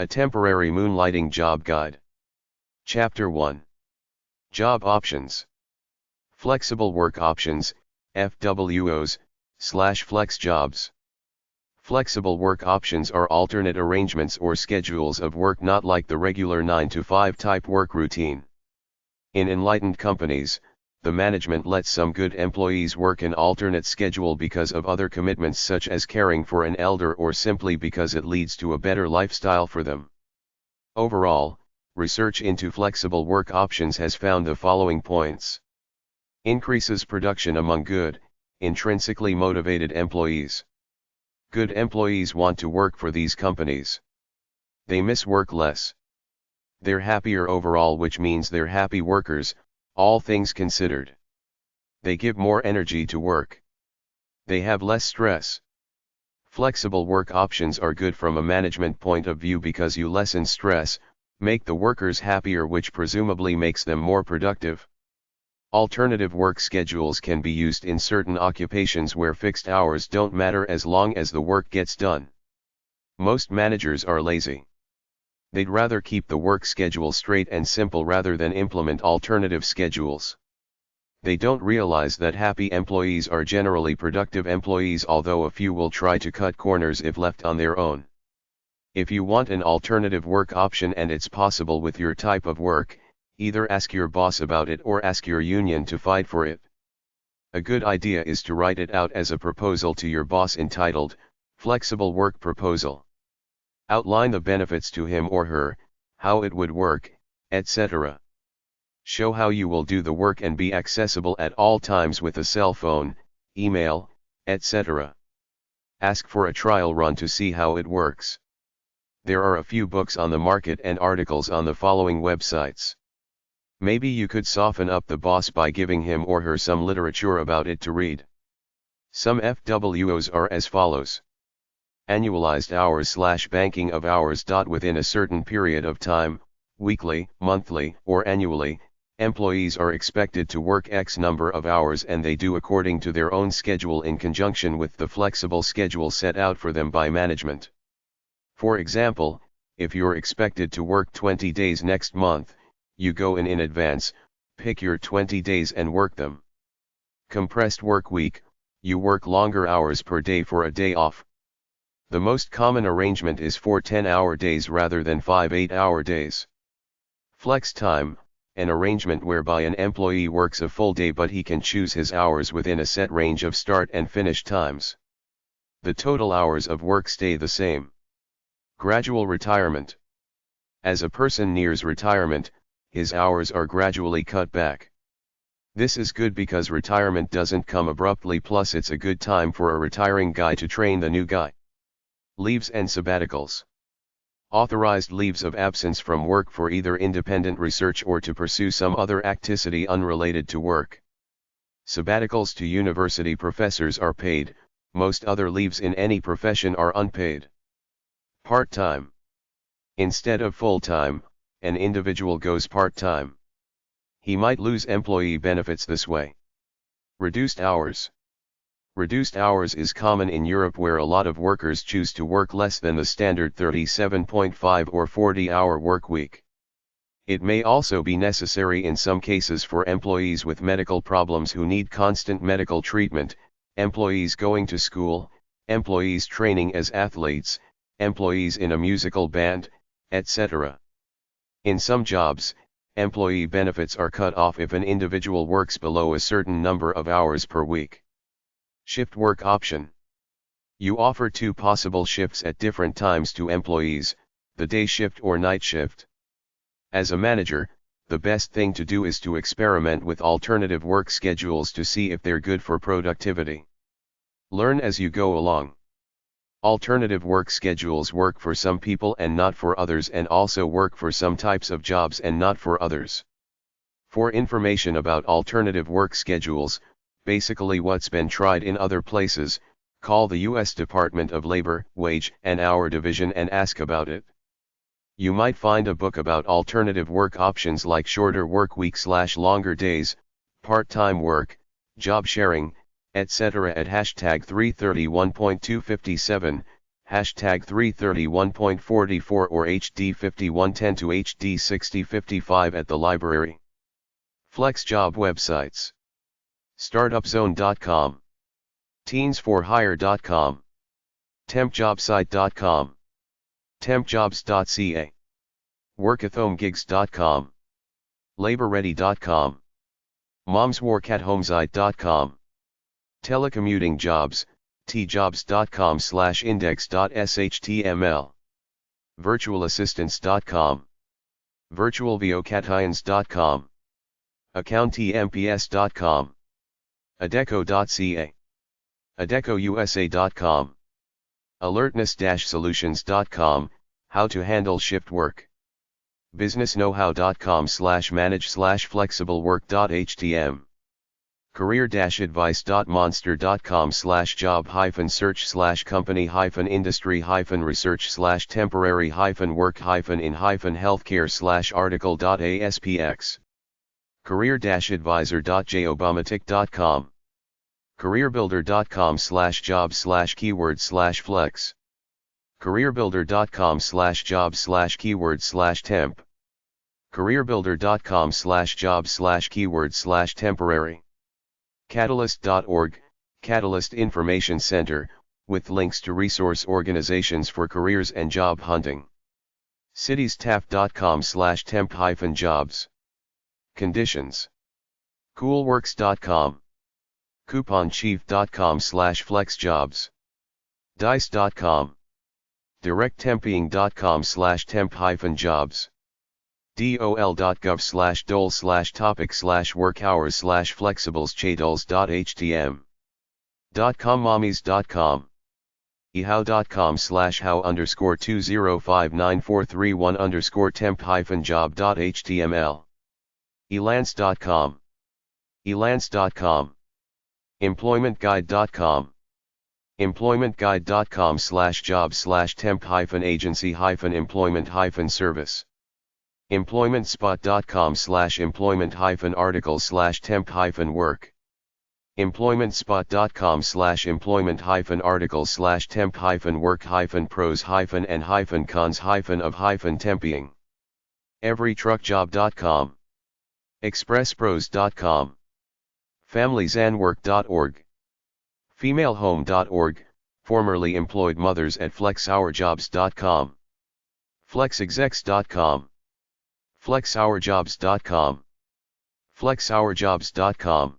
A Temporary Moonlighting Job Guide. Chapter 1. Job Options. Flexible Work Options, FWOs/Flex Jobs. Flexible work options are alternate arrangements or schedules of work not like the regular 9-to-5 type work routine. In enlightened companies, the management lets some good employees work an alternate schedule because of other commitments such as caring for an elder or simply because it leads to a better lifestyle for them. Overall, research into flexible work options has found the following points. Increases production among good, intrinsically motivated employees. Good employees want to work for these companies. They miss work less. They're happier overall, which means they're happy workers, all things considered. They give more energy to work. They have less stress. Flexible work options are good from a management point of view because you lessen stress, make the workers happier, which presumably makes them more productive. Alternative work schedules can be used in certain occupations where fixed hours don't matter as long as the work gets done. Most managers are lazy. They'd rather keep the work schedule straight and simple rather than implement alternative schedules. They don't realize that happy employees are generally productive employees, although a few will try to cut corners if left on their own. If you want an alternative work option and it's possible with your type of work, either ask your boss about it or ask your union to fight for it. A good idea is to write it out as a proposal to your boss entitled, Flexible Work Proposal. Outline the benefits to him or her, how it would work, etc. Show how you will do the work and be accessible at all times with a cell phone, email, etc. Ask for a trial run to see how it works. There are a few books on the market and articles on the following websites. Maybe you could soften up the boss by giving him or her some literature about it to read. Some FWOs are as follows. Annualized hours/banking of hours. Within a certain period of time, weekly, monthly, or annually, employees are expected to work X number of hours and they do according to their own schedule in conjunction with the flexible schedule set out for them by management. For example, if you're expected to work 20 days next month, you go in advance, pick your 20 days and work them. Compressed work week, you work longer hours per day for a day off. The most common arrangement is 4 10-hour days rather than 5 8-hour days. Flex time, an arrangement whereby an employee works a full day but he can choose his hours within a set range of start and finish times. The total hours of work stay the same. Gradual retirement. As a person nears retirement, his hours are gradually cut back. This is good because retirement doesn't come abruptly, plus it's a good time for a retiring guy to train the new guy. Leaves and sabbaticals. Authorized leaves of absence from work for either independent research or to pursue some other activity unrelated to work. Sabbaticals to university professors are paid, most other leaves in any profession are unpaid. Part-time. Instead of full-time, an individual goes part-time. He might lose employee benefits this way. Reduced hours. Reduced hours is common in Europe where a lot of workers choose to work less than the standard 37.5 or 40-hour work week. It may also be necessary in some cases for employees with medical problems who need constant medical treatment, employees going to school, employees training as athletes, employees in a musical band, etc. In some jobs, employee benefits are cut off if an individual works below a certain number of hours per week. Shift work option. You offer 2 possible shifts at different times to employees, the day shift or night shift. As a manager, the best thing to do is to experiment with alternative work schedules to see if they're good for productivity. Learn as you go along. Alternative work schedules work for some people and not for others, and also work for some types of jobs and not for others. For information about alternative work schedules, basically what's been tried in other places, call the U.S. Department of Labor, Wage and Hour Division and ask about it. You might find a book about alternative work options like shorter work week/longer days, part-time work, job sharing, etc. at #331.257, hashtag 331.44 or HD 5110 to HD 6055 at the library. Flex job websites: startupzone.com, teensforhire.com, tempjobsite.com, tempjobs.ca, workathomegigs.com, laborready.com, momsworkathomesite.com, telecommuting jobs, tjobs.com/index.html, virtualassistants.com, virtualvocations.com, accountmps.com, adeco.ca, adecousa.com, alertness-solutions.com, how to handle shift work, businessknowhow.com/manage/flexiblework.htm, career-advice.monster.com/job-industry-research/temporary-work-in-healthcare/article.aspx, career-advisor.jobamatic.com, careerbuilder.com/job/keyword/flex, careerbuilder.com/job/keyword/temp, careerbuilder.com/job/keyword/temporary, catalyst.org, Catalyst Information Center, with links to resource organizations for careers and job hunting. citiestaff.com/temp-jobs. Conditions: coolworks.com, couponchief.com/flexjobs, dice.com, directtemping.com/temp-jobs, dol.gov/topic/work-hours/flexibles/chadols.htm, .commommies.com, ehow.com/how_20594331_temp-job.html, elance.com, elance.com, employmentguide.com, employmentguide.com/job/temp-agency-employment-service, employmentspot.com/employment-articles/temp-work, employmentspot.com/employment-articles/temp-work-pros-and-cons-of-temping, everytruckjob.com, expresspros.com, familiesanwork.org, femalehome.org, formerly employed mothers at flexhourjobs.com, flexexecs.com, flexhourjobs.com, flexhourjobs.com,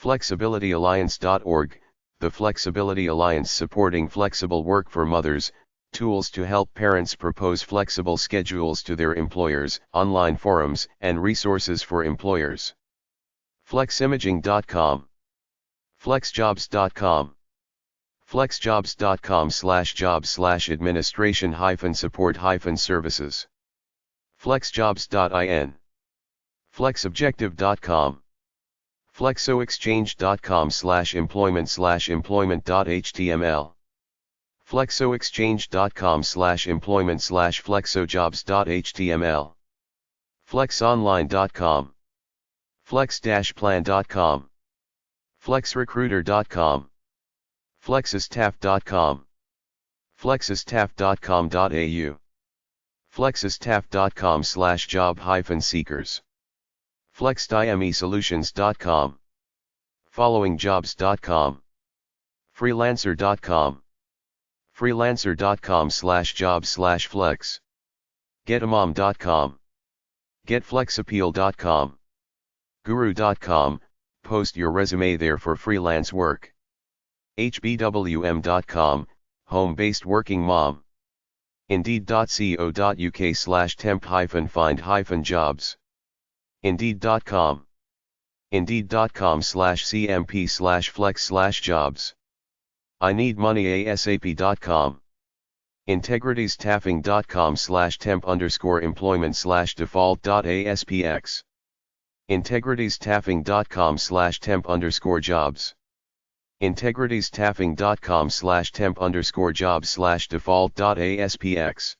flexibilityalliance.org, the Flexibility Alliance supporting flexible work for mothers, tools to help parents propose flexible schedules to their employers, online forums, and resources for employers. fleximaging.com, flexjobs.com, flexjobs.com/job/administration-support-services, flexjobs.in, flexobjective.com, flexoexchange.com/employment/employment.html, flexoexchange.com/employment/flexojobs.html, flexonline.com, flex-plan.com, flexrecruiter.com, flexistaff.com, flexistaff.com.au, flexistaff.com/job-seekers, flexdimesolutions.com, followingjobs.com, freelancer.com, freelancer.com/job/flex, getamom.com, getflexappeal.com, guru.com, post your resume there for freelance work, hbwm.com, home-based working mom, indeed.co.uk/temp-find-jobs, indeed.com, indeed.com/cmp/flex/jobs, I need money asap.com, integritystaffing.com/temp_employment/default.aspx, integritystaffing.com/temp_jobs, integritystaffing.com/temp_jobs/default.aspx,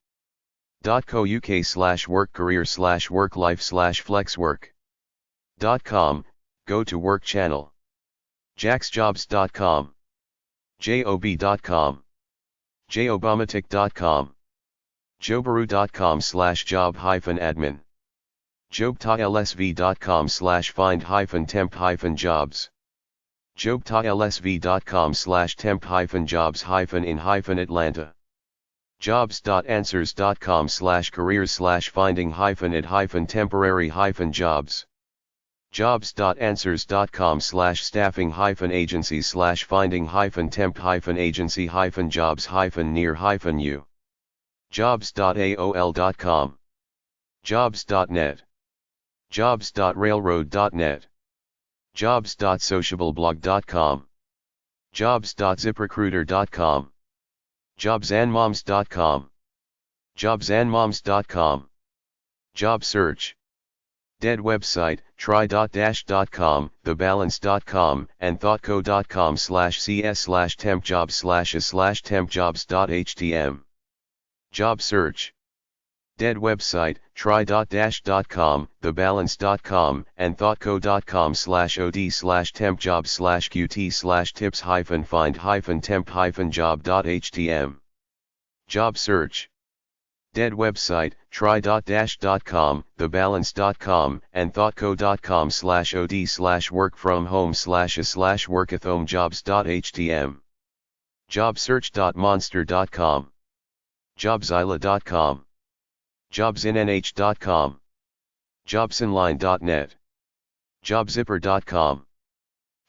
.co.uk/work-career/work-life/flexwork, .com, go to work channel, jacksjobs.com, job.com, jobomatic.com. jobaru.com/job-admin. jobtalsv.com/find-temp-jobs. jobtalsv.com/temp-jobs-in-Atlanta. jobs.answers.com/careers/finding-ed-temporary-jobs. jobs.answers.com/staffing-agencies/finding-temp-agency-jobs-near-u. jobs.aol.com. jobs.net. jobs.railroad.net. jobs.sociableblog.com. jobs.ziprecruiter.com. jobsandmoms.com. jobsandmoms.com. Job search. Dead website, try.dash.com, thebalance.com, and thoughtco.com/cs/tempjobs/is/tempjobs.htm. Job search. Dead website, try.dash.com, thebalance.com, and thoughtco.com/od/tempjobs/qt/tips-find-temp-job.htm. Job search. Dead website, try.dash.com, thebalance.com, and thoughtco.com/od/work-from-home/is/workathomejobs.htm. jobsearch.monster.com. jobzilla.com. jobsinnh.com. jobsonline.net. jobzipper.com.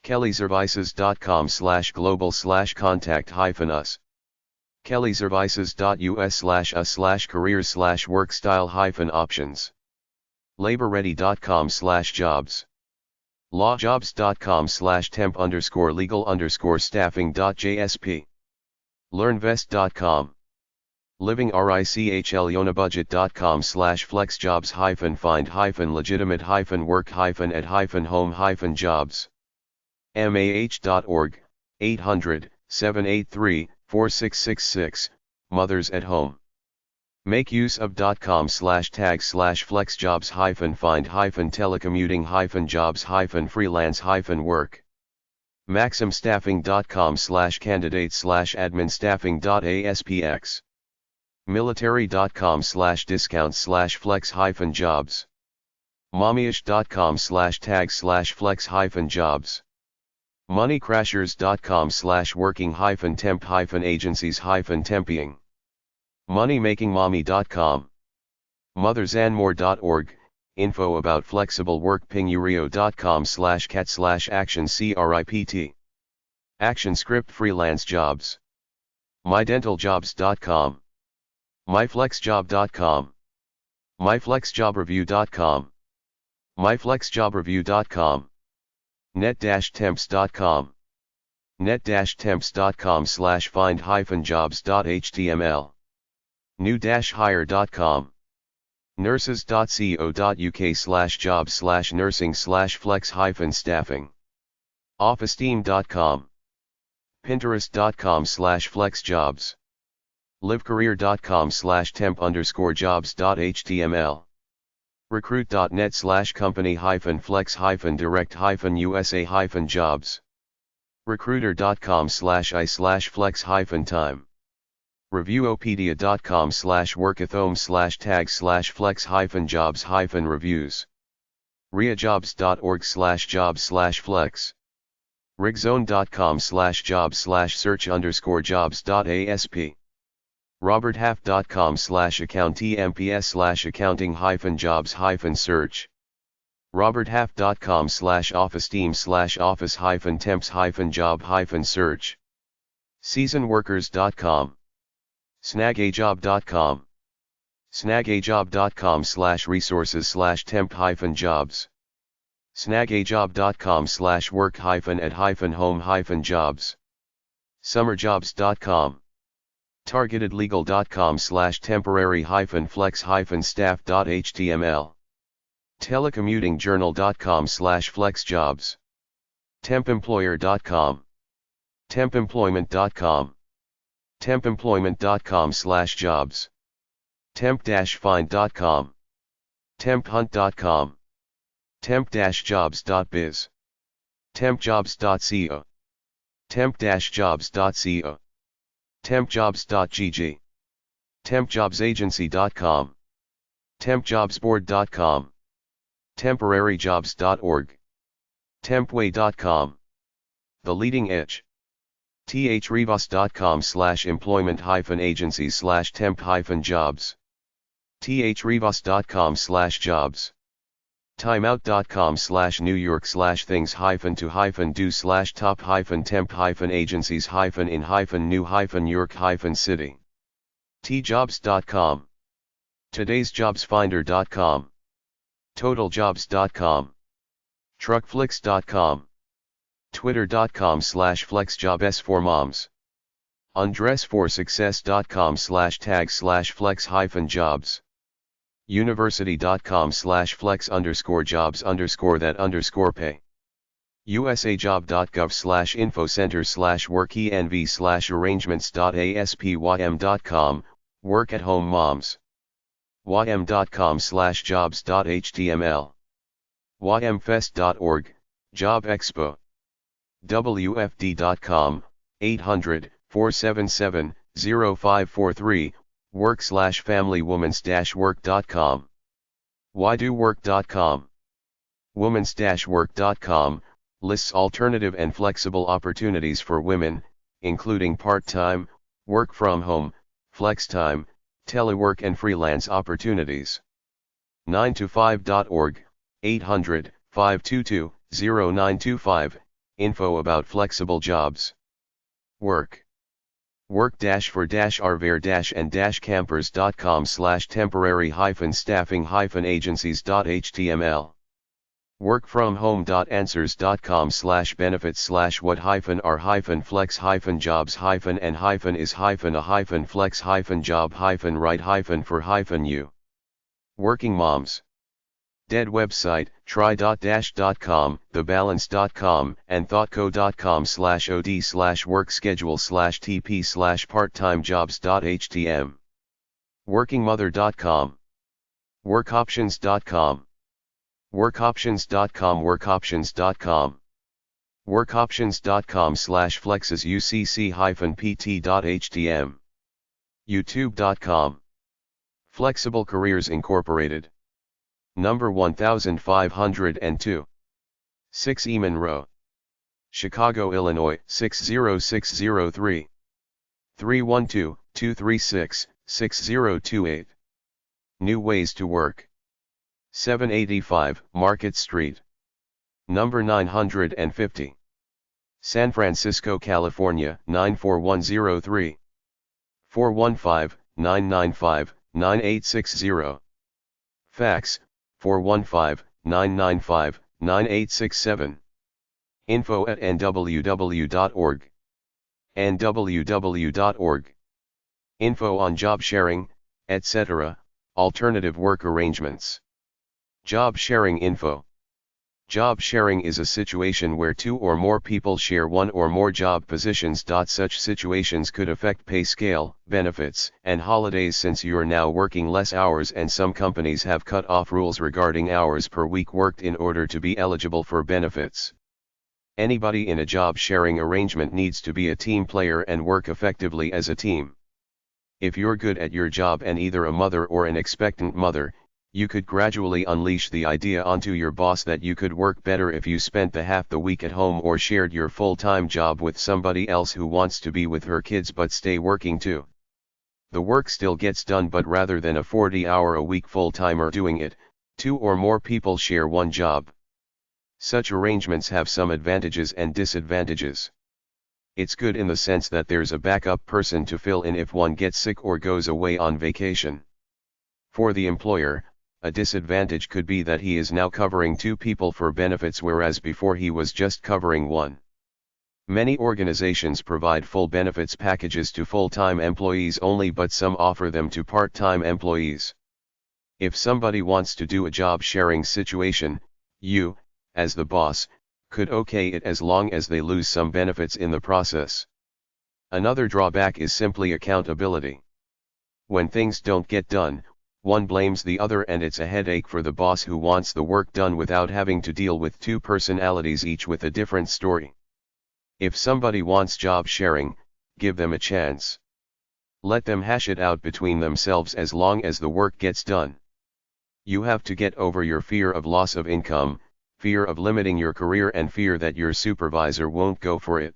kellyservices.com/global/contact-us. kellyservices.us/careers/work-style-options. laborready.com/jobs. lawjobs.com/temp_legal_staffing.jsp. learnvest.com. livingrichlonabudget.com/flex-jobs-find-legitimate-work-at-home-jobs. mah.org, 800-783-4666, Mothers at Home. Makeuseof.com/tag/flex-jobs-telecommuting-jobs-freelance-work. maximstaffing.com/candidate/admin-staffing.aspx. military.com/discounts/flex-jobs. mommyish.com/tag/flex-jobs. moneycrashers.com/working-temp-agencies-temping. moneymakingmommy.com. mothersandmore.org, info about flexible work. pingurio.com/cat/action-cript. Action script freelance jobs. mydentaljobs.com. myflexjob.com. myflexjobreview.com. myflexjobreview.com. net-temps.com. net-temps.com/find-jobs.html. new-hire.com. nurses.co.uk/jobs/nursing/flex-staffing. officesteam.com. pinterest.com/flexjobs. livecareer.com/temp_jobs.html. recruit.net/company-flex-direct-usa-jobs. recruiter.com/i/flex-time. reviewopd.com/workathome/tag/flex-jobs-reviews. riajobs.org/jobs/flex. rigzone.com/jobs/search_jobs.asp. roberthalf.com/accountemps/accounting-jobs-search. roberthalf.com/office-temps-office-temps-job-search. seasonworkers.com. snagajob.com. snagajob.com/resources/temp-jobs. snagajob.com/work-at-home-jobs. summerjobs.com. targetedlegal.com/temporary-flex-staff.html. telecommutingjournal.com/flexjobs. tempemployer.com. tempemployment.com. tempemployment.com/jobs. temp-find.com. temphunt.com. temp-jobs.biz. tempjobs.co. temp-jobs.co. tempjobs.gg, tempjobsagency.com, tempjobsboard.com, temporaryyjobs.org, tempway.com, The Leading Edge, threvas.com/employment-agencies/temp-jobs, threvas.com/jobs, timeout.com/New York/things-to-top-temp-agencies-in-New York-city, tjobs.com, todaysjobsfinder.com, totaljobs.com, truckflix.com, twitter.com/flexjobs4moms, undressforsuccess.com/tag/flex-jobs, university.com/flex_jobs_that_pay, usajob.gov/infocenter/workenv/arrangements.aspym.com, work at home moms, ym.com/jobs.html, ymfest.org, Job Expo, wfd.com, 800-477-0543, work/familywomans-work.com, whydowork.com. Womans-work.com lists alternative and flexible opportunities for women, including part-time, work from home, flex time, telework and freelance opportunities. 9to5.org, 800-522-0925, info about flexible jobs. Work-for-rver-and-campers.com/temporary-staffing-agencies.html. Work-from-home.answers.com/benefits/what-are-flex-jobs-and-is-a-flex-job-right-for-you. Working moms. Dead website, try.dash.com, thebalance.com, and thoughtco.com/od/workschedule/tp/part-time-jobs.htm. Workingmother.com. Workoptions.com. Workoptions.com. Workoptions.com. Workoptions.com/flexes-ucc-pt.htm. YouTube.com. Flexible Careers Incorporated. Number 1502. 6 Eman Row, Chicago, Illinois 60603. 312-236-6028. New Ways to Work. 785 Market Street. Number 950. San Francisco, California 94103. 415-995-9860. Fax, 415-995-9867. info@nww.org. nww.org. Info on job sharing, etc., alternative work arrangements. Job sharing info. Job sharing is a situation where two or more people share one or more job positions. Such situations could affect pay scale, benefits, and holidays, since you're now working less hours, and some companies have cut off rules regarding hours per week worked in order to be eligible for benefits. Anybody in a job sharing arrangement needs to be a team player and work effectively as a team. If you're good at your job and either a mother or an expectant mother, you could gradually unleash the idea onto your boss that you could work better if you spent half the week at home or shared your full-time job with somebody else who wants to be with her kids but stay working too. The work still gets done, but rather than a 40-hour-a-week full-timer doing it, two or more people share one job. Such arrangements have some advantages and disadvantages. It's good in the sense that there's a backup person to fill in if one gets sick or goes away on vacation. For the employer, a disadvantage could be that he is now covering two people for benefits, whereas before he was just covering one. Many organizations provide full benefits packages to full-time employees only, but some offer them to part-time employees. If somebody wants to do a job sharing situation, you, as the boss, could okay it as long as they lose some benefits in the process. Another drawback is simply accountability. When things don't get done, one blames the other, and it's a headache for the boss who wants the work done without having to deal with two personalities, each with a different story. If somebody wants job sharing, give them a chance. Let them hash it out between themselves as long as the work gets done. You have to get over your fear of loss of income, fear of limiting your career, and fear that your supervisor won't go for it.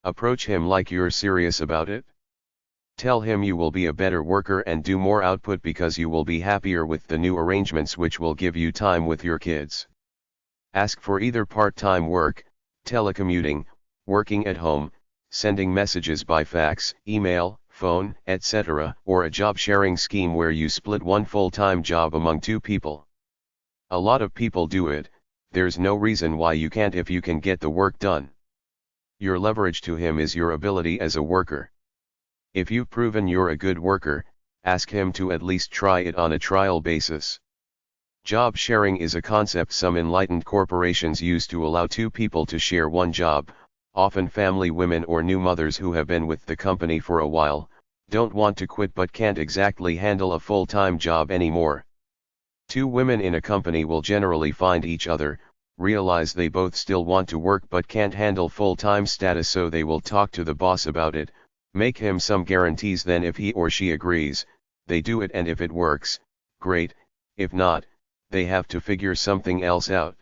Approach him like you're serious about it. Tell him you will be a better worker and do more output because you will be happier with the new arrangements, which will give you time with your kids. Ask for either part-time work, telecommuting, working at home, sending messages by fax, email, phone, etc., or a job sharing scheme where you split one full-time job among two people. A lot of people do it. There's no reason why you can't if you can get the work done. Your leverage to him is your ability as a worker. If you've proven you're a good worker, ask him to at least try it on a trial basis. Job sharing is a concept some enlightened corporations use to allow two people to share one job, often family women or new mothers who have been with the company for a while, don't want to quit but can't exactly handle a full-time job anymore. Two women in a company will generally find each other, realize they both still want to work but can't handle full-time status, so they will talk to the boss about it, make him some guarantees, then if he or she agrees, they do it, and if it works, great, if not, they have to figure something else out.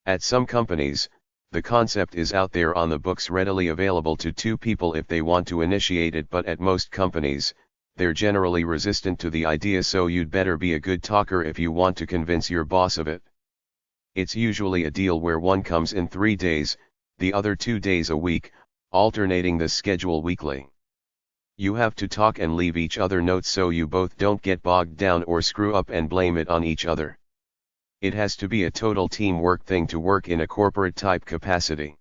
At some companies, the concept is out there on the books, readily available to two people if they want to initiate it, but at most companies, they're generally resistant to the idea, so you'd better be a good talker if you want to convince your boss of it. It's usually a deal where one comes in 3 days, the other 2 days a week, alternating the schedule weekly. You have to talk and leave each other notes so you both don't get bogged down or screw up and blame it on each other. It has to be a total teamwork thing to work in a corporate type capacity.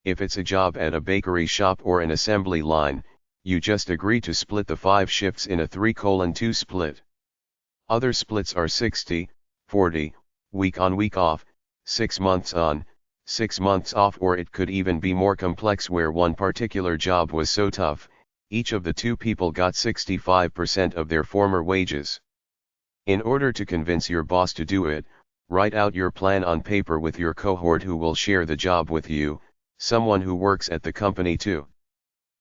If it's a job at a bakery shop or an assembly line, you just agree to split the 5 shifts in a 3:2 split. Other splits are 60-40, week on week off, 6 months on, 6 months off, or it could even be more complex where one particular job was so tough, each of the two people got 65% of their former wages. In order to convince your boss to do it, write out your plan on paper with your cohort who will share the job with you, someone who works at the company too.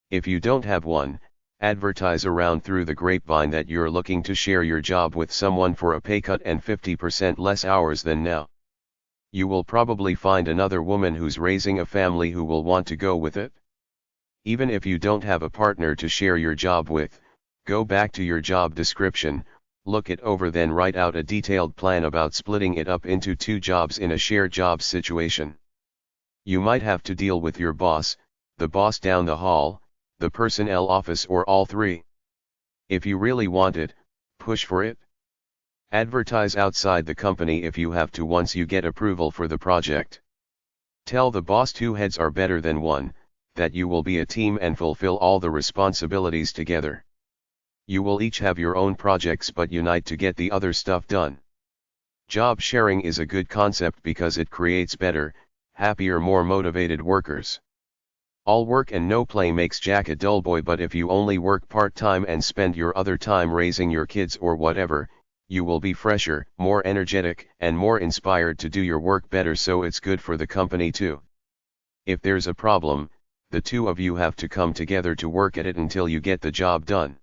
If you don't have one, advertise around through the grapevine that you're looking to share your job with someone for a pay cut and 50% less hours than now. You will probably find another woman who's raising a family who will want to go with it. Even if you don't have a partner to share your job with, go back to your job description, look it over, then write out a detailed plan about splitting it up into 2 jobs in a shared job situation. You might have to deal with your boss, the boss down the hall, the personnel office, or all 3. If you really want it, push for it. Advertise outside the company if you have to once you get approval for the project. Tell the boss 2 heads are better than 1, that you will be a team and fulfill all the responsibilities together. You will each have your own projects but unite to get the other stuff done. Job sharing is a good concept because it creates better, happier, more motivated workers. All work and no play makes Jack a dull boy, but if you only work part-time and spend your other time raising your kids or whatever, you will be fresher, more energetic, and more inspired to do your work better, so it's good for the company too. If there's a problem, the 2 of you have to come together to work at it until you get the job done.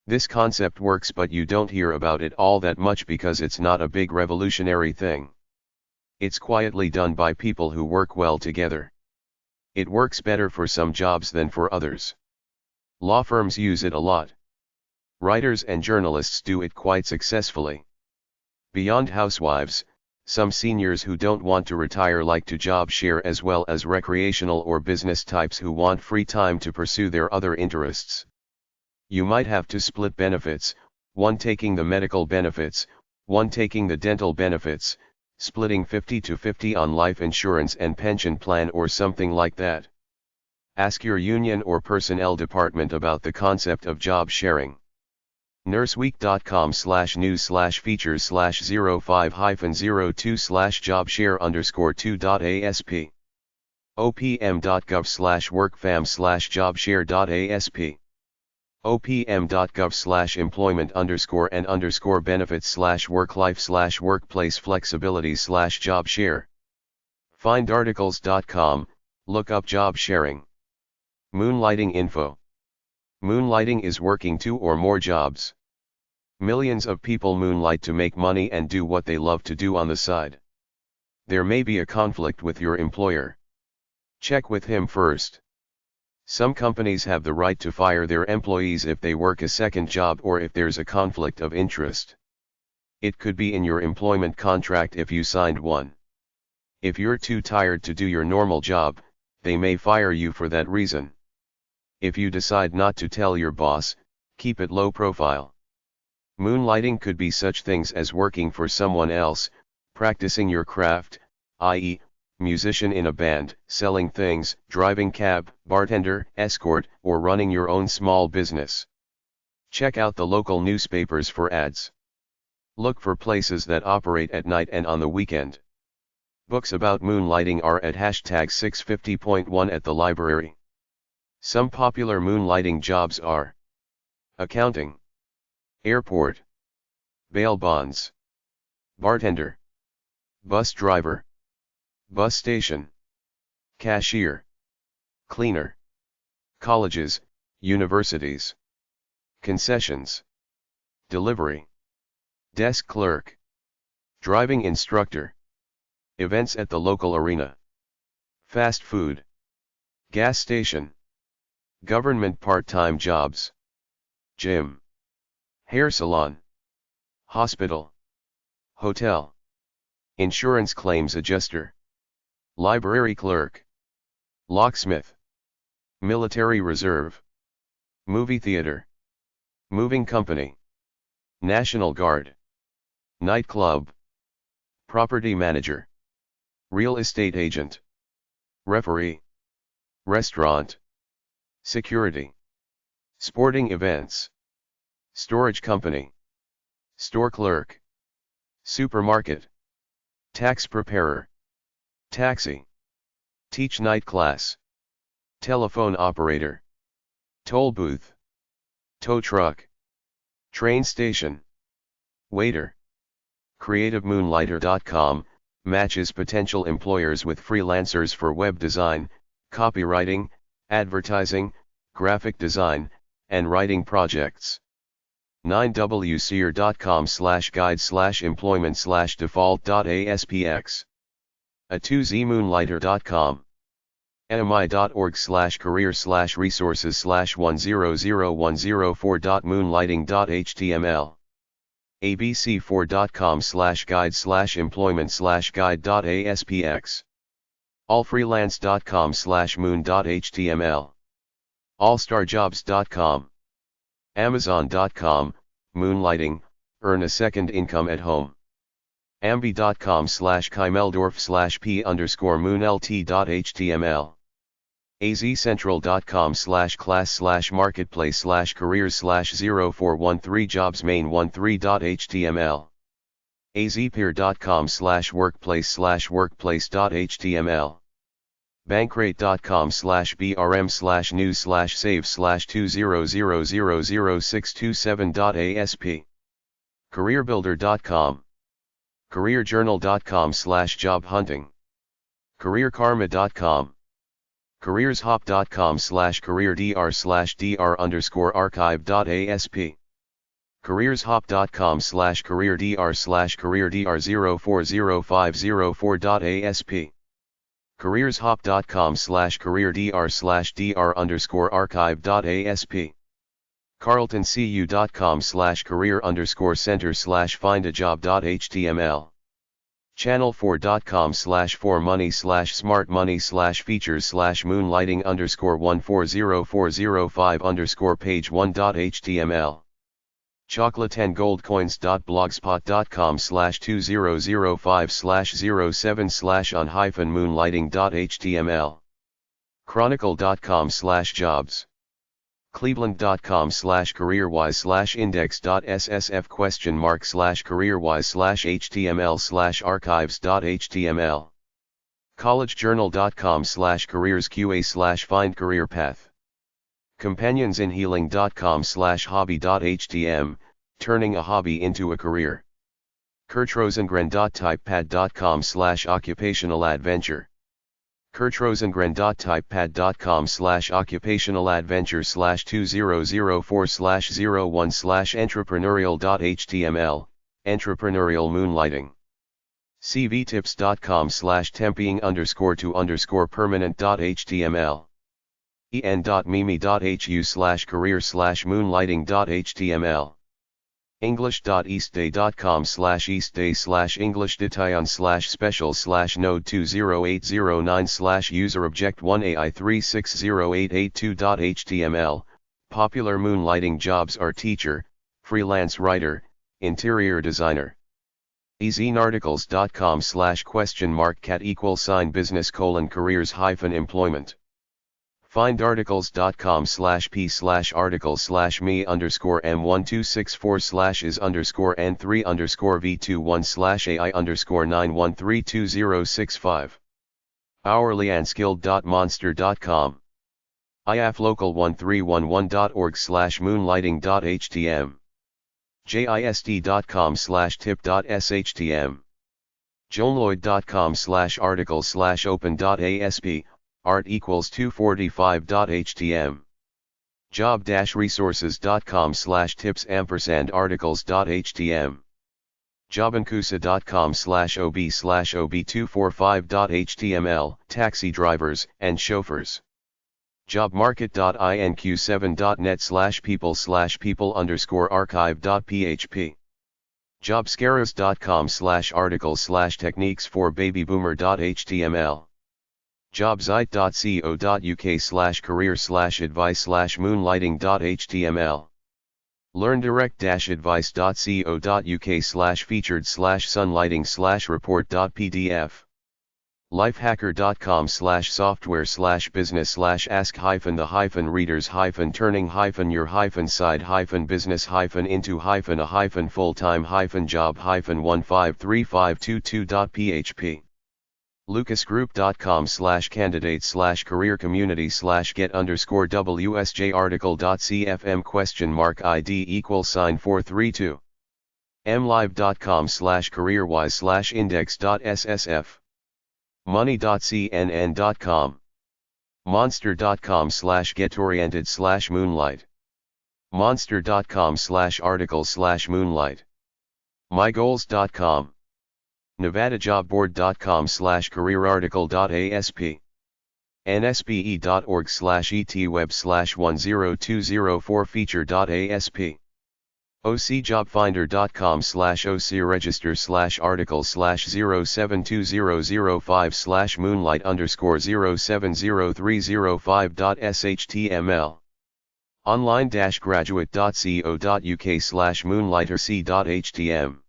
This concept works, but you don't hear about it all that much because it's not a big revolutionary thing. It's quietly done by people who work well together. It works better for some jobs than for others. Law firms use it a lot. Writers and journalists do it quite successfully. Beyond housewives, some seniors who don't want to retire like to job share, as well as recreational or business types who want free time to pursue their other interests. You might have to split benefits, one taking the medical benefits, one taking the dental benefits, splitting 50-50 on life insurance and pension plan or something like that. Ask your union or personnel department about the concept of job sharing. nurseweek.com/news/features/05-02/jobshare_2.asp. opm.gov/workfam/jobshare.asp. opm.gov/employment_and_benefits/work-life/workplace-flexibility/jobshare. findarticles.com, look up job sharing. Moonlighting info. Moonlighting is working 2 or more jobs. Millions of people moonlight to make money and do what they love to do on the side. There may be a conflict with your employer. Check with him first. Some companies have the right to fire their employees if they work a second job or if there's a conflict of interest. It could be in your employment contract if you signed one. If you're too tired to do your normal job, they may fire you for that reason. If you decide not to tell your boss, keep it low profile. Moonlighting could be such things as working for someone else, practicing your craft, i.e., musician in a band, selling things, driving cab, bartender, escort, or running your own small business. Check out the local newspapers for ads. Look for places that operate at night and on the weekend. Books about moonlighting are at #650.1 at the library. Some popular moonlighting jobs are accounting, airport, bail bonds, bartender, bus driver, bus station, cashier, cleaner, colleges, universities, concessions, delivery, desk clerk, driving instructor, events at the local arena, fast food, gas station, government part-time jobs, gym, hair salon, hospital, hotel, insurance claims adjuster, library clerk, locksmith, military reserve, movie theater, moving company, National Guard, nightclub, property manager, real estate agent, referee, restaurant, security, sporting events, storage company, store clerk, supermarket, tax preparer, taxi, teach night class, telephone operator, toll booth, tow truck, train station, waiter. CreativeMoonlighter.com matches potential employers with freelancers for web design, copywriting, advertising, graphic design, and writing projects. 9wseer.com/guide/employment/default.aspx. A2zmoonlighter.com. ami.org/career/resources/100104.moonlighting.html. abc4.com/guide/employment/guide.aspx. allfreelance.com/moon.html. allstarjobs.com. amazon.com, moonlighting, earn a second income at home. ambi.com/keimeldorf/p_moonlt.html. azcentral.com/class/marketplace/careers/0413jobs main13.html. azpeer.com/workplace/workplace.html. bankrate.com/brm/news/save/20000627.asp. careerbuilder.com. careerjournal.com/job hunting. careerkarma.com. careershop.com/careerdr/dr_archive.asp. careershop.com/careerdr/careerdr040504.asp. careershop.com/careerdr/dr_archive.asp. carltoncu.com/career_center/findajob.html. channel4.com/for money/features/moonlighting_1404005_page1.html. chocolate10goldcoins.blogspot.com/2005/07/on-moonlighting.html. chronicle.com/jobs. cleveland.com/careerwise/index.ssf?mark/careerwise/html/archives.html. collegejournal.com/careers/QA/find-career-path. companionsinhealing.com/hobby.htm, turning a hobby into a career. kurtrosengren.typepad.com/occupational adventure. kurtrosengren.typepad.com/occupationaladventure/2004/01/entrepreneurial.html, entrepreneurial moonlighting. cvtips.com/temping_to_permanent.html. en.mimi.hu/career/moonlighting.html. english.eastday.com/eastday/english-special/node208009/user-object1AI360882.html. Popular moonlighting jobs are teacher, freelance writer, interior designer. ezinarticles.com/?cat=business:careers-employment. findarticles.com/p/article/me_m126/is_n3_v21/ai_9132065. hourlyandskilled.monster.com. iflocal1311.org/moonlighting.htm. jisd.com/tip.shtm. johnlloyd.com/article/open.asp, art=245.htm. job-resources.com/tips_articles.htm. jobancusa.com/ob/ob245.html, taxi drivers and chauffeurs. jobmarket.inq7.net/people/archive.php. jobscaros.com/articles/techniques-for-baby-boomer.html. jobsite.co.uk/career/advice/moonlighting.html. learndirect-advice.co.uk/featured/sunlighting/report.pdf. lifehacker.com/software/business-turning-your-side-into-into-full-time-business-into-a-full-time-job-5-15-full-time-job-into-a-full-time-full-time lucasgroup.com/candidate/career-community/get_wsj-article.cfm?id=432. mlive.com/careerwise/index.sssf. money.cnn.com. monster.com/getoriented/moonlight. monster.com/article/moonlight. mygoals.com. nevadajobboard.com/careerarticle.asp. nspe.org/etweb/10204feature.asp. ocjobfinder.com/ocregister/article/07205/moonlight_0703005.html. online-graduate.co.uk/moonlighterc.htm.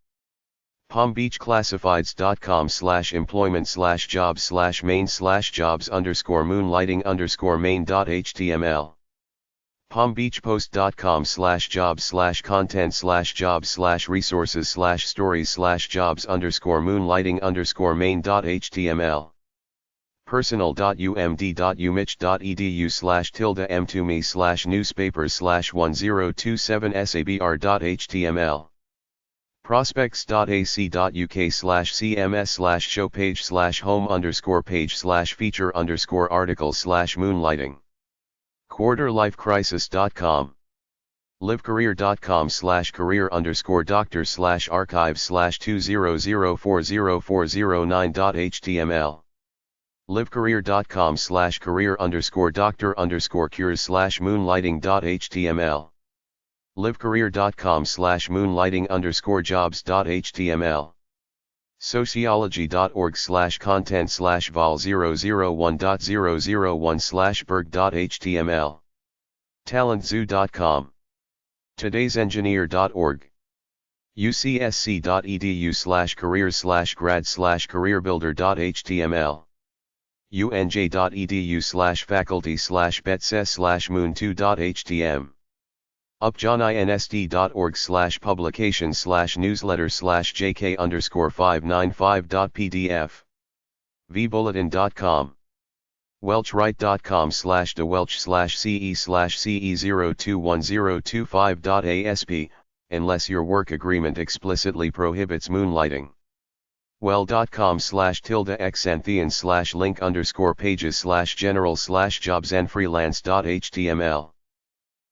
palmbeachclassifieds.com/employment/jobs/main/jobs_moonlighting_main.html. palmbeachpost.com/jobs/content/jobs/stories/jobs_moonlighting_main.html. personal.umd.umich.edu/tilde-m2me/newspapers/1027sabr.html. prospects.ac.uk/cms/showpage/home_page/feature_article/moonlighting. quarterlifecrisis.com. livecareer.com/career_doctor/archive/20040409.html. livecareer.com/career_doctor_cures/moonlighting.html. livecareer.com/moonlighting_jobs.html. sociology.org/content/vol001.001/berg.html. talentzoo.com. todaysengineer.org. ucsc.edu/careers/grad/careerbuilder.html. unj.edu/faculty/betses/moon2.htm. upjohninsd.org/publication/newsletter/jk_595.pdf. vbulletin.com. welchwright.com/dewelch/ce/ce021025.asp, unless your work agreement explicitly prohibits moonlighting. well.com/tilde xanthean/link_pages/general/jobs and freelance.html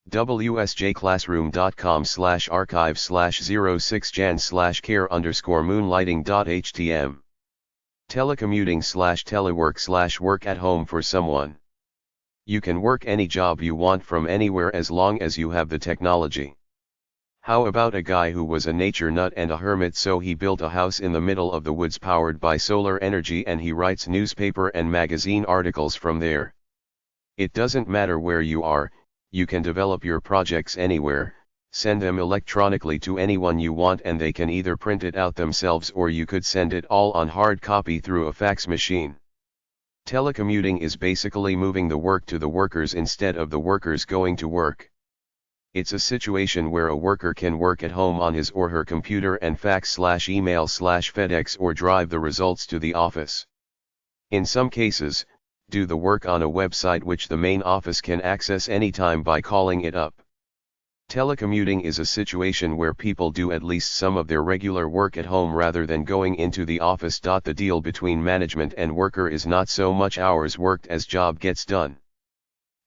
wsjclassroom.com/archive/06jan/care_moonlighting.htm telecommuting/telework/work at home for someone. You can work any job you want from anywhere as long as you have the technology. How about a guy who was a nature nut and a hermit, so he built a house in the middle of the woods powered by solar energy and he writes newspaper and magazine articles from there? It doesn't matter where you are, you can develop your projects anywhere, send them electronically to anyone you want and they can either print it out themselves or you could send it all on hard copy through a fax machine. Telecommuting is basically moving the work to the workers instead of the workers going to work. It's a situation where a worker can work at home on his or her computer and fax/email/FedEx or drive the results to the office. In some cases, do the work on a website which the main office can access anytime by calling it up. Telecommuting is a situation where people do at least some of their regular work at home rather than going into the office. The deal between management and worker is not so much hours worked as job gets done.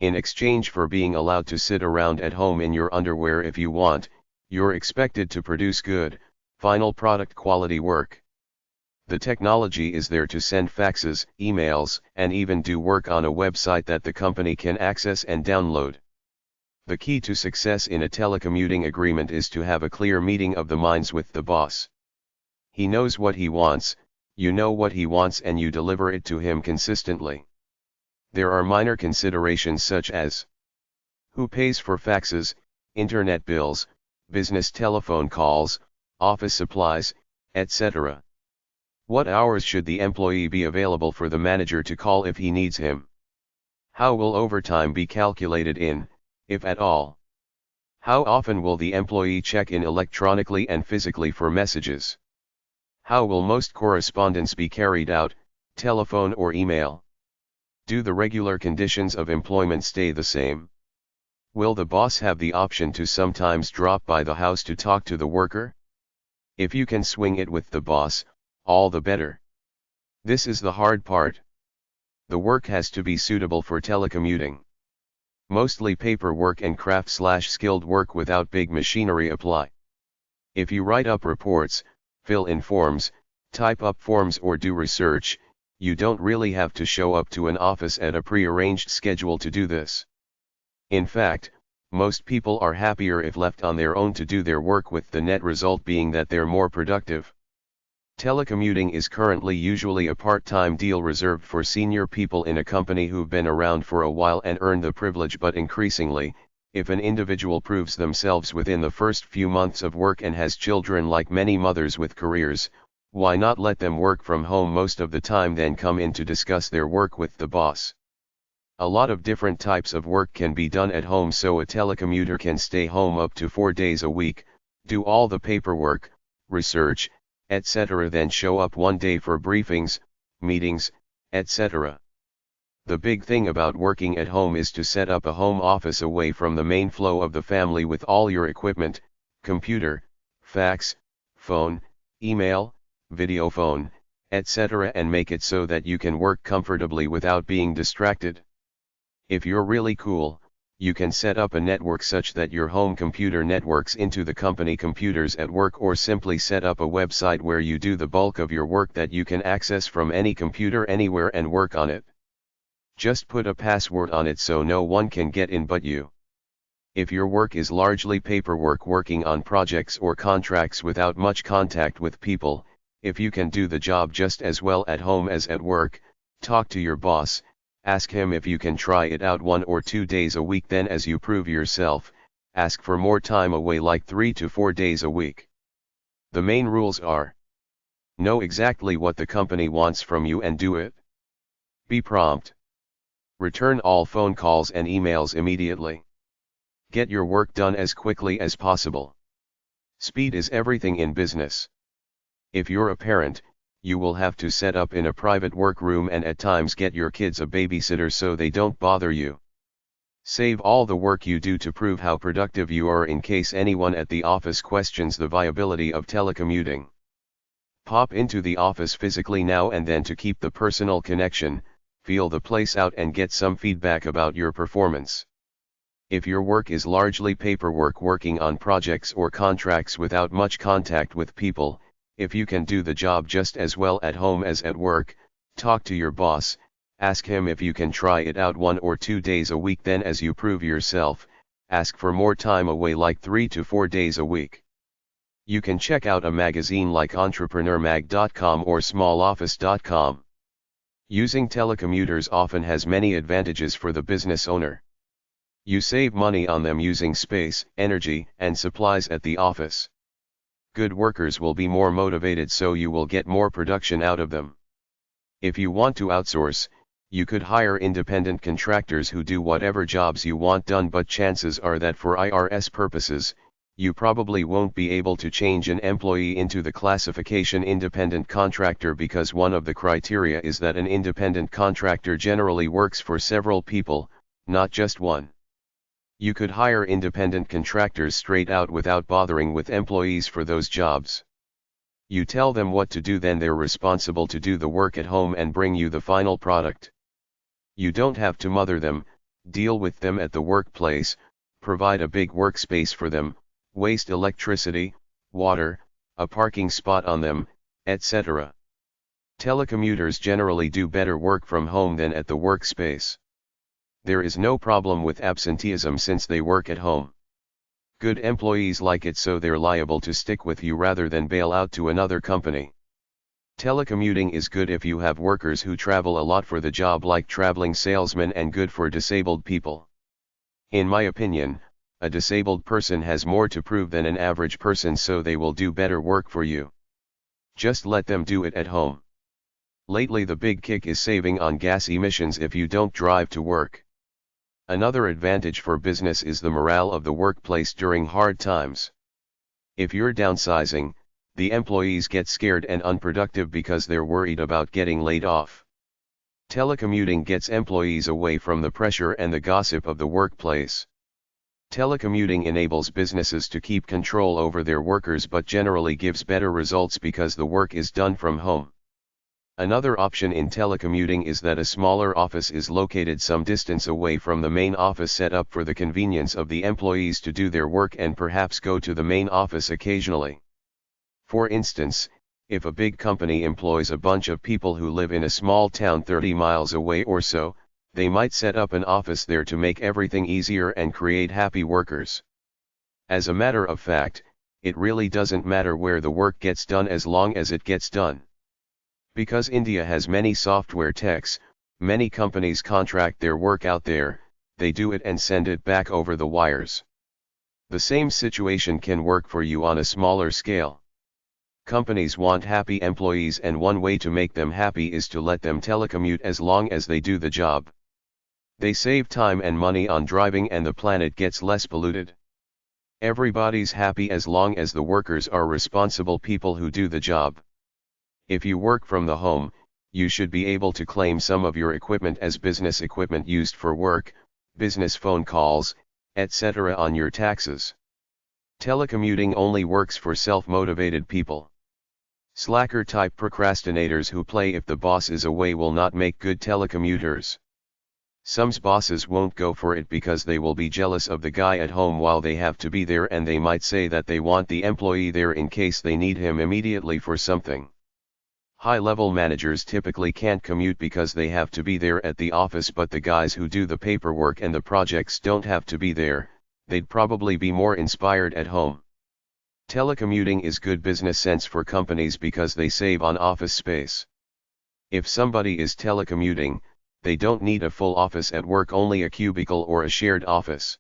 In exchange for being allowed to sit around at home in your underwear if you want, you're expected to produce good, final product quality work. The technology is there to send faxes, emails, and even do work on a website that the company can access and download. The key to success in a telecommuting agreement is to have a clear meeting of the minds with the boss. He knows what he wants, you know what he wants, and you deliver it to him consistently. There are minor considerations such as who pays for faxes, internet bills, business telephone calls, office supplies, etc. What hours should the employee be available for the manager to call if he needs him? How will overtime be calculated in, if at all? How often will the employee check in electronically and physically for messages? How will most correspondence be carried out, telephone or email? Do the regular conditions of employment stay the same? Will the boss have the option to sometimes drop by the house to talk to the worker? If you can swing it with the boss, all the better. This is the hard part. The work has to be suitable for telecommuting. Mostly paperwork and craft/skilled work without big machinery apply. If you write up reports, fill in forms, type up forms or do research, you don't really have to show up to an office at a pre-arranged schedule to do this. In fact, most people are happier if left on their own to do their work, with the net result being that they're more productive. Telecommuting is currently usually a part-time deal reserved for senior people in a company who've been around for a while and earned the privilege, but increasingly, if an individual proves themselves within the first few months of work and has children like many mothers with careers, why not let them work from home most of the time, then come in to discuss their work with the boss? A lot of different types of work can be done at home, so a telecommuter can stay home up to 4 days a week, do all the paperwork, research, etc., then show up one day for briefings, meetings, etc. The big thing about working at home is to set up a home office away from the main flow of the family with all your equipment, computer, fax, phone, email, video phone, etc., and make it so that you can work comfortably without being distracted. If you're really cool, you can set up a network such that your home computer networks into the company computers at work, or simply set up a website where you do the bulk of your work that you can access from any computer anywhere and work on it. Just put a password on it so no one can get in but you. If your work is largely paperwork, working on projects or contracts without much contact with people, if you can do the job just as well at home as at work, talk to your boss, ask him if you can try it out 1 or 2 days a week, then as you prove yourself, ask for more time away, like 3 to 4 days a week. The main rules are: know exactly what the company wants from you and do it. Be prompt. Return all phone calls and emails immediately. Get your work done as quickly as possible. Speed is everything in business. If you're a parent, you will have to set up in a private workroom and at times get your kids a babysitter so they don't bother you. Save all the work you do to prove how productive you are in case anyone at the office questions the viability of telecommuting. Pop into the office physically now and then to keep the personal connection, feel the place out and get some feedback about your performance. If your work is largely paperwork, working on projects or contracts without much contact with people, if you can do the job just as well at home as at work, talk to your boss, ask him if you can try it out 1 or 2 days a week. Then as you prove yourself, ask for more time away, like 3 to 4 days a week. You can check out a magazine like entrepreneurmag.com or smalloffice.com. Using telecommuters often has many advantages for the business owner. You save money on them using space, energy, and supplies at the office. Good workers will be more motivated, so you will get more production out of them. If you want to outsource, you could hire independent contractors who do whatever jobs you want done, but chances are that for IRS purposes, you probably won't be able to change an employee into the classification independent contractor, because one of the criteria is that an independent contractor generally works for several people, not just one. You could hire independent contractors straight out without bothering with employees for those jobs. You tell them what to do, then they're responsible to do the work at home and bring you the final product. You don't have to mother them, deal with them at the workplace, provide a big workspace for them, waste electricity, water, a parking spot on them, etc. Telecommuters generally do better work from home than at the workspace. There is no problem with absenteeism since they work at home. Good employees like it, so they're liable to stick with you rather than bail out to another company. Telecommuting is good if you have workers who travel a lot for the job, like traveling salesmen, and good for disabled people. In my opinion, a disabled person has more to prove than an average person, so they will do better work for you. Just let them do it at home. Lately the big kick is saving on gas emissions if you don't drive to work. Another advantage for business is the morale of the workplace during hard times. If you're downsizing, the employees get scared and unproductive because they're worried about getting laid off. Telecommuting gets employees away from the pressure and the gossip of the workplace. Telecommuting enables businesses to keep control over their workers, but generally gives better results because the work is done from home. Another option in telecommuting is that a smaller office is located some distance away from the main office, set up for the convenience of the employees to do their work and perhaps go to the main office occasionally. For instance, if a big company employs a bunch of people who live in a small town 30 miles away or so, they might set up an office there to make everything easier and create happy workers. As a matter of fact, it really doesn't matter where the work gets done as long as it gets done. Because India has many software techs, many companies contract their work out there, they do it and send it back over the wires. The same situation can work for you on a smaller scale. Companies want happy employees, and one way to make them happy is to let them telecommute as long as they do the job. They save time and money on driving, and the planet gets less polluted. Everybody's happy as long as the workers are responsible people who do the job. If you work from the home, you should be able to claim some of your equipment as business equipment used for work, business phone calls, etc. on your taxes. Telecommuting only works for self-motivated people. Slacker-type procrastinators who play if the boss is away will not make good telecommuters. Some bosses won't go for it because they will be jealous of the guy at home while they have to be there, and they might say that they want the employee there in case they need him immediately for something. High-level managers typically can't commute because they have to be there at the office, but the guys who do the paperwork and the projects don't have to be there, they'd probably be more inspired at home. Telecommuting is good business sense for companies because they save on office space. If somebody is telecommuting, they don't need a full office at work, only a cubicle or a shared office.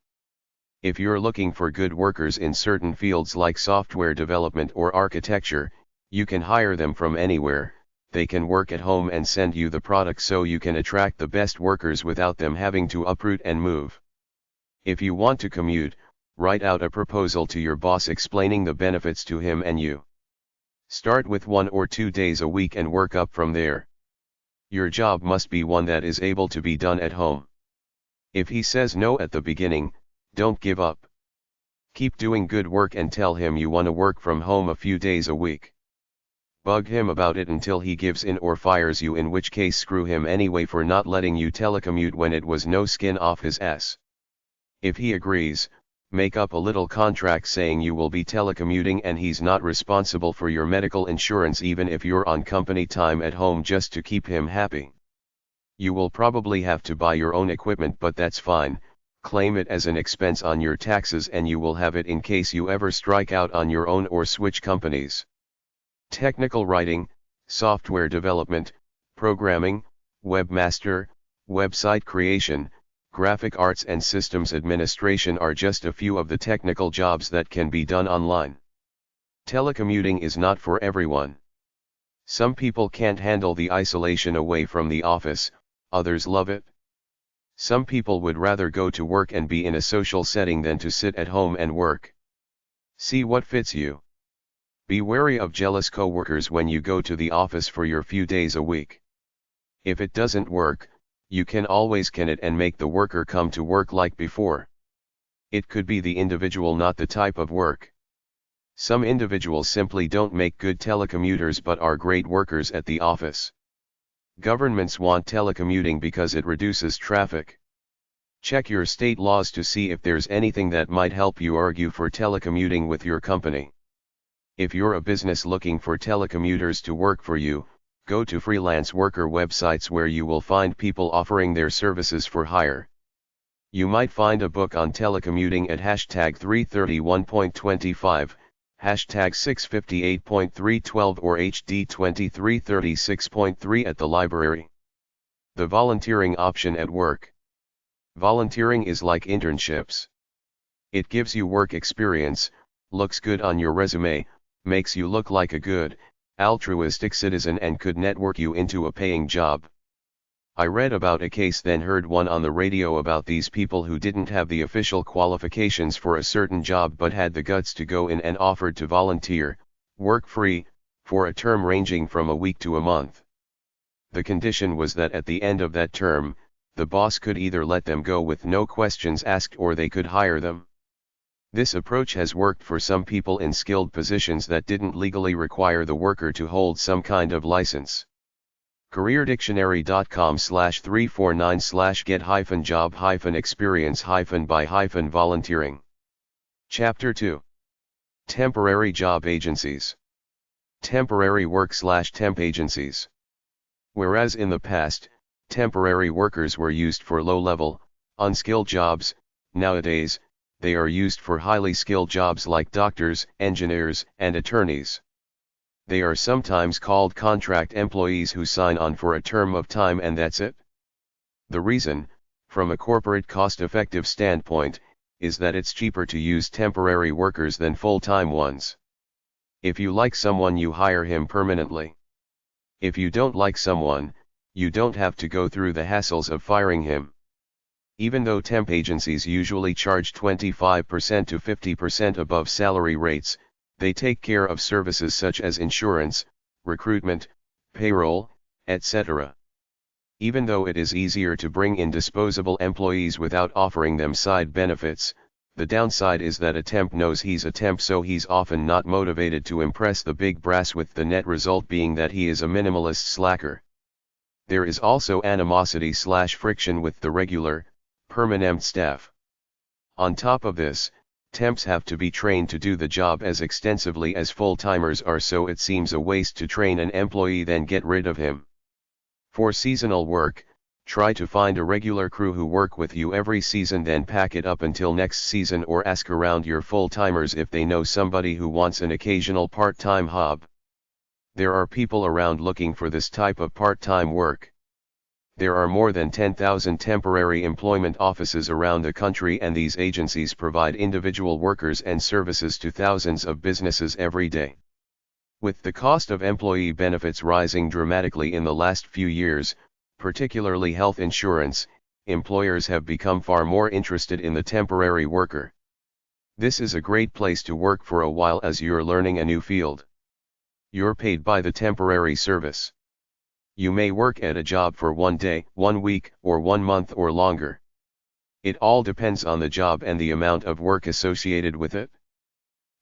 If you're looking for good workers in certain fields like software development or architecture, you can hire them from anywhere. They can work at home and send you the product, so you can attract the best workers without them having to uproot and move. If you want to commute, write out a proposal to your boss explaining the benefits to him and you. Start with 1 or 2 days a week and work up from there. Your job must be one that is able to be done at home. If he says no at the beginning, don't give up. Keep doing good work and tell him you want to work from home a few days a week. Bug him about it until he gives in or fires you, in which case screw him anyway for not letting you telecommute when it was no skin off his ass. If he agrees, make up a little contract saying you will be telecommuting and he's not responsible for your medical insurance even if you're on company time at home, just to keep him happy. You will probably have to buy your own equipment, but that's fine. Claim it as an expense on your taxes and you will have it in case you ever strike out on your own or switch companies. Technical writing, software development, programming, webmaster, website creation, graphic arts and systems administration are just a few of the technical jobs that can be done online. Telecommuting is not for everyone. Some people can't handle the isolation away from the office, others love it. Some people would rather go to work and be in a social setting than to sit at home and work. See what fits you. Be wary of jealous coworkers when you go to the office for your few days a week. If it doesn't work, you can always can it and make the worker come to work like before. It could be the individual, not the type of work. Some individuals simply don't make good telecommuters but are great workers at the office. Governments want telecommuting because it reduces traffic. Check your state laws to see if there's anything that might help you argue for telecommuting with your company. If you're a business looking for telecommuters to work for you, go to freelance worker websites where you will find people offering their services for hire. You might find a book on telecommuting at hashtag 331.25, hashtag 658.312 or HD 2336.3 at the library. The volunteering option at work. Volunteering is like internships. It gives you work experience, looks good on your resume, makes you look like a good, altruistic citizen and could network you into a paying job. I read about a case, then heard one on the radio about these people who didn't have the official qualifications for a certain job but had the guts to go in and offered to volunteer, work free, for a term ranging from a week to a month. The condition was that at the end of that term, the boss could either let them go with no questions asked or they could hire them. This approach has worked for some people in skilled positions that didn't legally require the worker to hold some kind of license. careerdictionary.com/349/get-job-experience-by-volunteering. Chapter 2. Temporary job agencies. Temporary work/temp agencies. Whereas in the past, temporary workers were used for low-level, unskilled jobs, nowadays, they are used for highly skilled jobs like doctors, engineers, and attorneys. They are sometimes called contract employees who sign on for a term of time and that's it. The reason, from a corporate cost-effective standpoint, is that it's cheaper to use temporary workers than full-time ones. If you like someone, you hire him permanently. If you don't like someone, you don't have to go through the hassles of firing him. Even though temp agencies usually charge 25% to 50% above salary rates, they take care of services such as insurance, recruitment, payroll, etc. Even though it is easier to bring in disposable employees without offering them side benefits, the downside is that a temp knows he's a temp, so he's often not motivated to impress the big brass, with the net result being that he is a minimalist slacker. There is also animosity/friction with the regular, permanent staff. On top of this, temps have to be trained to do the job as extensively as full-timers are, so it seems a waste to train an employee then get rid of him. For seasonal work, try to find a regular crew who work with you every season, then pack it up until next season, or ask around your full-timers if they know somebody who wants an occasional part-time job. There are people around looking for this type of part-time work. There are more than 10,000 temporary employment offices around the country, and these agencies provide individual workers and services to thousands of businesses every day. With the cost of employee benefits rising dramatically in the last few years, particularly health insurance, employers have become far more interested in the temporary worker. This is a great place to work for a while as you're learning a new field. You're paid by the temporary service. You may work at a job for 1 day, 1 week, or 1 month or longer. It all depends on the job and the amount of work associated with it.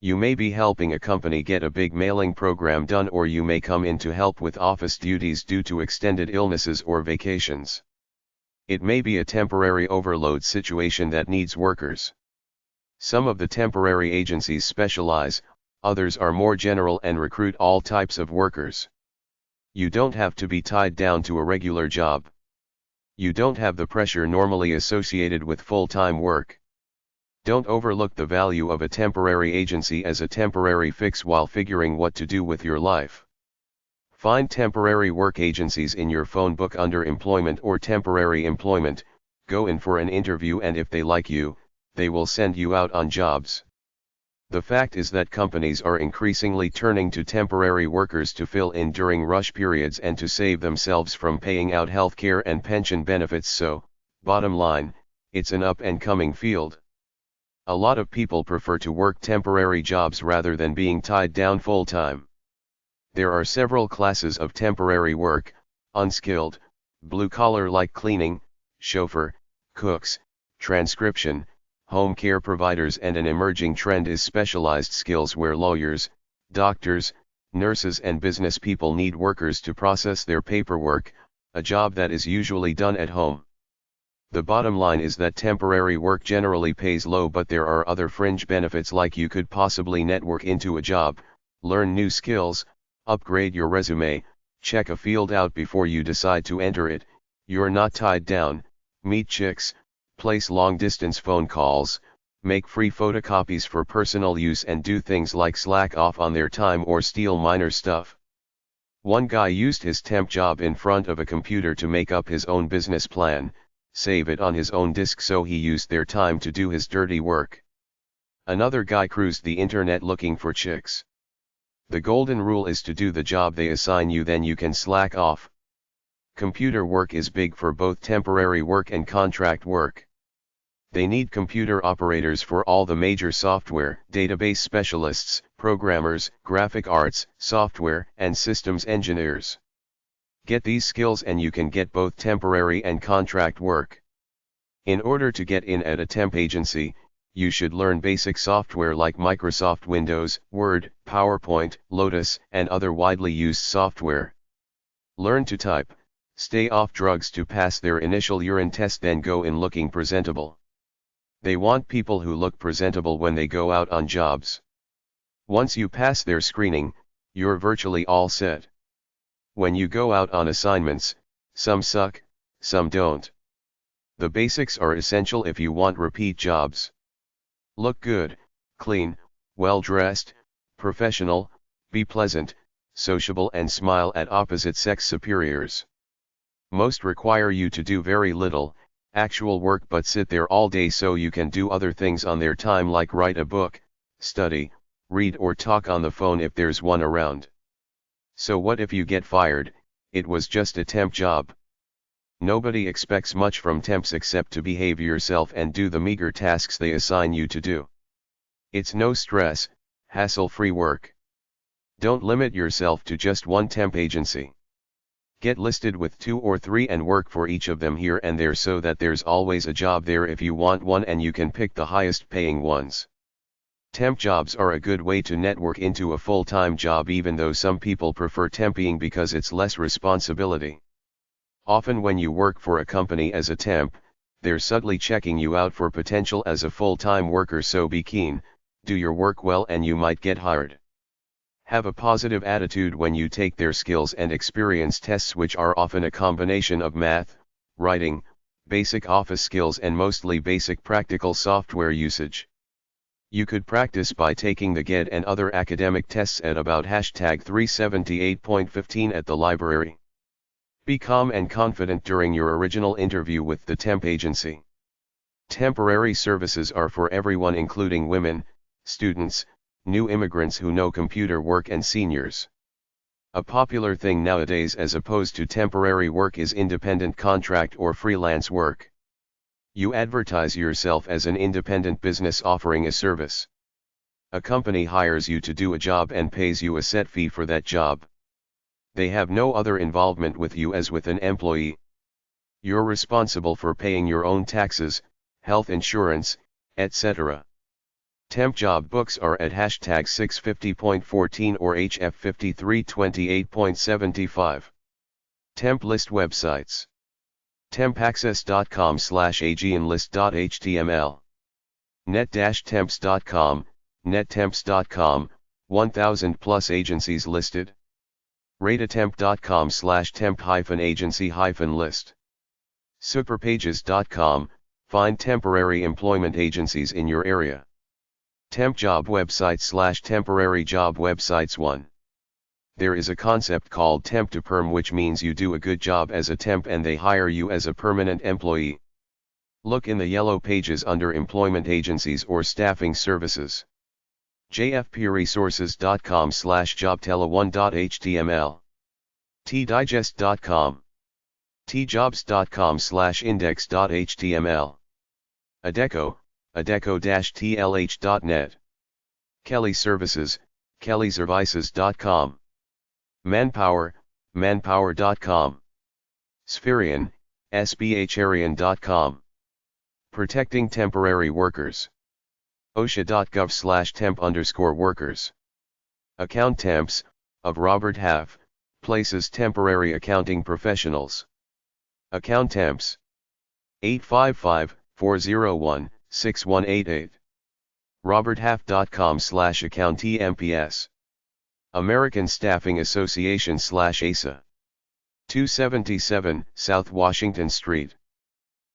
You may be helping a company get a big mailing program done, or you may come in to help with office duties due to extended illnesses or vacations. It may be a temporary overload situation that needs workers. Some of the temporary agencies specialize, others are more general and recruit all types of workers. You don't have to be tied down to a regular job. You don't have the pressure normally associated with full-time work. Don't overlook the value of a temporary agency as a temporary fix while figuring what to do with your life. Find temporary work agencies in your phone book under employment or temporary employment, go in for an interview, and if they like you, they will send you out on jobs. The fact is that companies are increasingly turning to temporary workers to fill in during rush periods and to save themselves from paying out healthcare and pension benefits, so, bottom line, it's an up-and-coming field. A lot of people prefer to work temporary jobs rather than being tied down full-time. There are several classes of temporary work: unskilled, blue-collar like cleaning, chauffeur, cooks, transcription, home care providers, and an emerging trend is specialized skills where lawyers, doctors, nurses and business people need workers to process their paperwork, a job that is usually done at home. The bottom line is that temporary work generally pays low, but there are other fringe benefits, like you could possibly network into a job, learn new skills, upgrade your resume, check a field out before you decide to enter it, you're not tied down, meet chicks, place long-distance phone calls, make free photocopies for personal use, and do things like slack off on their time or steal minor stuff. One guy used his temp job in front of a computer to make up his own business plan, save it on his own disk, so he used their time to do his dirty work. Another guy cruised the internet looking for chicks. The golden rule is to do the job they assign you, then you can slack off. Computer work is big for both temporary work and contract work. They need computer operators for all the major software, database specialists, programmers, graphic arts, software, and systems engineers. Get these skills and you can get both temporary and contract work. In order to get in at a temp agency, you should learn basic software like Microsoft Windows, Word, PowerPoint, Lotus, and other widely used software. Learn to type, stay off drugs to pass their initial urine test, then go in looking presentable. They want people who look presentable when they go out on jobs. Once you pass their screening, you're virtually all set. When you go out on assignments, some suck, some don't. The basics are essential if you want repeat jobs. Look good, clean, well-dressed, professional, be pleasant, sociable, and smile at opposite sex superiors. Most require you to do very little actual work but sit there all day so you can do other things on their time, like write a book, study, read, or talk on the phone if there's one around. So what if you get fired? It was just a temp job. Nobody expects much from temps except to behave yourself and do the meager tasks they assign you to do. It's no stress, hassle-free work. Don't limit yourself to just one temp agency. Get listed with 2 or 3 and work for each of them here and there so that there's always a job there if you want one, and you can pick the highest paying ones. Temp jobs are a good way to network into a full-time job, even though some people prefer temping because it's less responsibility. Often when you work for a company as a temp, they're subtly checking you out for potential as a full-time worker, so be keen, do your work well, and you might get hired. Have a positive attitude when you take their skills and experience tests, which are often a combination of math, writing, basic office skills, and mostly basic practical software usage. You could practice by taking the GED and other academic tests at about #378.15 at the library. Be calm and confident during your original interview with the temp agency. Temporary services are for everyone, including women, students, new immigrants who know computer work, and seniors. A popular thing nowadays as opposed to temporary work is independent contract or freelance work. You advertise yourself as an independent business offering a service. A company hires you to do a job and pays you a set fee for that job. They have no other involvement with you as with an employee. You're responsible for paying your own taxes, health insurance, etc. Temp job books are at hashtag 650.14 or HF5328.75. Temp list websites. tempaccess.com/agianlist.html. net-temps.com, nettemps.com, 1000 plus agencies listed. rateatemp.com/temp-agency-list. superpages.com, find temporary employment agencies in your area. Temp job website/temporary job websites. 1. There is a concept called temp to perm, which means you do a good job as a temp and they hire you as a permanent employee. Look in the yellow pages under employment agencies or staffing services. jfpresources.com/jobtele1.html. tdigest.com. tjobs.com/index.html. Adecco, adecco-tlh.net. Kelly Services, kellyservices.com. Manpower, manpower.com. Spherian, sbharian.com. Protecting temporary workers. osha.gov/temp_workers. Account Temps, of Robert Half, places temporary accounting professionals. Account Temps. 855-401-6188. roberthalf.com/accounttemps. American Staffing Association/ASA. 277 South Washington Street.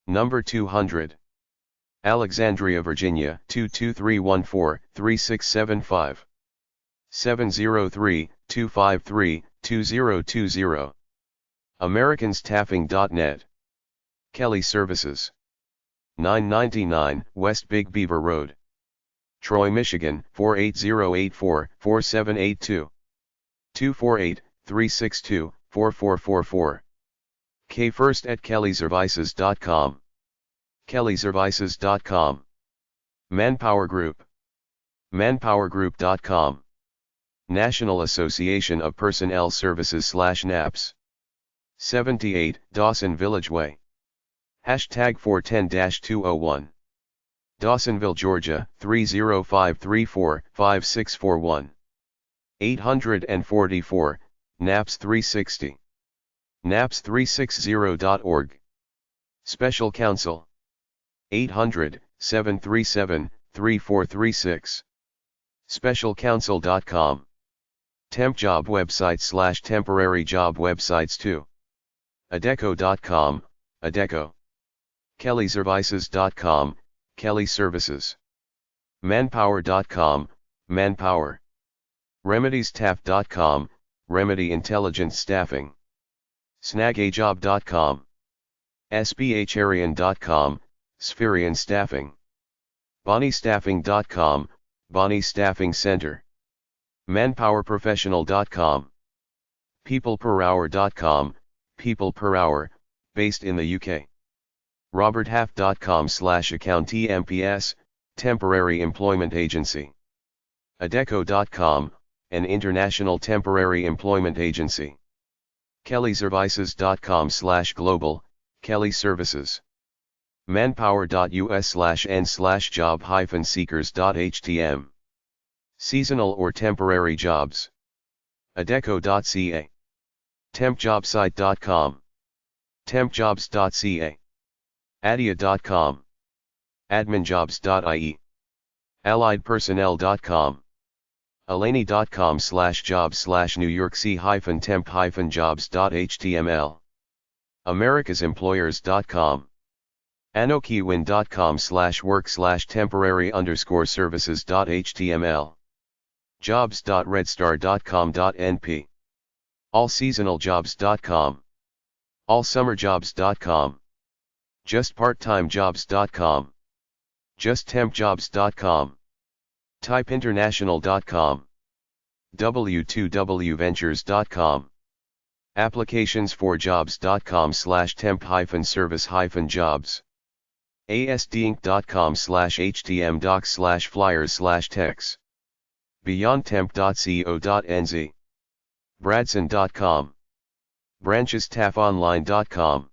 Number 200. Alexandria, Virginia 22314-3675. 703-253-2020. AmericanStaffing.net. Kelly Services. 999 West Big Beaver Road. Troy, Michigan 48084-4782. 248-362-4444. kfirst@kellyservices.com. kellyservices.com. Manpower Group. manpowergroup.com. National Association of Personnel Services/NAPS. 78 Dawson Village Way. Hashtag 410-201. Dawsonville, Georgia 30534-5641. 844 NAPS 360. naps360.org. Special Counsel. 800-737-3436. specialcounsel.com. Temp job websites/temporary job websites 2. Adecco.com, Adecco. kellyservices.com, Kelly Services. Manpower.com, Manpower. remediestaff.com, Remedy Intelligent Staffing. snagajob.com. sbharian.com, Spherian Staffing. bonniestaffing.com, Bonnie Staffing Center. manpowerprofessional.com. peopleperhour.com, People Per Hour, based in the UK. roberthalf.com/accounttemps, temporary employment agency. Adecco.com, an international temporary employment agency. kellyservices.com/global, Kelly Services. manpower.us/n/job-seekers.htm. Seasonal or temporary jobs. Adecco.ca. tempjobsite.com. tempjobs.ca. adia.com. adminjobs.ie. alliedpersonnel.com. alani.com/jobs/newyorksea-temp-jobs.html. americasemployers.com. anokiwin.com/work/temporary_services.html. jobs.redstar.com.np. allseasonaljobs.com. allsummerjobs.com. justparttimejobs.com. justtempjobs.com. typeinternational.com. w2wventures.com. applicationsforjobs.com/temp-service-jobs. asdinc.com/htmdocs/flyers/text. beyondtemp.co.nz. bradson.com. branchestaffonline.com.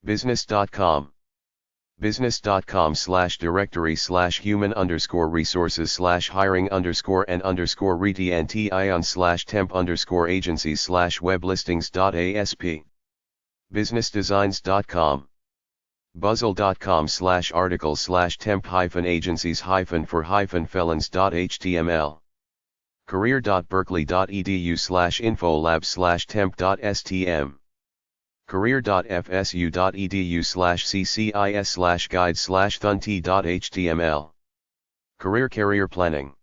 business.com. business.com/directory/human_resources/hiring_and/temp_agencies/weblistings.asp. businessdesigns.com. buzzle.com/article/temp-agencies-for-felons.html. career.berkeley.edu/infolab/temp.stm. career.fsu.edu/ccis/guide/thunty.html. Career planning.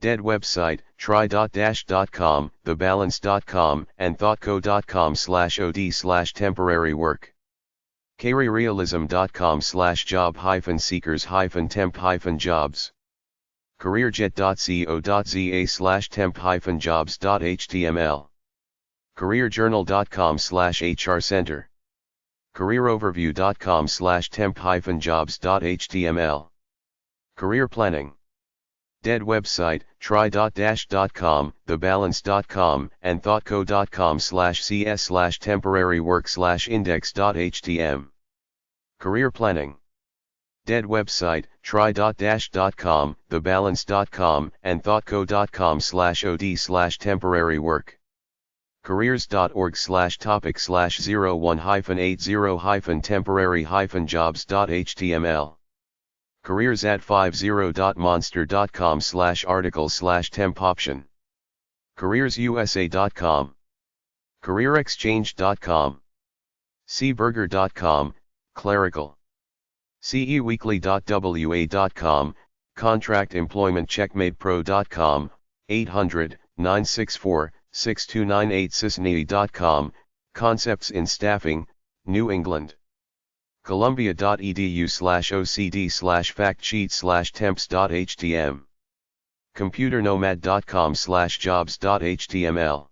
Dead website, try.dash.com, thebalance.com, and thoughtco.com/od/temporary work. careerrealism.com/job-seekers-temp-jobs. careerjet.co.za/temp-jobs.html. careerjournal.com/hrcenter. careeroverview.com/temp-jobs.html. Career planning. Dead website, try.dash.com, thebalance.com, and thoughtco.com/cs/temporary work/index.htm. Career planning. Dead website, try.dash.com, thebalance.com, and thoughtco.com/od/temporary work. careers.org/topic/01-80-temporary-jobs.html. careers@50.monster.com/article/temp option. careersusa.com. careerexchange.com. cburger.com, clerical. ceweekly.wa.com, contract employment checkmatepro.com, 800-964-6298 cisne.com, concepts in staffing, New England. columbia.edu/ocd/factsheet/temps.htm. computernomad.com/jobs.html.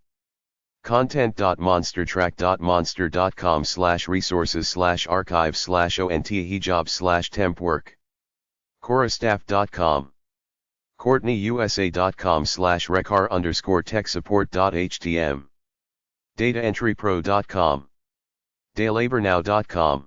content.monstertrack.monster.com/resources/archive/onthejobs/temp-work. corastaff.com. courtneyyusa.com/recar_tech-support.htm. dataentrypro.com. daylabornow.com.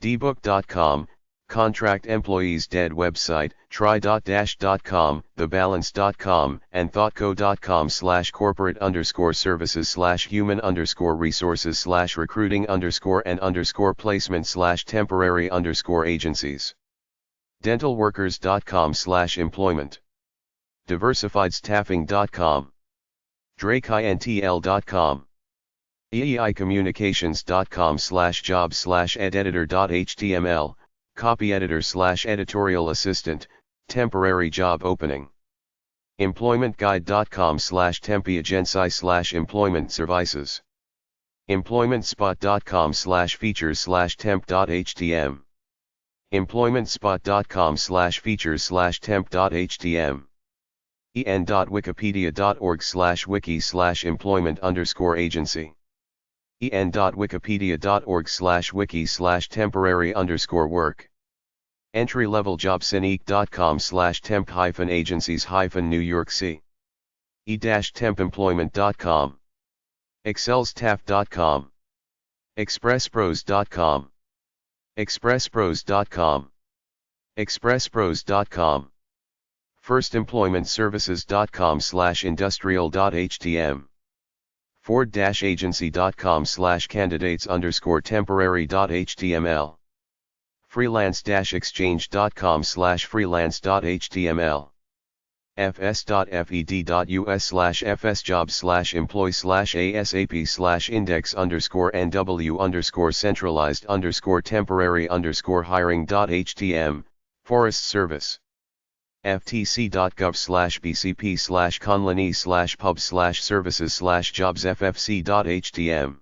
dbook.com, contract employees. Dead website, try.dash.com, thebalance.com, and thoughtco.com/corporate_services/human_resources/recruiting_and_placement/temporary_agencies. dentalworkers.com/employment. diversifiedstaffing.com. drakeintl.com. eeicommunications.com/job/ededitor.html, copy editor/editorial assistant, temporary job opening. employmentguide.com/tempieagency/employment services. employmentspot.com/features/temp.htm. employmentspot.com/features/temp.htm. en.wikipedia.org/wiki/employment_agency. en.wikipedia.org/wiki/temporary_work. entry-level jobs. inique.com/temp-agencies-New York C. e-tempemployment.com. excelstaff.com. expresspros.com. expresspros.com. expresspros.com. firstemploymentservices.com/industrial.htm. ford-agency.com/candidates_temporary.html. freelance-exchange.com/freelance.html. fs.fed.us/fs-employee/asap/index_centralized_temporary_hiring.htm, Forest Service. ftc.gov/bcp/conlani/pub/services/jobs ffc.htm.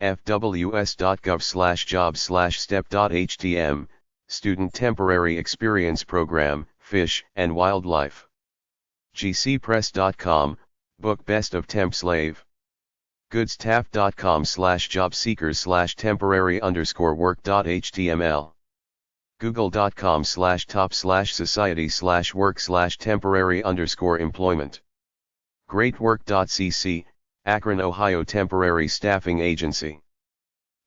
fws.gov/jobs/step.htm, Student Temporary Experience Program, Fish and Wildlife. gcpress.com, book Best of Temp Slave. goodstaff.com/jobseekers/temporary_work.html. google.com/top/society/work/temporary_employment. greatwork.cc, Akron, Ohio Temporary Staffing Agency.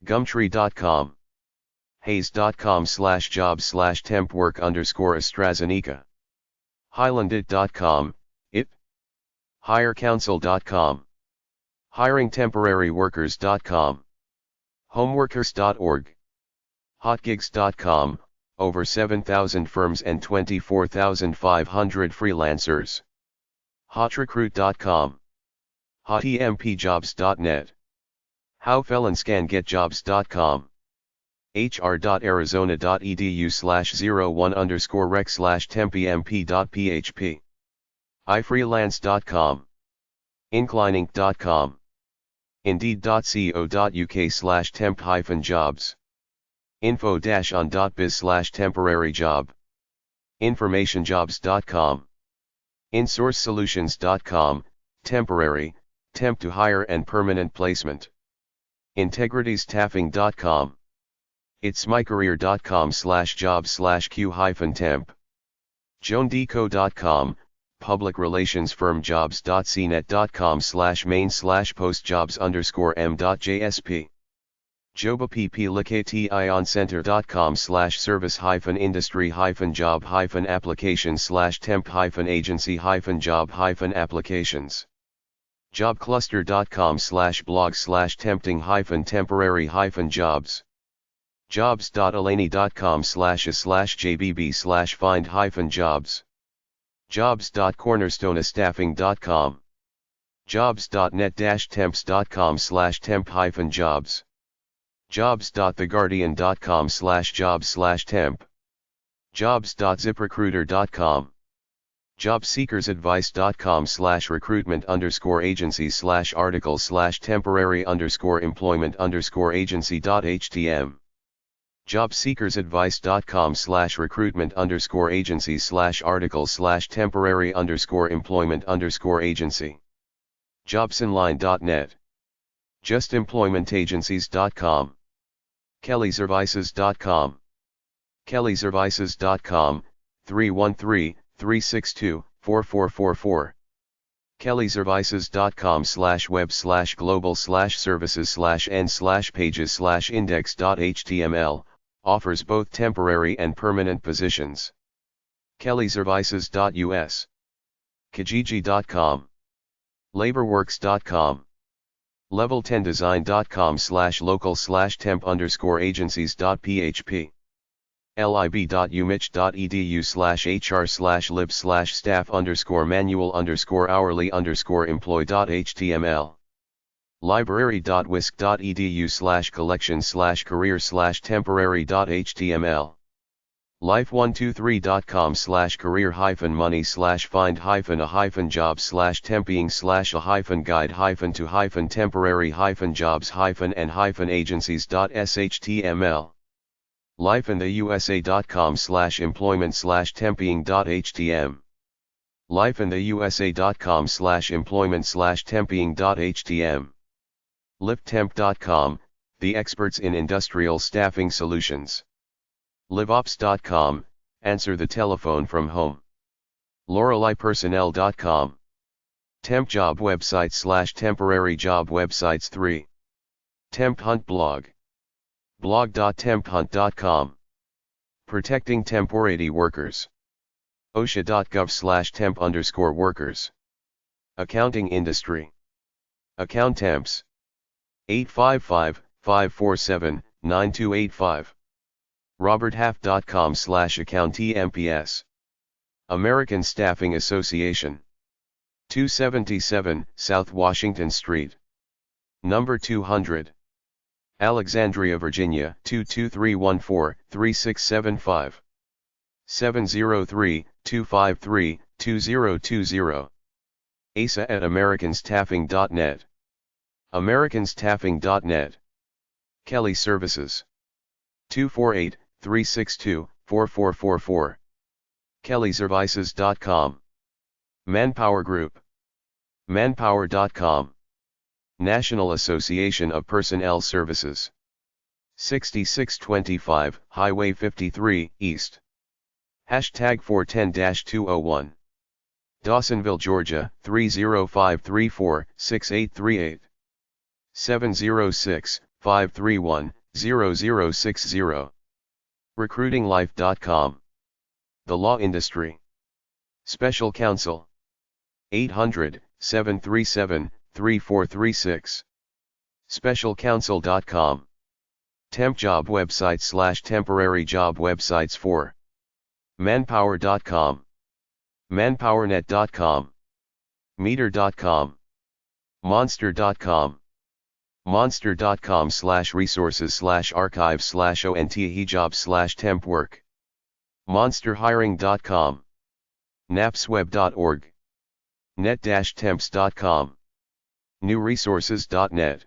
gumtree.com. Hayes.com/job/tempwork_AstraZeneca. Highlandit.com, IT. HireCouncil.com. HiringTemporaryWorkers.com. Homeworkers.org. Hotgigs.com, over 7,000 firms and 24,500 freelancers. HotRecruit.com. HotEmpJobs.net. HowFelonsCanGetJobs.com. hr.arizona.edu/01_rec/tempemp.php. iFreelance.com. Inclineinc.com. Indeed.co.uk/temp-jobs. info-on.biz/temporary-job. Informationjobs.com. InSourceSolutions.com, temporary, temp to hire and permanent placement. IntegrityStaffing.com. itsmycareer.com/job/q-temp. JoanDeco.com, public relations firm jobs.cnet.com/main/postjobs_m.jsp. jobapp-center.com/service-industry-job-application/temp-agency-job-applications. jobcluster.com/blog/temp-temporary-jobs. jobs.alaney.com/a/jbb/find-jobs. jobs.cornerstoneestaffing.com. jobs.net-temps.com/temp-jobs. jobs.theguardian.com/jobs/temp. jobs.ziprecruiter.com. jobseekersadvice.com/recruitment_agency/article/temporary_employment_agency.htm. jobseekersadvice.com/recruitment_agency/article/temporary_employment_agency. jobsonline.net. justemploymentagencies.com. kellyservices.com. kellyservices.com, 313-362-4444. kellyservices.com/web/global/services/n/pages/index.html, offers both temporary and permanent positions. kellyservices.us. kijiji.com. laborworks.com. level10design.com/local/temp_agencies.php. lib.umich.edu/hr/lib/staff_manual_hourly_employ.html. library.wisc.edu/collection/career/temporary.html. life123.com/career-money/find-a-job/temping/a-to-temporary-jobs-and-agencies.html. lifeintheusa.com/employment/temping.htm. lifeintheusa.com/employment/temping.htm. liptemp.com, the experts in industrial staffing solutions. livops.com, answer the telephone from home. loreleypersonnel.com. temp job website/temporary job websites 3. temp hunt blog. blog.temphunt.com. protecting temporary workers. osha.gov/temp_workers. accounting industry. account temps. 855-547-9285. roberthalf.com/accounttemps. American Staffing Association. 277 South Washington Street. Number 200. Alexandria, Virginia 22314-3675. 703-253-2020. asa@americanstaffing.net. americanstaffing.net. Kelly Services. 248-362-4444. kellyservices.com. Manpower Group. manpower.com. National Association of Personnel Services. 6625 Highway 53 East. #410-201. Dawsonville, Georgia 30534-6838. 706-531-0060. recruitinglife.com. The law industry. Special counsel. 800-737-3436. Specialcounsel.com. Temp job website / temporary job websites for manpower.com, manpowernet.com, meter.com, monster.com, monster.com / resources / archives / ontahejobs / temp work, monsterhiring.com, napsweb.org, net-temps.com, newresources.net,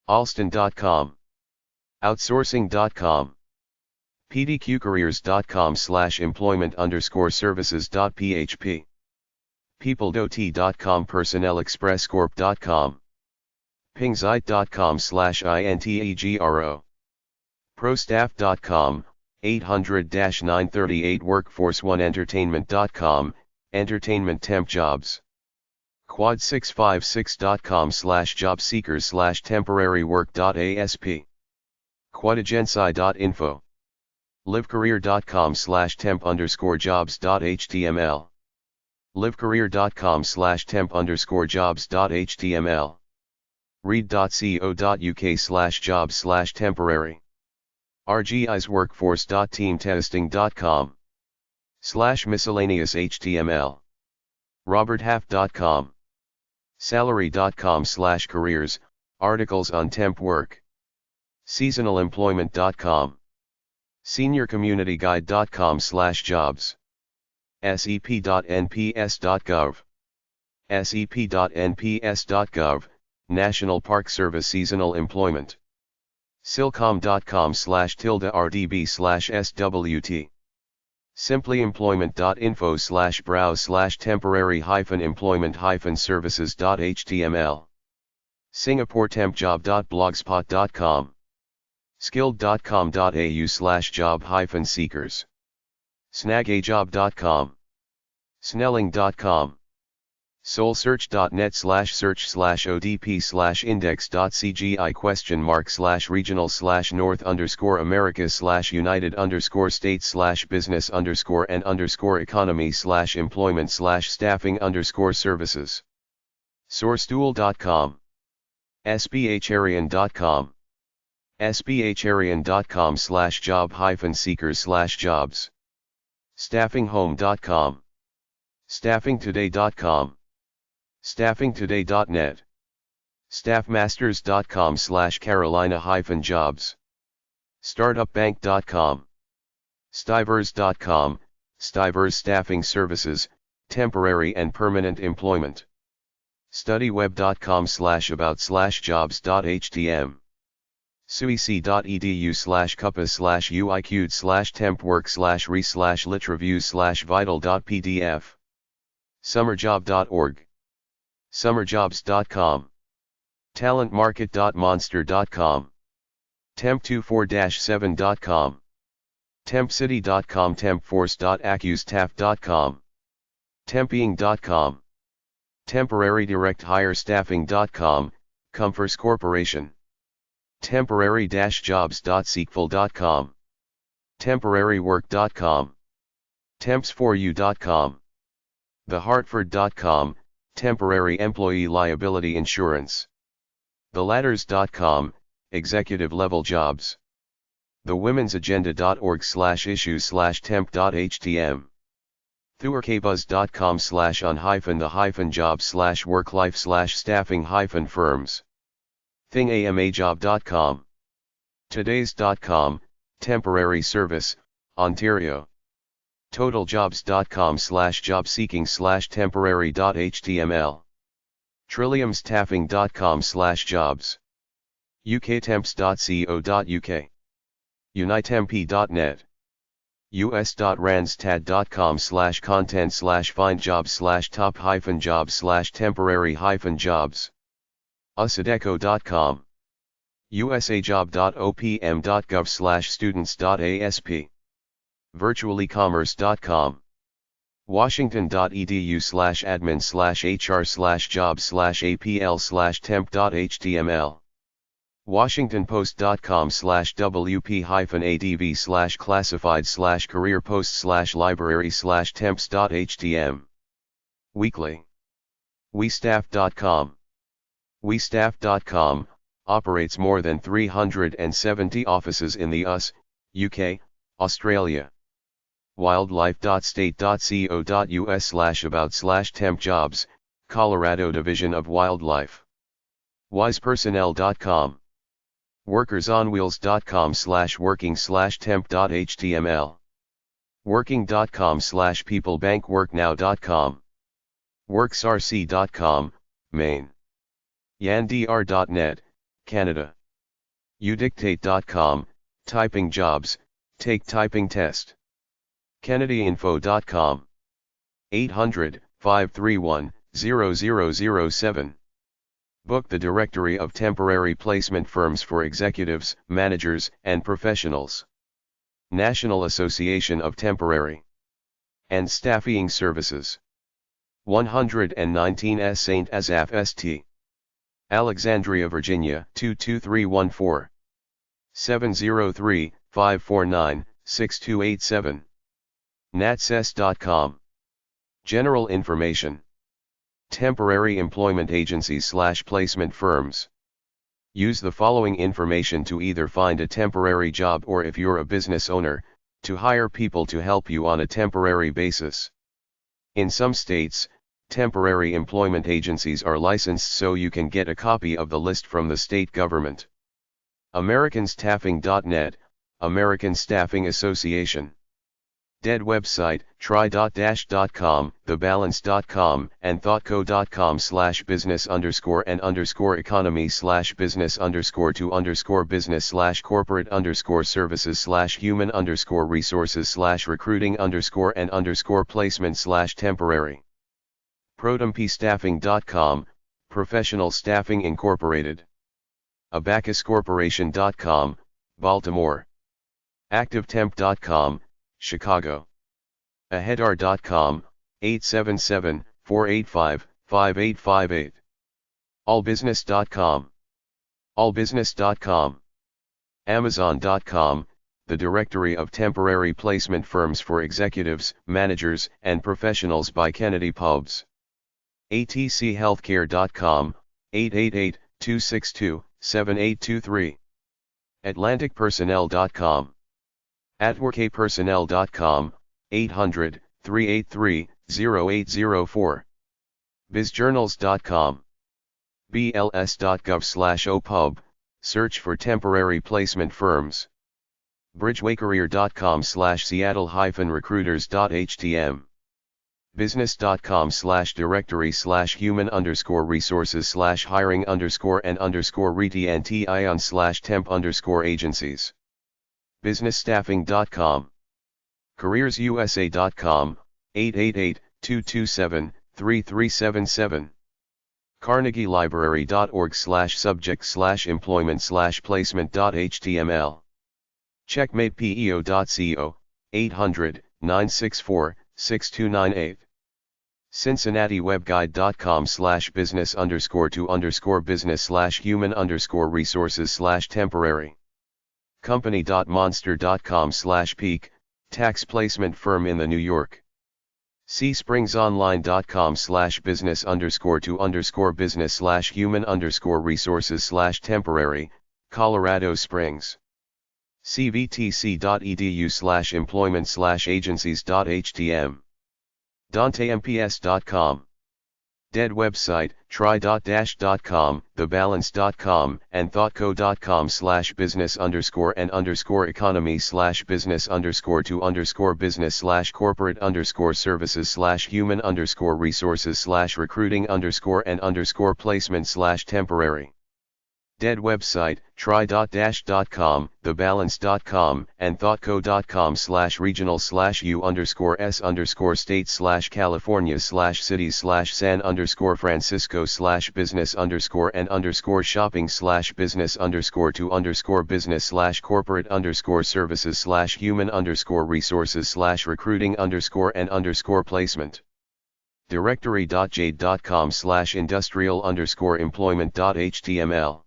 alston.com, outsourcing.com, pdqcareers.com / employment_services.php, peopledot.com, personnelexpresscorp.com, pingzite.com / intagro, prostaff.com, 800-938 workforce1entertainment.com, entertainment temp jobs, quad656.com / jobseekers / temporarywork.asp, quadagency.info, livecareer.com / temp_jobs.html, livecareer.com / temp_jobs.html, read.co.uk / jobs / temporary, rgisworkforce.teamtesting.com, / miscellaneous html, roberthalf.com, salary.com / careers, articles on temp work, seasonalemployment.com, seniorcommunityguide.com / jobs, sep.nps.gov, sep.nps.gov, National Park Service Seasonal Employment, silcom.com /rdb /swt, simplyemployment.info /browse temporary-employment-services.html, singaporetempjob.blogspot.com, skilled.com.au /job-seekers, snagajob.com, snelling.com, soulsearch.net /search /odp/index.cgi ? regional /north_americas /united_states /business_and_economy /employment /staffing_services, sourcetool.com, sbharian.com, sbharian.com /job-seekers /jobs, staffinghome.com, staffingtoday.com, staffingtoday.net, staffmasters.com /Carolina-jobs, startupbank.com, stivers.com, Stivers Staffing Services, Temporary and Permanent Employment, studyweb.com /about/jobs.htm, suec.edu /cuppa /uiqd /tempwork /re /litreview /vital.pdf, summerjob.org, summerjobs.com, talentmarket.monster.com, temp24-7.com, tempcity.com, tempforce.accusetaff.com, temping.com, temporary-direct-hire-staffing.com, Comforts Corporation, temporary-jobs.seekful.com, temporarywork.com, tempsforyou.com, thehartford.com, temporary employee liability insurance, theladders.com, executive level jobs, thewomensagenda.org /issues/temp.htm, thuarkbuzz.com /on-the-jobs /worklife /staffing-firms, thingamajob.com, todays.com, temporary service, Ontario, totaljobs.com /jobseeking/temporary.html, trilliumstaffing.com /jobs, uktemps.co.uk, unitemp.net, us.randstad.com /content /findjobs /top-jobs /temporary-jobs, usadeco.com, usajob.opm.gov students.asp, virtualecommerce.com, washington.edu /admin /hr /jobs /apl /temp.html, washingtonpost.com/wp-adv/classified/career-post/library/temps.htm. Weekly. westaff.com. westaff.com operates more than 370 offices in the US, UK, Australia. wildlife.state.co.us/about/temp-jobs, Colorado Division of Wildlife. wisepersonnel.com. workersonwheels.com/working/temp.html. working.com/peoplebankworknow.com. worksrc.com, Maine. yandr.net, Canada. udictate.com, typing jobs, take typing test. kennedyinfo.com. 800-531-0007. Book the directory of temporary placement firms for executives, managers, and professionals. National Association of Temporary and Staffing Services. 119 S. St. Asaph St. Alexandria, Virginia 22314. 703-549-6287. natsess.com. General information. Temporary employment agencies/placement firms. Use the following information to either find a temporary job or, if you're a business owner, to hire people to help you on a temporary basis. In some states, temporary employment agencies are licensed, so you can get a copy of the list from the state government. AmericanStaffing.net, American Staffing Association. DED website, try.dash.com, thebalance.com, and thoughtco.com/business_and_corporate_services/human_resources/recruiting_and_placement/temporary. ProtemPstaffing.com, Professional Staffing Incorporated. AbacusCorporation.com, Baltimore. ActiveTemp.com, Chicago. Aheadr.com, 877-485-5858. Allbusiness.com. Allbusiness.com. Amazon.com, the directory of temporary placement firms for executives, managers, and professionals by Kennedy Pubs. ATCHealthcare.com, 888-262-7823. AtlanticPersonnel.com. AtworkApersonnel.com, 800-383-0804. BizJournals.com. BLS.gov/opub, search for temporary placement firms. Bridgewaycareer.com/Seattle-recruiters.htm. business.com/directory/human_resources/hiring_and_reti/temp_agencies. businessstaffing.com. careersusa.com, 888-227-3377. carnegielibrary.org/subject/employment/placement.html. checkmatepeo.co, 800-964-6298. cincinnatiwebguide.com/business_to_business/human_resources/temporary. company.monster.com/peak, tax placement firm in the New York. seaspringsonline.com/business_to_business/human_resources/temporary, Colorado Springs. cvtc.edu/employment/agencies.htm. dantemps.com. DED website, try.dash.com, thebalance.com, and thoughtco.com/business_to_business/corporate_services/human_resources/recruiting_and_placement/temporary. DED website, try.dash.com, thebalance.com, and thoughtco.com/regional/U_S_San_Francisco/business_and_corp/and_state/business_corp/and_corp/shopping/business_corp/and_corp placement. directory.jade.com/industrial_employment.html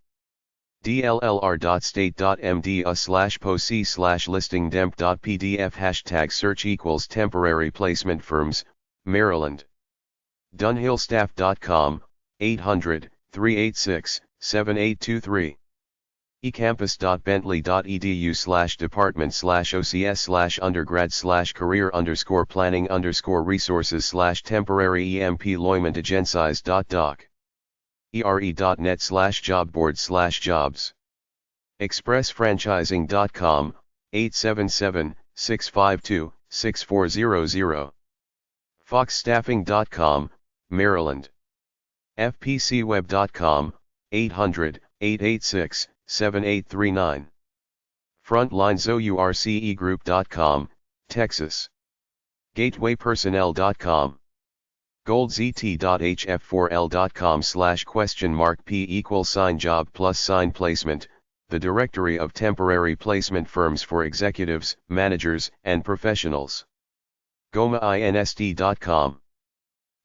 dllr.state.md/poc/listing-demp.pdf hashtag search equals temporary placement firms, Maryland. dunhillstaff.com, 800-386-7823. ecampus.bentley.edu/department/ocs/undergrad/career_resources/temporary-employment-agencies.doc. ere.net/jobboard/jobs. expressfranchising.com, 877-652-6400. foxstaffing.com, Maryland. fpcweb.com, 800-886-7839. frontlinezourcegroup.com, Texas. gatewaypersonnel.com. goldzt.hf4l.com/?job+placement, the directory of temporary placement firms for executives, managers, and professionals. gomainsd.com.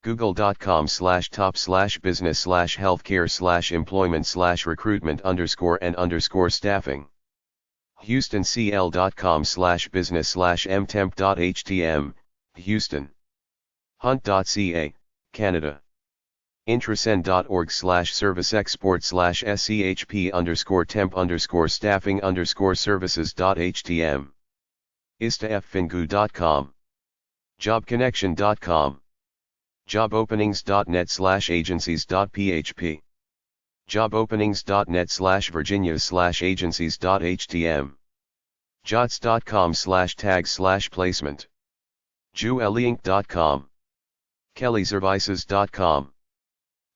google.com/top/business/healthcare/employment/recruitment_and_staffing. houstoncl.com/business/mtemp.htm, Houston. hunt.ca, Canada. intrasend.org/service export/sehp_temp_staffing_services.htm. istaffingu.com. jobconnection.com. jobopenings.net/agencies.php. jobopenings.net/virginias/agencies.htm. jots.com/tags/placement. jewellyinc.com. kellyservices.com.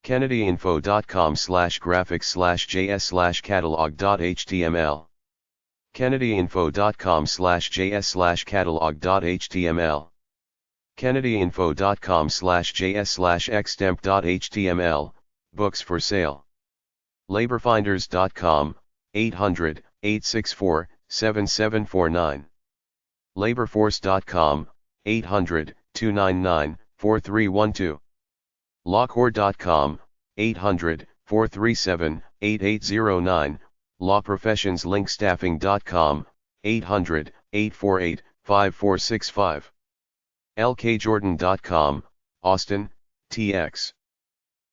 kennedyinfo.com/graphics/js/catalog.html. kennedyinfo.com/js/catalog.html. kennedyinfo.com/js/xtemp.html, books for sale. laborfinders.com, 800-864-7749. laborforce.com, 800-299-4312. lawcore.com, 800-437-8809, lawprofessionslinkstaffing.com, 800-848-5465. lkjordan.com, Austin, TX.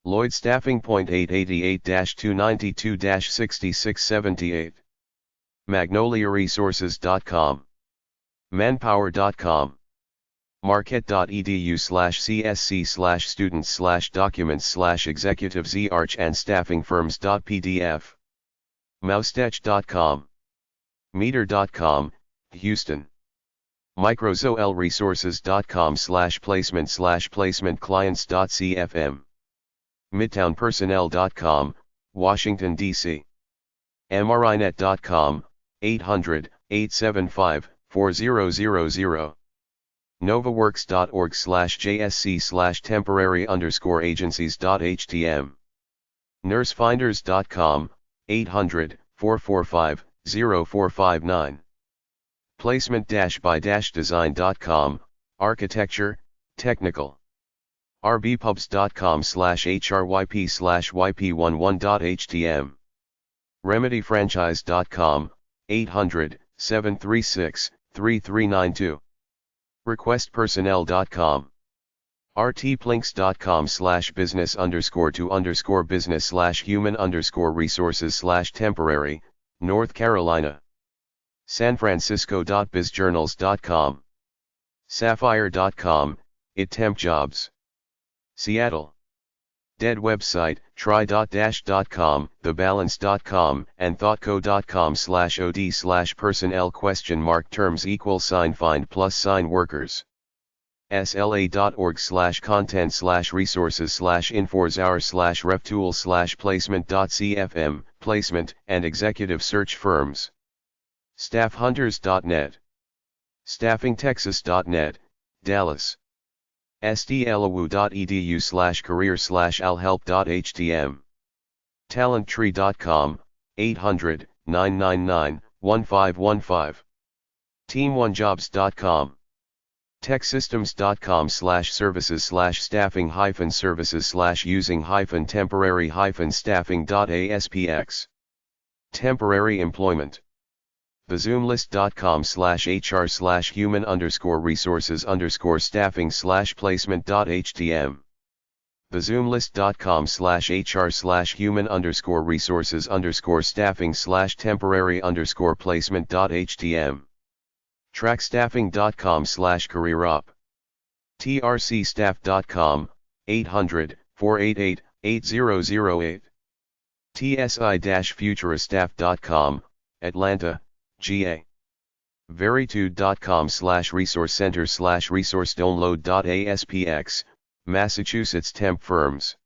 Lloyd Staffing Point 888-292-6678. magnoliaresources.com. manpower.com. market.edu/csc/students/documents/executives/arch and staffingfirms.pdf. moustech.com. meter.com, Houston. microzollresources.com/placement/placementclients.cfm. midtownpersonnel.com, Washington, D.C. mrinet.com, 800-875-4000. novaworks.org/jsc/temporary_agencies.htm. nursefinders.com, 800-445-0459. placement-by-design.com, architecture, technical. rbpubs.com/hryp/yp11.htm. remedyfranchise.com, 800-736-3392. requestpersonnel.com. rtplinks.com/business_to_business/human_resources/temporary, North Carolina. sanfrancisco.bizjournals.com. sapphire.com, @tempjobs. Seattle. Dead website, try.dash.com, thebalance.com, and thoughtco.com/od/personnel ? terms =find +workers. sla.org/content/resources/inforzhour/revtool/placement.cfm, placement and executive search firms. staffhunters.net. staffingtexas.net, Dallas. sdlu.edu/career/alhelp.htm. talenttree.com, 800-999-1515. teamonejobs.com. techsystems.com/services/staffing-services/using-temporary-staffing.aspx. Temporary employment. thezoomlist.com/hr/human_resources_staffing/placement.htm. thezoomlist.com/hr/human_resources_staffing/temporary_placement.htm. trackstaffing.com/careerup. trcstaff.com, 800-488-8008. tsi-futurastaff.com, Atlanta, GA. veritude.com/resource center/resource-download.aspx, Massachusetts temp firms.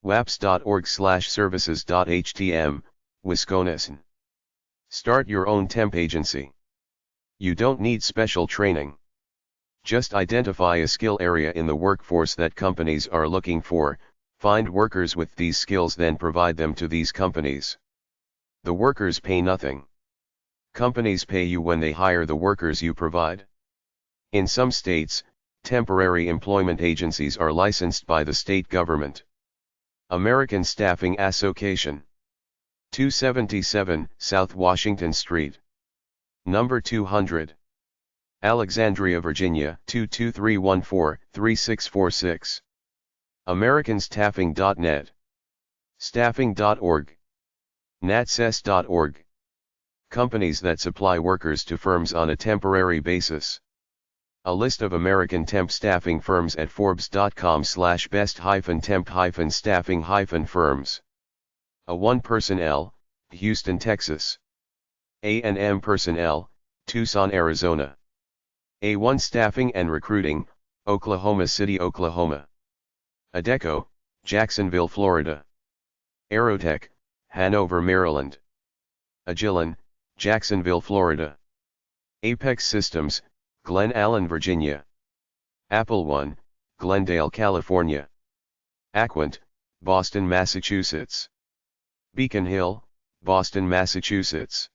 waps.org/services.htm, Wisconsin. Start your own temp agency. You don't need special training. Just identify a skill area in the workforce that companies are looking for, find workers with these skills, then provide them to these companies. The workers pay nothing. Companies pay you when they hire the workers you provide. In some states, temporary employment agencies are licensed by the state government. American Staffing Association. 277 South Washington Street. Number 200. Alexandria, Virginia 22314-3646. AmericanStaffing.net. Staffing.org. natses.org. Companies that supply workers to firms on a temporary basis. A list of American temp staffing firms at forbes.com/best-temp-staffing-firms. A1 Personnel, Houston, Texas. A&M Personnel, Tucson, Arizona. A1 Staffing and Recruiting, Oklahoma City, Oklahoma. Adecco, Jacksonville, Florida. Aerotech, Hanover, Maryland. Agilon, Jacksonville, Florida. Apex Systems, Glen Allen, Virginia. Apple One, Glendale, California. Aquant, Boston, Massachusetts. Beacon Hill, Boston, Massachusetts.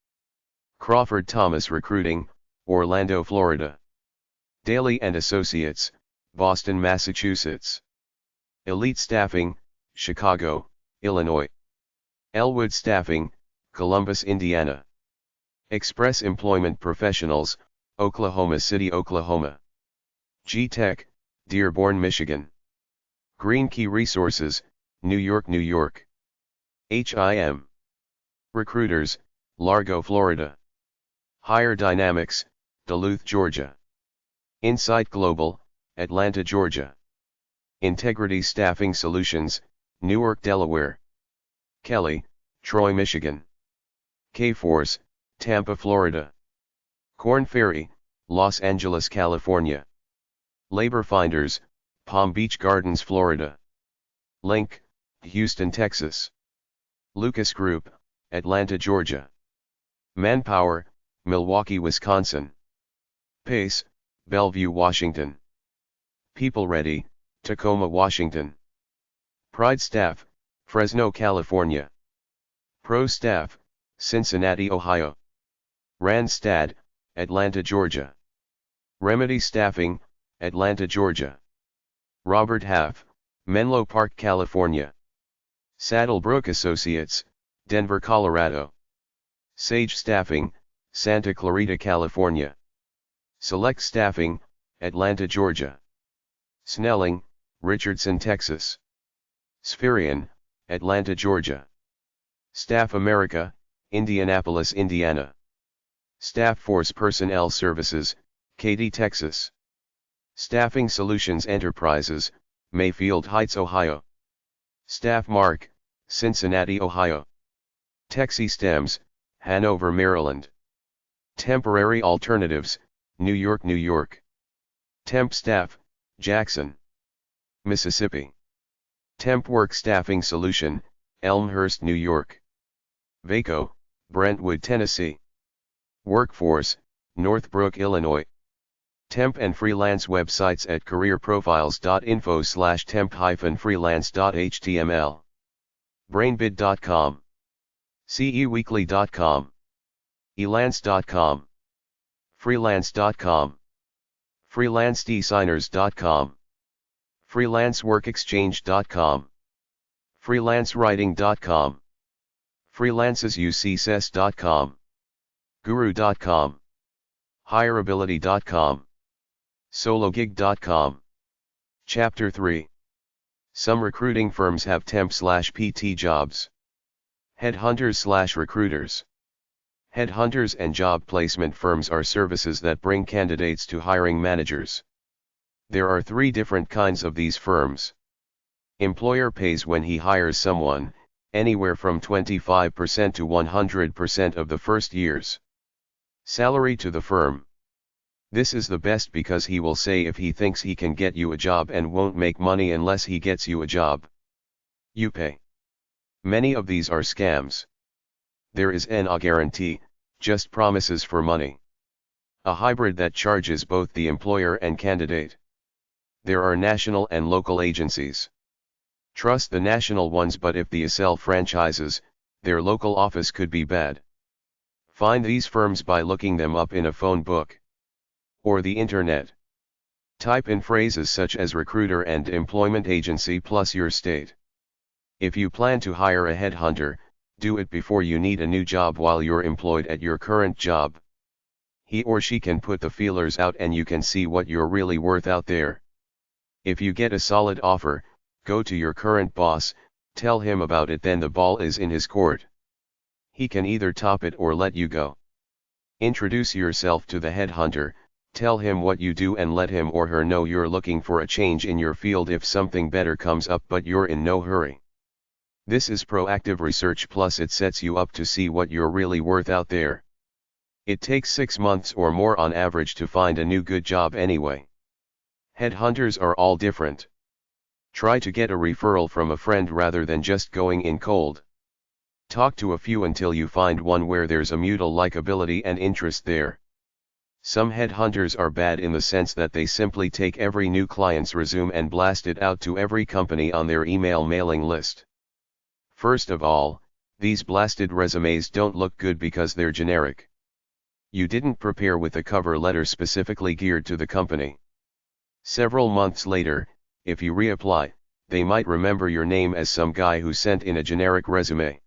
Crawford Thomas Recruiting, Orlando, Florida. Daly and Associates, Boston, Massachusetts. Elite Staffing, Chicago, Illinois. Elwood Staffing, Columbus, Indiana. Express Employment Professionals, Oklahoma City, Oklahoma. G-Tech, Dearborn, Michigan. Green Key Resources, New York, New York. HIM Recruiters, Largo, Florida. Hire Dynamics, Duluth, Georgia. Insight Global, Atlanta, Georgia. Integrity Staffing Solutions, Newark, Delaware. Kelly, Troy, Michigan. K-Force, Tampa, Florida. Korn Ferry, Los Angeles, California. Labor Finders, Palm Beach Gardens, Florida. Link, Houston, Texas. Lucas Group, Atlanta, Georgia. Manpower, Milwaukee, Wisconsin. Pace, Bellevue, Washington. People Ready, Tacoma, Washington. Pride Staff, Fresno, California. Pro Staff, Cincinnati, Ohio. Randstad, Atlanta, Georgia. Remedy Staffing, Atlanta, Georgia. Robert Half, Menlo Park, California. Saddlebrook Associates, Denver, Colorado. Sage Staffing, Santa Clarita, California. Select Staffing, Atlanta, Georgia. Snelling, Richardson, Texas. Spherian, Atlanta, Georgia. Staff America, Indianapolis, Indiana. Staff Force Personnel Services, Katy, Texas. Staffing Solutions Enterprises, Mayfield Heights, Ohio. Staff Mark, Cincinnati, Ohio. TexyStems, Hanover, Maryland. Temporary Alternatives, New York, New York. Temp Staff, Jackson, Mississippi. Temp Work Staffing Solution, Elmhurst, New York. Vaco, Brentwood, Tennessee. Workforce, Northbrook, Illinois. Temp and freelance websites at careerprofiles.info/temp-freelance.html. brainbid.com. ceweekly.com. elance.com. freelance.com. freelancedesigners.com. freelanceworkexchange.com. freelancewriting.com. freelancesUCSS.com, guru.com, hireability.com, sologig.com. Chapter 3. Some recruiting firms have temp/PT jobs. Headhunters/recruiters. Headhunters and job placement firms are services that bring candidates to hiring managers. There are three different kinds of these firms. Employer pays when he hires someone, anywhere from 25% to 100% of the first year's salary to the firm. This is the best because he will say if he thinks he can get you a job and won't make money unless he gets you a job. You pay. Many of these are scams. There is no guarantee, just promises for money. A hybrid that charges both the employer and candidate. There are national and local agencies. Trust the national ones, but if they sell franchises, their local office could be bad. Find these firms by looking them up in a phone book or the internet. Type in phrases such as recruiter and employment agency plus your state. If you plan to hire a headhunter, do it before you need a new job while you're employed at your current job. He or she can put the feelers out and you can see what you're really worth out there. If you get a solid offer, go to your current boss, tell him about it, then the ball is in his court. He can either top it or let you go. Introduce yourself to the headhunter, tell him what you do and let him or her know you're looking for a change in your field if something better comes up, but you're in no hurry. This is proactive research, plus it sets you up to see what you're really worth out there. It takes 6 months or more on average to find a new good job anyway. Headhunters are all different. Try to get a referral from a friend rather than just going in cold. Talk to a few until you find one where there's a mutual likability and interest there. Some headhunters are bad in the sense that they simply take every new client's resume and blast it out to every company on their email mailing list. First of all, these blasted resumes don't look good because they're generic. You didn't prepare with a cover letter specifically geared to the company. Several months later, if you reapply, they might remember your name as some guy who sent in a generic resume.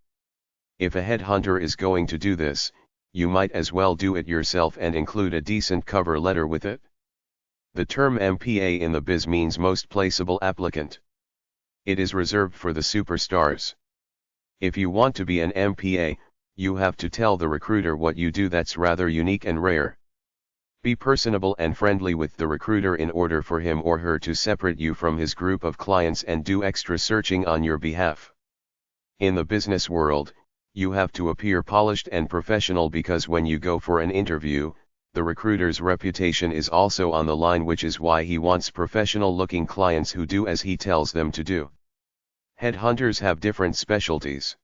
If a headhunter is going to do this, you might as well do it yourself and include a decent cover letter with it. The term MPA in the biz means most placeable applicant. It is reserved for the superstars. If you want to be an MPA, you have to tell the recruiter what you do that's rather unique and rare. Be personable and friendly with the recruiter in order for him or her to separate you from his group of clients and do extra searching on your behalf. In the business world, you have to appear polished and professional because when you go for an interview, the recruiter's reputation is also on the line, which is why he wants professional-looking clients who do as he tells them to do. Headhunters have different specialties.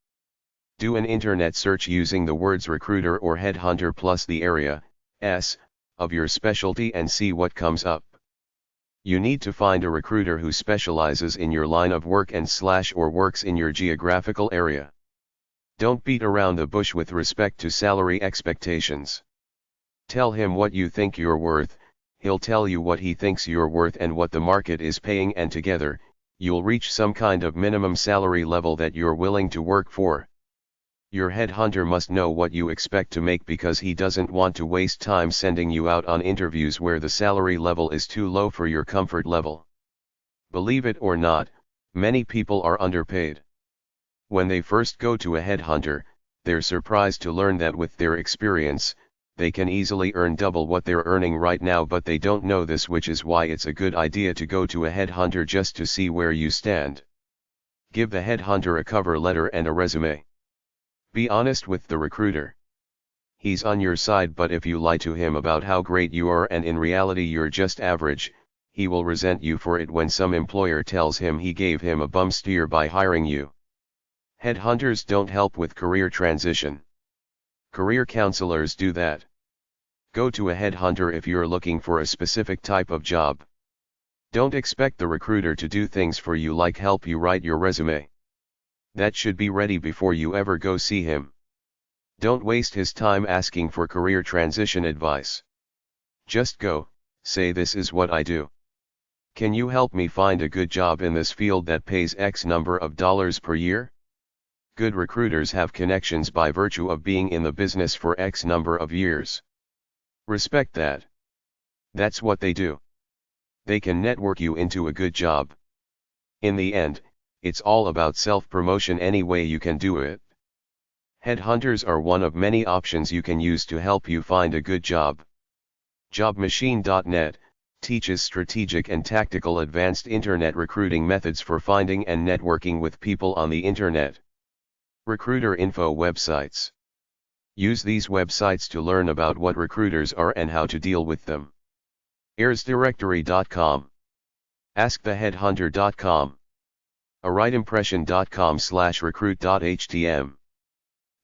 Do an internet search using the words recruiter or headhunter plus the area of your specialty and see what comes up. You need to find a recruiter who specializes in your line of work and or works in your geographical area. Don't beat around the bush with respect to salary expectations. Tell him what you think you're worth, he'll tell you what he thinks you're worth and what the market is paying, and together, you'll reach some kind of minimum salary level that you're willing to work for. Your headhunter must know what you expect to make because he doesn't want to waste time sending you out on interviews where the salary level is too low for your comfort level. Believe it or not, many people are underpaid. When they first go to a headhunter, they're surprised to learn that with their experience, they can easily earn double what they're earning right now, but they don't know this, which is why it's a good idea to go to a headhunter just to see where you stand. Give the headhunter a cover letter and a resume. Be honest with the recruiter. He's on your side, but if you lie to him about how great you are and in reality you're just average, he will resent you for it when some employer tells him he gave him a bum steer by hiring you. Headhunters don't help with career transition. Career counselors do that. Go to a headhunter if you're looking for a specific type of job. Don't expect the recruiter to do things for you like help you write your resume. That should be ready before you ever go see him. Don't waste his time asking for career transition advice. Just go, say this is what I do. Can you help me find a good job in this field that pays X number of dollars per year? Good recruiters have connections by virtue of being in the business for X number of years. Respect that. That's what they do. They can network you into a good job. In the end, it's all about self-promotion any way you can do it. Headhunters are one of many options you can use to help you find a good job. JobMachine.net teaches strategic and tactical advanced internet recruiting methods for finding and networking with people on the internet. Recruiter info websites. Use these websites to learn about what recruiters are and how to deal with them. earsdirectory.com, asktheheadhunter.com, arightimpression.com/recruit.htm,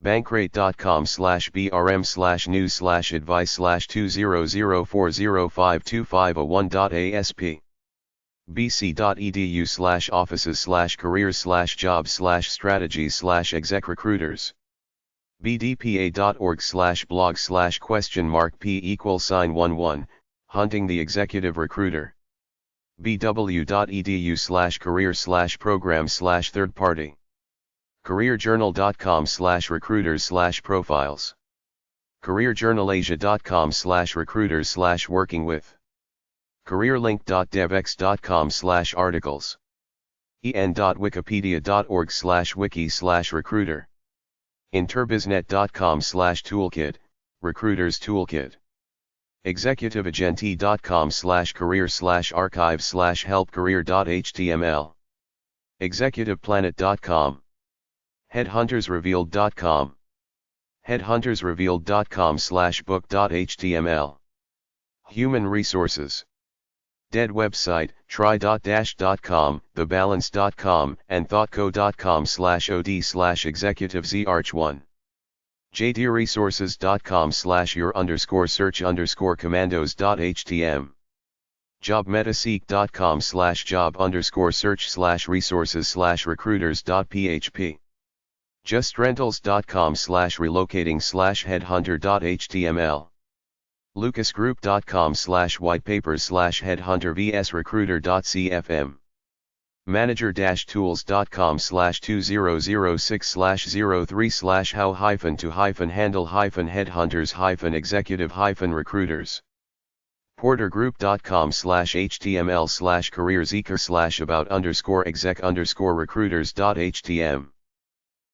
bankrate.com/brm/news/advice/2004052501.asp, bc.edu/offices/careers/jobs/strategies/exec-recruiters, bdpa.org/blog/?p=$11, hunting the executive recruiter, bw.edu/career/program/third-party, careerjournal.com/recruiters/profiles, careerjournalasia.com/recruiters/working with, careerlink.devx.com/articles, en.wikipedia.org/wiki/recruiter, interbiznet.com/toolkit, recruiters toolkit, executiveagenti.com/career/archive/helpcareer.html, executiveplanet.com, headhuntersrevealed.com, headhuntersrevealed.com/book.html, human resources, dead website, try.dash.com, thebalance.com, and thoughtco.com/od/executive-arch1, jdresources.com/your_search_commandos.htm, jobmetaseek.com/job_search/resources/recruiters.php, justrentals.com/relocating/headhunter.html, lucasgroup.com/whitepapers/headhunter vs recruiter.cfm, manager-tools.com/2006/how-to-handle-headhunters-executive-recruiters, portergroup.com/html/careers-about_exec_recruiters.htm,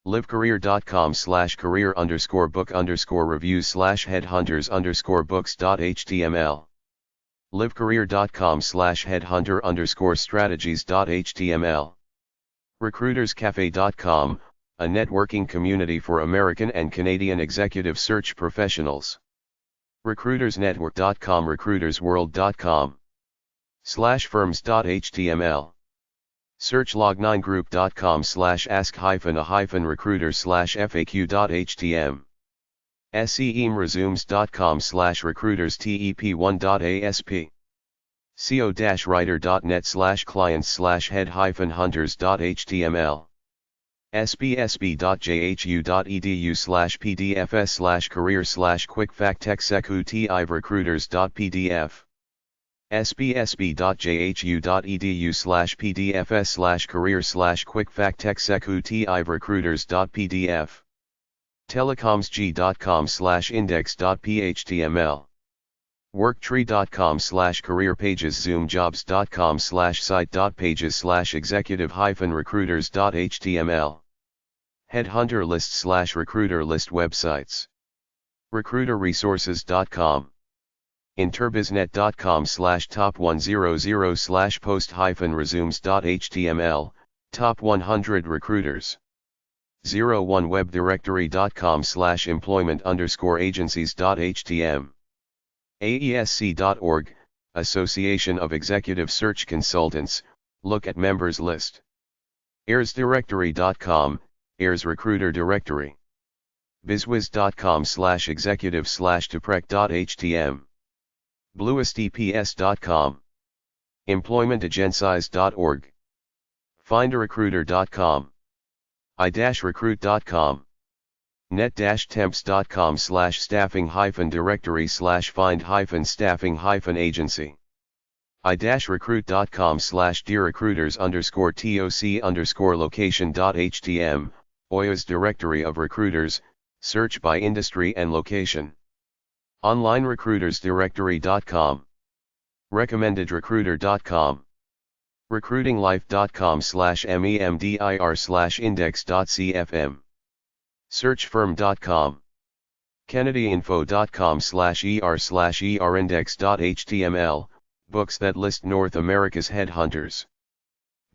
livecareer.com/career_book_reviews/headhunters_books.html, livecareer.com/headhunter_strategies.html, recruiterscafe.com, a networking community for American and Canadian executive search professionals, recruitersnetwork.com, recruitersworld.com, /firms.html, searchlog9group.com/ask-a-recruiter/faq.htm, seemresumes.com/recruiters-tep1.asp, co-writer.net/clients/head-hunters.html, sbsb.jhu.edu/pdfs/career/quickfactexecutive-recruiters.pdf, sbsb.jhu.edu/pdfs/career/quickfactexecutive-recruiters.pdf, telecomsg.com/index.phtml, worktree.com/careerpages, zoomjobs.com/site.pages/executive-recruiters.html, headhunter list/recruiter list websites, recruiterresources.com, interbiznet.com/top100/post-resumes.html, top 100 recruiters, 01webdirectory.com/employment_agencies.htm, aesc.org, Association of Executive Search Consultants, look at members list, earsdirectory.com, Ears Recruiter Directory, bizwiz.com/executive/deprec.htm, bluesteps.com, employmentagencies.org, findarecruiter.com, i-recruit.com, net-temps.com/staffing-directory/find-staffing-agency, i-recruit.com/dearrecruiters_toc_location.htm, Oya's directory of recruiters, search by industry and location. OnlineRecruitersDirectory.com. RecommendedRecruiter.com. RecruitingLife.com/memdir/index.cfm. SearchFirm.com. KennedyInfo.com/er/erindex.html, books that list North America's headhunters.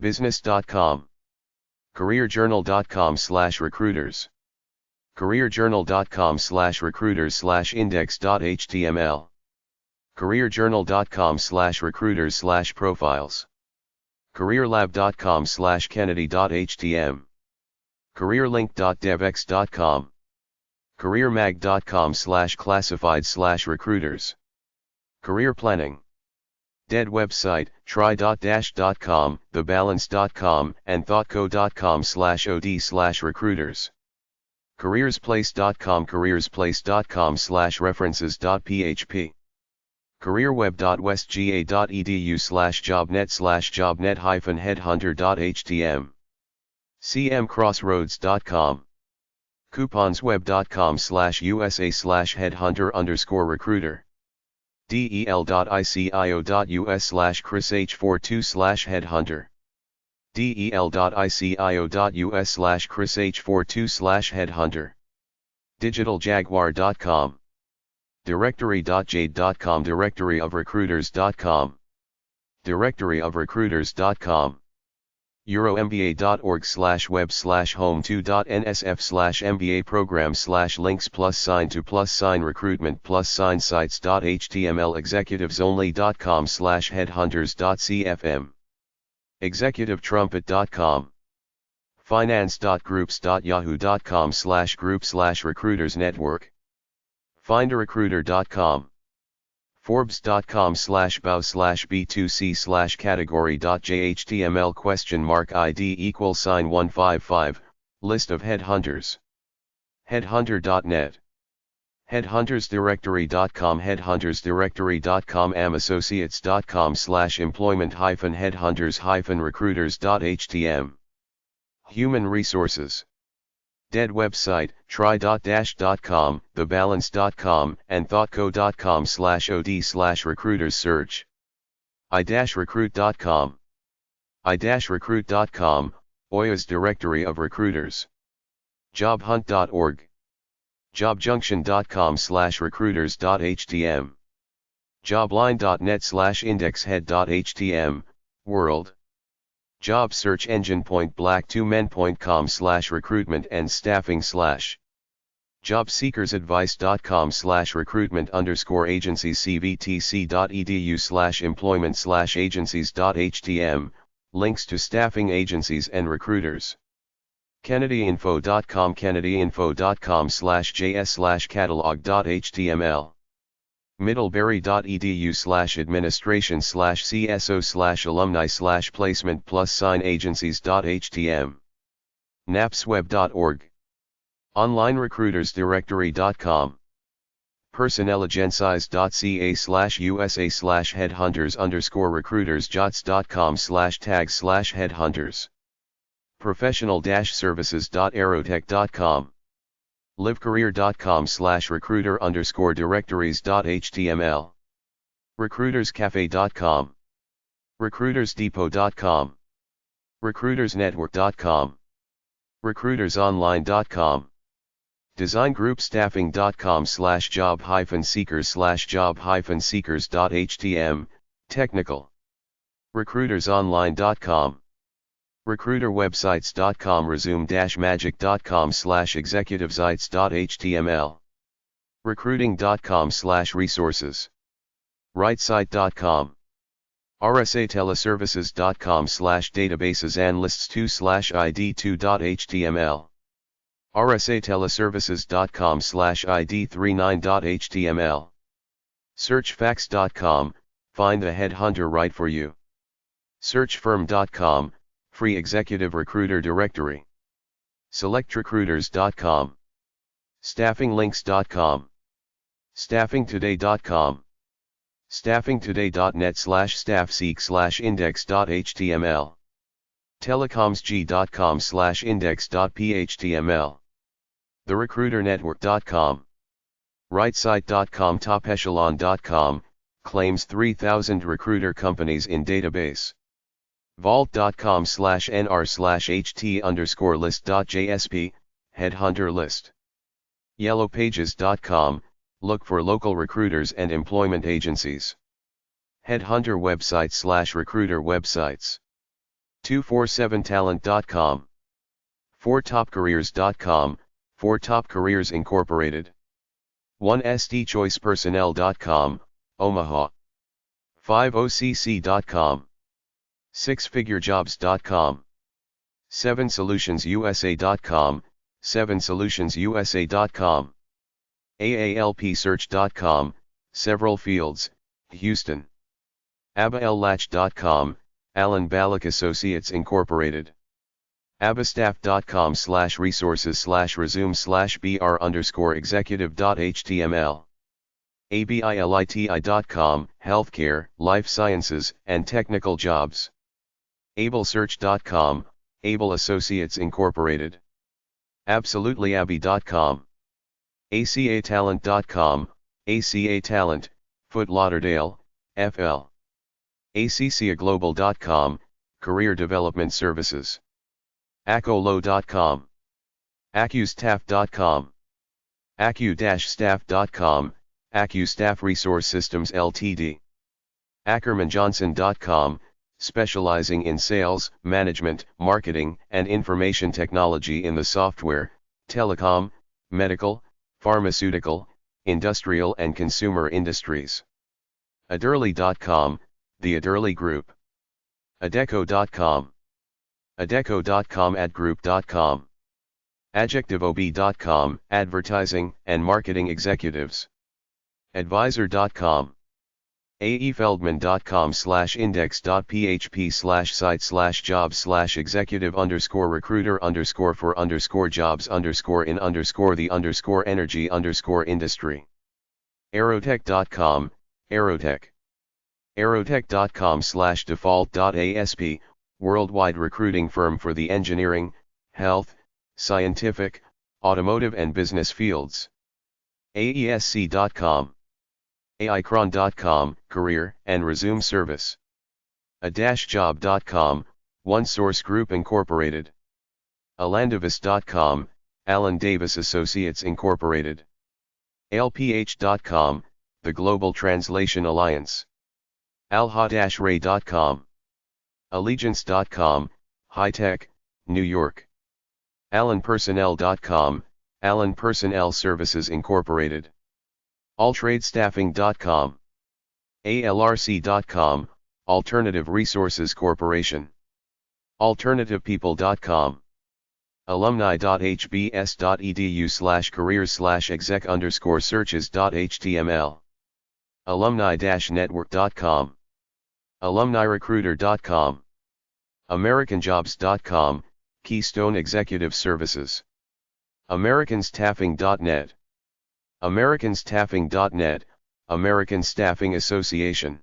Business.com. CareerJournal.com/recruiters. CareerJournal.com/recruiters/index.html. CareerJournal.com/recruiters/profiles. CareerLab.com/kennedy.htm. CareerLink.devx.com. CareerMag.com/classified/recruiters. Career planning. Dead website, try.dash.com, thebalance.com, and thoughtco.com/od/recruiters. Careersplace.com, careersplace.com/references.php. careerweb.westga.edu/jobnet/jobnet-headhunter.htm. cmcrossroads.com. couponsweb.com/usa/headhunter_recruiter. del.icio.us/chrish42/headhunter. del.icio.us/chrish42/headhunter. digitaljaguar.com. directory.jade.com, directoryofrecruiters.com. directoryofrecruiters.com. euromba.org/web/home2.nsf/mba program/links +to+recruitment+sites.html. executivesonly.com/headhunters.cfm. executivetrumpet.com. finance.groups.yahoo.com/group/recruiters network. findarecruiter.com. forbes.com/bow/b2c/category.jhtml?id=155, list of headhunters. headhunter.net. headhuntersdirectory.com, headhuntersdirectory.com, amassociates.com/employment-headhunters-recruiters.htm. human resources. Dead website, try.dash.com, thebalance.com, and thoughtco.com/od/recruiters search. i-recruit.com. i-recruit.com, Oya's directory of recruiters. jobhunt.org. jobjunction.com/recruiters.htm. jobline.net/indexhead.htm, world. Job search engine .black2men.com/recruitment and staffing/ jobseekersadvice.com/recruitment_agencies cvtc.edu/employment/agencies.htm, links to staffing agencies and recruiters. kennedyinfo.com, kennedyinfo.com/js/catalog.html. middlebury.edu/administration/cso/alumni/placement+agencies.htm. napsweb.org. onlinerecruitersdirectory.com. personnelagencies.ca/usa/headhunters_recruiters.jots.com/tags/headhunters. professional-services.aerotech.com. livecareer.com/recruiter_directories.html. recruiterscafe.com. recruitersdepot.com. recruitersnetwork.com. recruitersonline.com. designgroupstaffing.com/job-seekers/job-seekers.htm, technical. recruitersonline.com. recruiterwebsites.com. resume-magic.com/executivesites.html. recruiting.com/resources. rightsite.com. rsateleservices.com/databases and lists2/id2.html. rsateleservices.com/id39.html. searchfax.com, find a headhunter right for you. searchfirm.com, free executive recruiter directory. selectrecruiters.com. staffinglinks.com. staffingtoday.com. staffingtoday.net/staffseek/index.html. telecomsg.com/index.phtml, therecruiternetwork.com, rightsite.com, topechelon.com, claims 3,000 recruiter companies in database, vault.com/nr/ht_list.jsp, headhunter list, yellowpages.com, look for local recruiters and employment agencies, headhunter website/recruiter websites, 247talent.com, 4topcareers.com, 4topcareers Incorporated, 1stchoicepersonnel.com, Omaha, 50cc.com, sixfigurejobs.com, 7solutionsusa.com, 7solutionsusa.com, aalpsearch.com, several fields, Houston, aballatch.com, Allen Ballock Associates Incorporated, abastaff.com/resources/resume/br_executive.html, abiliti.com, healthcare, life sciences, and technical jobs, ablesearch.com, Able Associates Incorporated, absolutelyabby.com, acatalent.com, ACA Talent, Fort Lauderdale, FL, accaglobal.com, Career Development Services, acolo.com, accustaff.com, accu-staff.com, AccuStaff Resource Systems Ltd, ackermanjohnson.com, specializing in sales, management, marketing, and information technology in the software, telecom, medical, pharmaceutical, industrial and consumer industries, adderley.com, the Adderley Group, adeco.com, adeco.com, adgroup.com, adjectivob.com, advertising and marketing executives, advisor.com, aefeldman.com/index.php/site/jobs/executive_recruiter_for_the_energy_industry, aerotech.com, aerotech, aerotech.com/default.asp, worldwide recruiting firm for the engineering, health, scientific, automotive and business fields, aesc.com, aicron.com, career and resume service, a-job.com, OneSource Group Incorporated, alandavis.com, Alan Davis Associates Incorporated, lph.com, the Global Translation Alliance, alha-ray.com, allegiance.com, High Tech, New York, allenpersonnel.com, Allen Personnel Services Incorporated, alltradestaffing.com, alrc.com, Alternative Resources Corporation, alternativepeople.com, alumni.hbs.edu/careers/exec_searches.html, alumni-network.com, alumnirecruiter.com, americanjobs.com, Keystone Executive Services, americanstaffing.net, americanstaffing.net, American Staffing Association,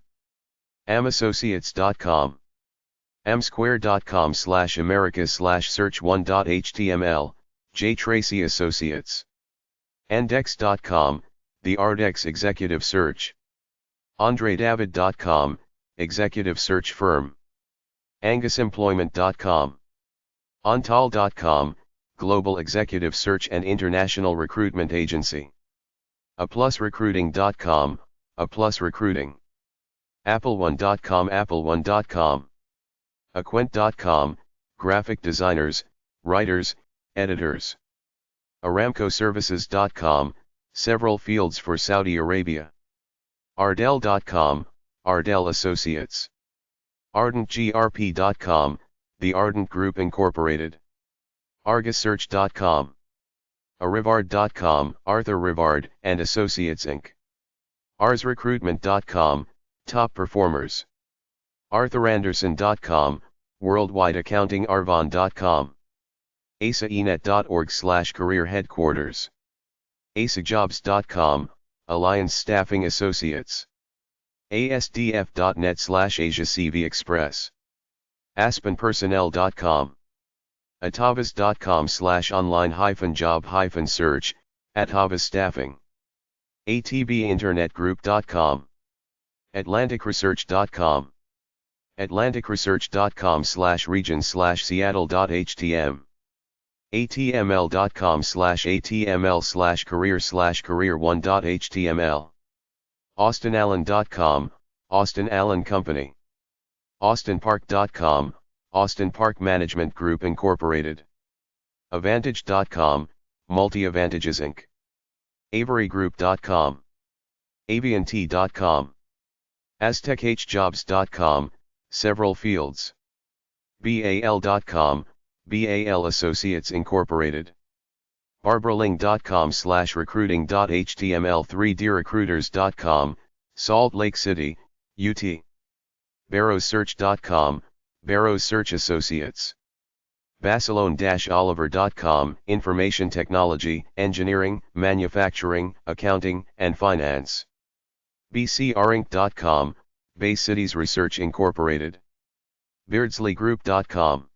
amassociates.com, amsquare.com/america/search1.html, J. Tracy Associates, andex.com, the Ardex Executive Search, andredavid.com, Executive Search Firm, angusemployment.com, ontal.com, Global Executive Search and International Recruitment Agency, aplusrecruiting.com, Applus Recruiting, appleone.com, appleone.com, aquent.com, graphic designers, writers, editors, aramcoservices.com, several fields for Saudi Arabia, ardell.com, Ardell Associates, ardentgrp.com, the Ardent Group Incorporated, argussearch.com, arivard.com, Arthur Rivard and Associates Inc., arsrecruitment.com, top performers, arthuranderson.com, worldwide accounting, arvon.com, asaenet.org/career headquarters, asajobs.com, Alliance Staffing Associates, asdf.net/Asia CV Express, aspenpersonnel.com. atavas.com/online-job-search, Atavas Staffing. atbinternetgroup.com. atlanticresearch.com. atlanticresearch.com/region/seattle.htm. atml.com/atml/career/career1.html. austinallen.com, Austin Allen Company. austinpark.com, Austin Park Management Group Incorporated. avantage.com, Multi-Avantages Inc. averygroup.com. aviant.com. aztechjobs.com, several fields. bal.com, BAL Associates Incorporated. barbaraling.com/recruiting.html. 3drecruiters.com, Salt Lake City, UT. barrowsearch.com, Barrows Search Associates. basilone-oliver.com, Information Technology, Engineering, Manufacturing, Accounting, and Finance. bcrinc.com, Bay Cities Research Incorporated. beardsleygroup.com.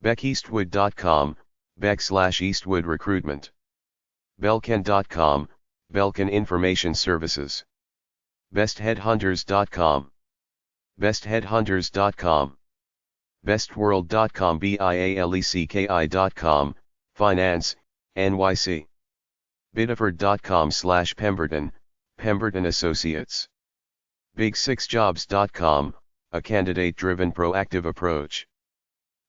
beckeastwood.com, Beck/Eastwood Recruitment. belkin.com, Belkin Information Services. bestheadhunters.com. bestheadhunters.com. bestworld.com, bialecki.com, Finance, NYC. biddeford.com/Pemberton, Pemberton Associates. big6jobs.com, a candidate-driven proactive approach.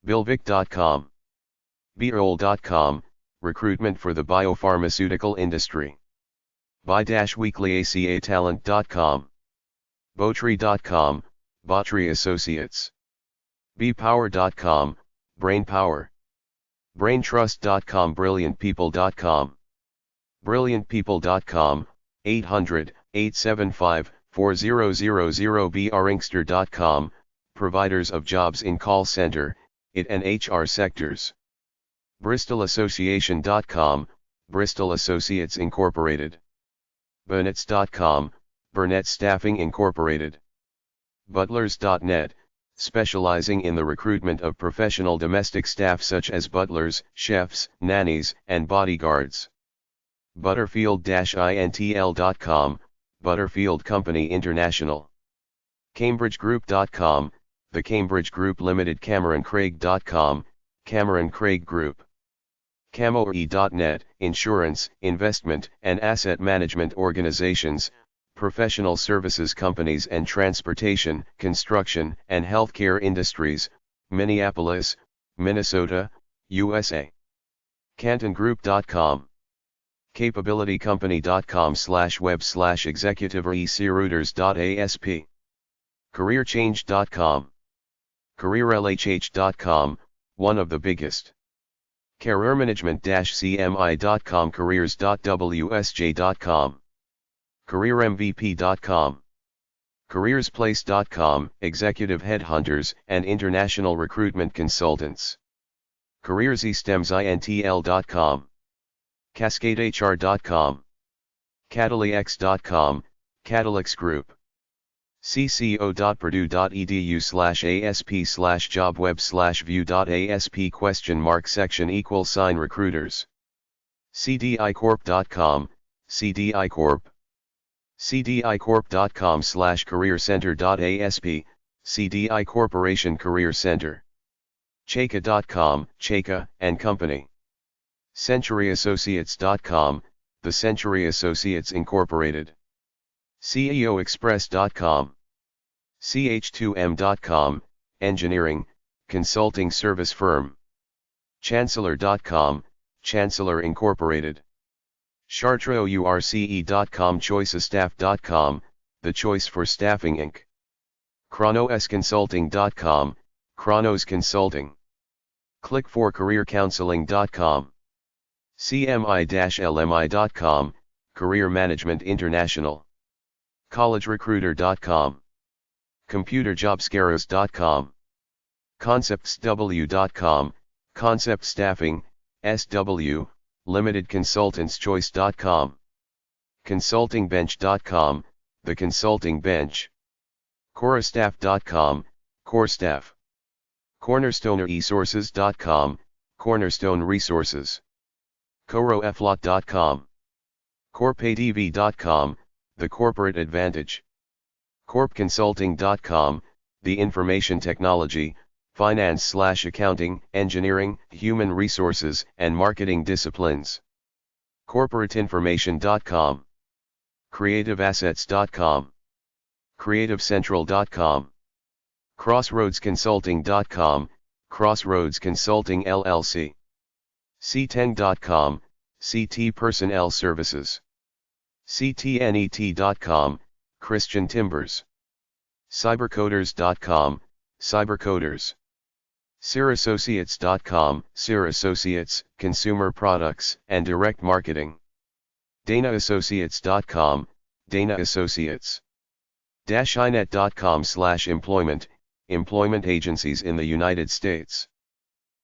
billvic.com. beol.com, recruitment for the biopharmaceutical industry. buy-weekly-acatalent.com. botry.com, Botry Associates. bpower.com, brainpower. braintrust.com, brilliantpeople.com. brilliantpeople.com, 800-875-4000. brinkster.com, providers of jobs in call center, IT and HR sectors. bristolassociation.com, Bristol Associates Incorporated. burnetts.com, Burnett Staffing Incorporated. butlers.net, specializing in the recruitment of professional domestic staff such as butlers, chefs, nannies, and bodyguards. butterfield-intl.com, Butterfield Company International. cambridgegroup.com, The Cambridge Group Limited. cameroncraig.com, Cameron Craig Group. camoe.net, insurance, investment, and asset management organizations, professional services companies and transportation, construction, and healthcare industries, Minneapolis, Minnesota, USA. cantongroup.com. capabilitycompany.com/web/executive-rerouters.asp. careerchange.com. careerlhh.com, one of the biggest. careermanagement-cmi.com. careers.wsj.com. careermvp.com. careersplace.com, executive headhunters and international recruitment consultants. careersystemsintl.com. cascadehr.com. catalyx.com, Catalyx Group. cco.purdue.edu/asp/jobweb/view.asp ? Section recruiters. cdicorp.com, cdicorp. cdicorp.com/careercenter.asp, CDI Corporation Career Center. cheka.com, Cheka and Company. centuryassociates.com, The Century Associates Incorporated. ceoexpress.com. ch2m.com, engineering, consulting service firm. chancellor.com, Chancellor Incorporated. chartrource.com, choiceofstaff.com, The Choice for Staffing Inc. chronosconsulting.com, Chronos Consulting. click4careercounseling.com. cmi-lmi.com, Career Management International. collegerecruiter.com. computerjobscaros.com. conceptsw.com, Concept Staffing, SW, Limited Consultantschoice.com. consultingbench.com, The Consulting Bench. corestaff.com, CoreStaff. CornerstoneResources.com, Cornerstone Resources. CoroFlot.com. CorpADV.com, The Corporate Advantage. CorpConsulting.com, The Information Technology, Finance/Accounting, Engineering, Human Resources, and Marketing Disciplines. CorporateInformation.com. CreativeAssets.com. CreativeCentral.com. CrossroadsConsulting.com, Crossroads Consulting LLC. CTeng.com, CT Personnel Services. CTNET.com, Christian Timbers. Cybercoders.com, Cybercoders. CIRAssociates.com, CIR Associates, Consumer Products and Direct Marketing. DanaAssociates.com, Dana Associates. -inet.com/employment, employment agencies in the United States.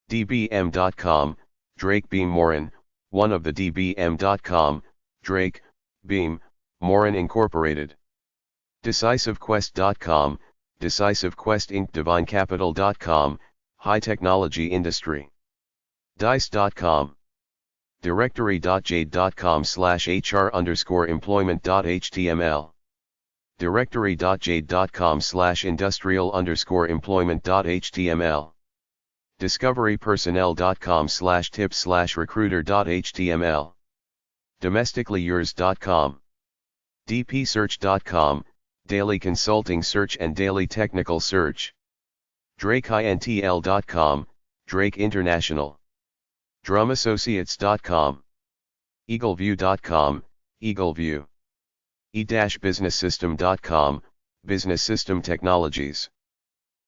DBM.com, Drake Beam Morin, one of the DBM.com, Drake, Beam, Morin Incorporated. DecisiveQuest.com, Decisive Quest Inc. DivineCapital.com, High Technology Industry. Dice.com. Directory.jade.com/HR_employment.html. Directory.jade.com/industrial_employment.html. Discoverypersonnel.com/tips/recruiter.html. Domesticallyyours.com. dpsearch.com, Daily Consulting Search and Daily Technical Search. DrakeIntl.com, Drake International. DrumAssociates.com. EagleView.com, EagleView. e-businesssystem.com, Business System Technologies.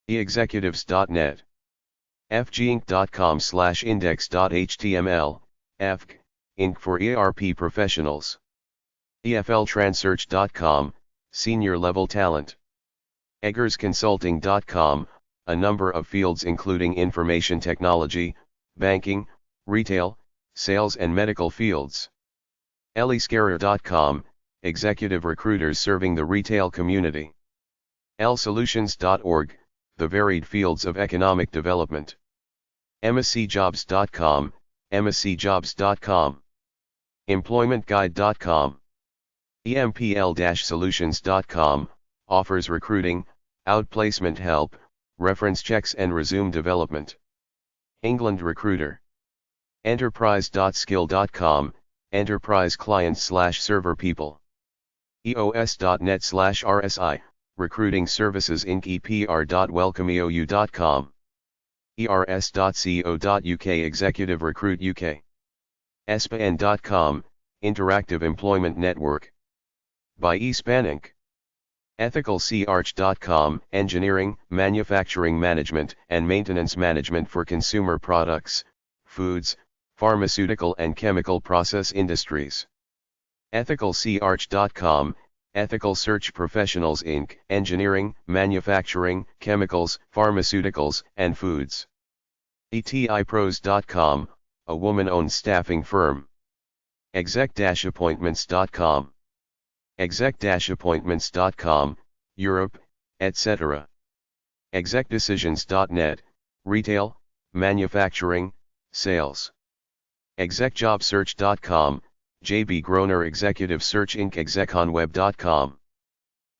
eexecutives.net. fginc.com/index.html, FG, Inc. for ERP professionals. efltransearch.com, Senior Level Talent. eggersconsulting.com, a number of fields including information technology, banking, retail, sales and medical fields. ellyscarer.com, executive recruiters serving the retail community. lsolutions.org, the varied fields of economic development. mscjobs.com, mscjobs.com. employmentguide.com. empl-solutions.com, offers recruiting, outplacement help, reference checks and resume development. England Recruiter. enterprise.skill.com, enterprise clients/server people. eos.net/rsi, recruiting services inc. epr.welcomeou.com. ers.co.uk, executive recruit UK. espan.com, interactive employment network. By eSpan Inc. ethicalcrch.com, engineering, manufacturing management and maintenance management for consumer products, foods, pharmaceutical and chemical process industries. ethicalcrch.com, Ethical Search Professionals Inc., engineering, manufacturing, chemicals, pharmaceuticals, and foods. etipros.com, a woman-owned staffing firm. exec-appointments.com. exec-appointments.com, Europe, etc. execdecisions.net, retail, manufacturing, sales. execjobsearch.com, JB Groner Executive Search Inc. execonweb.com.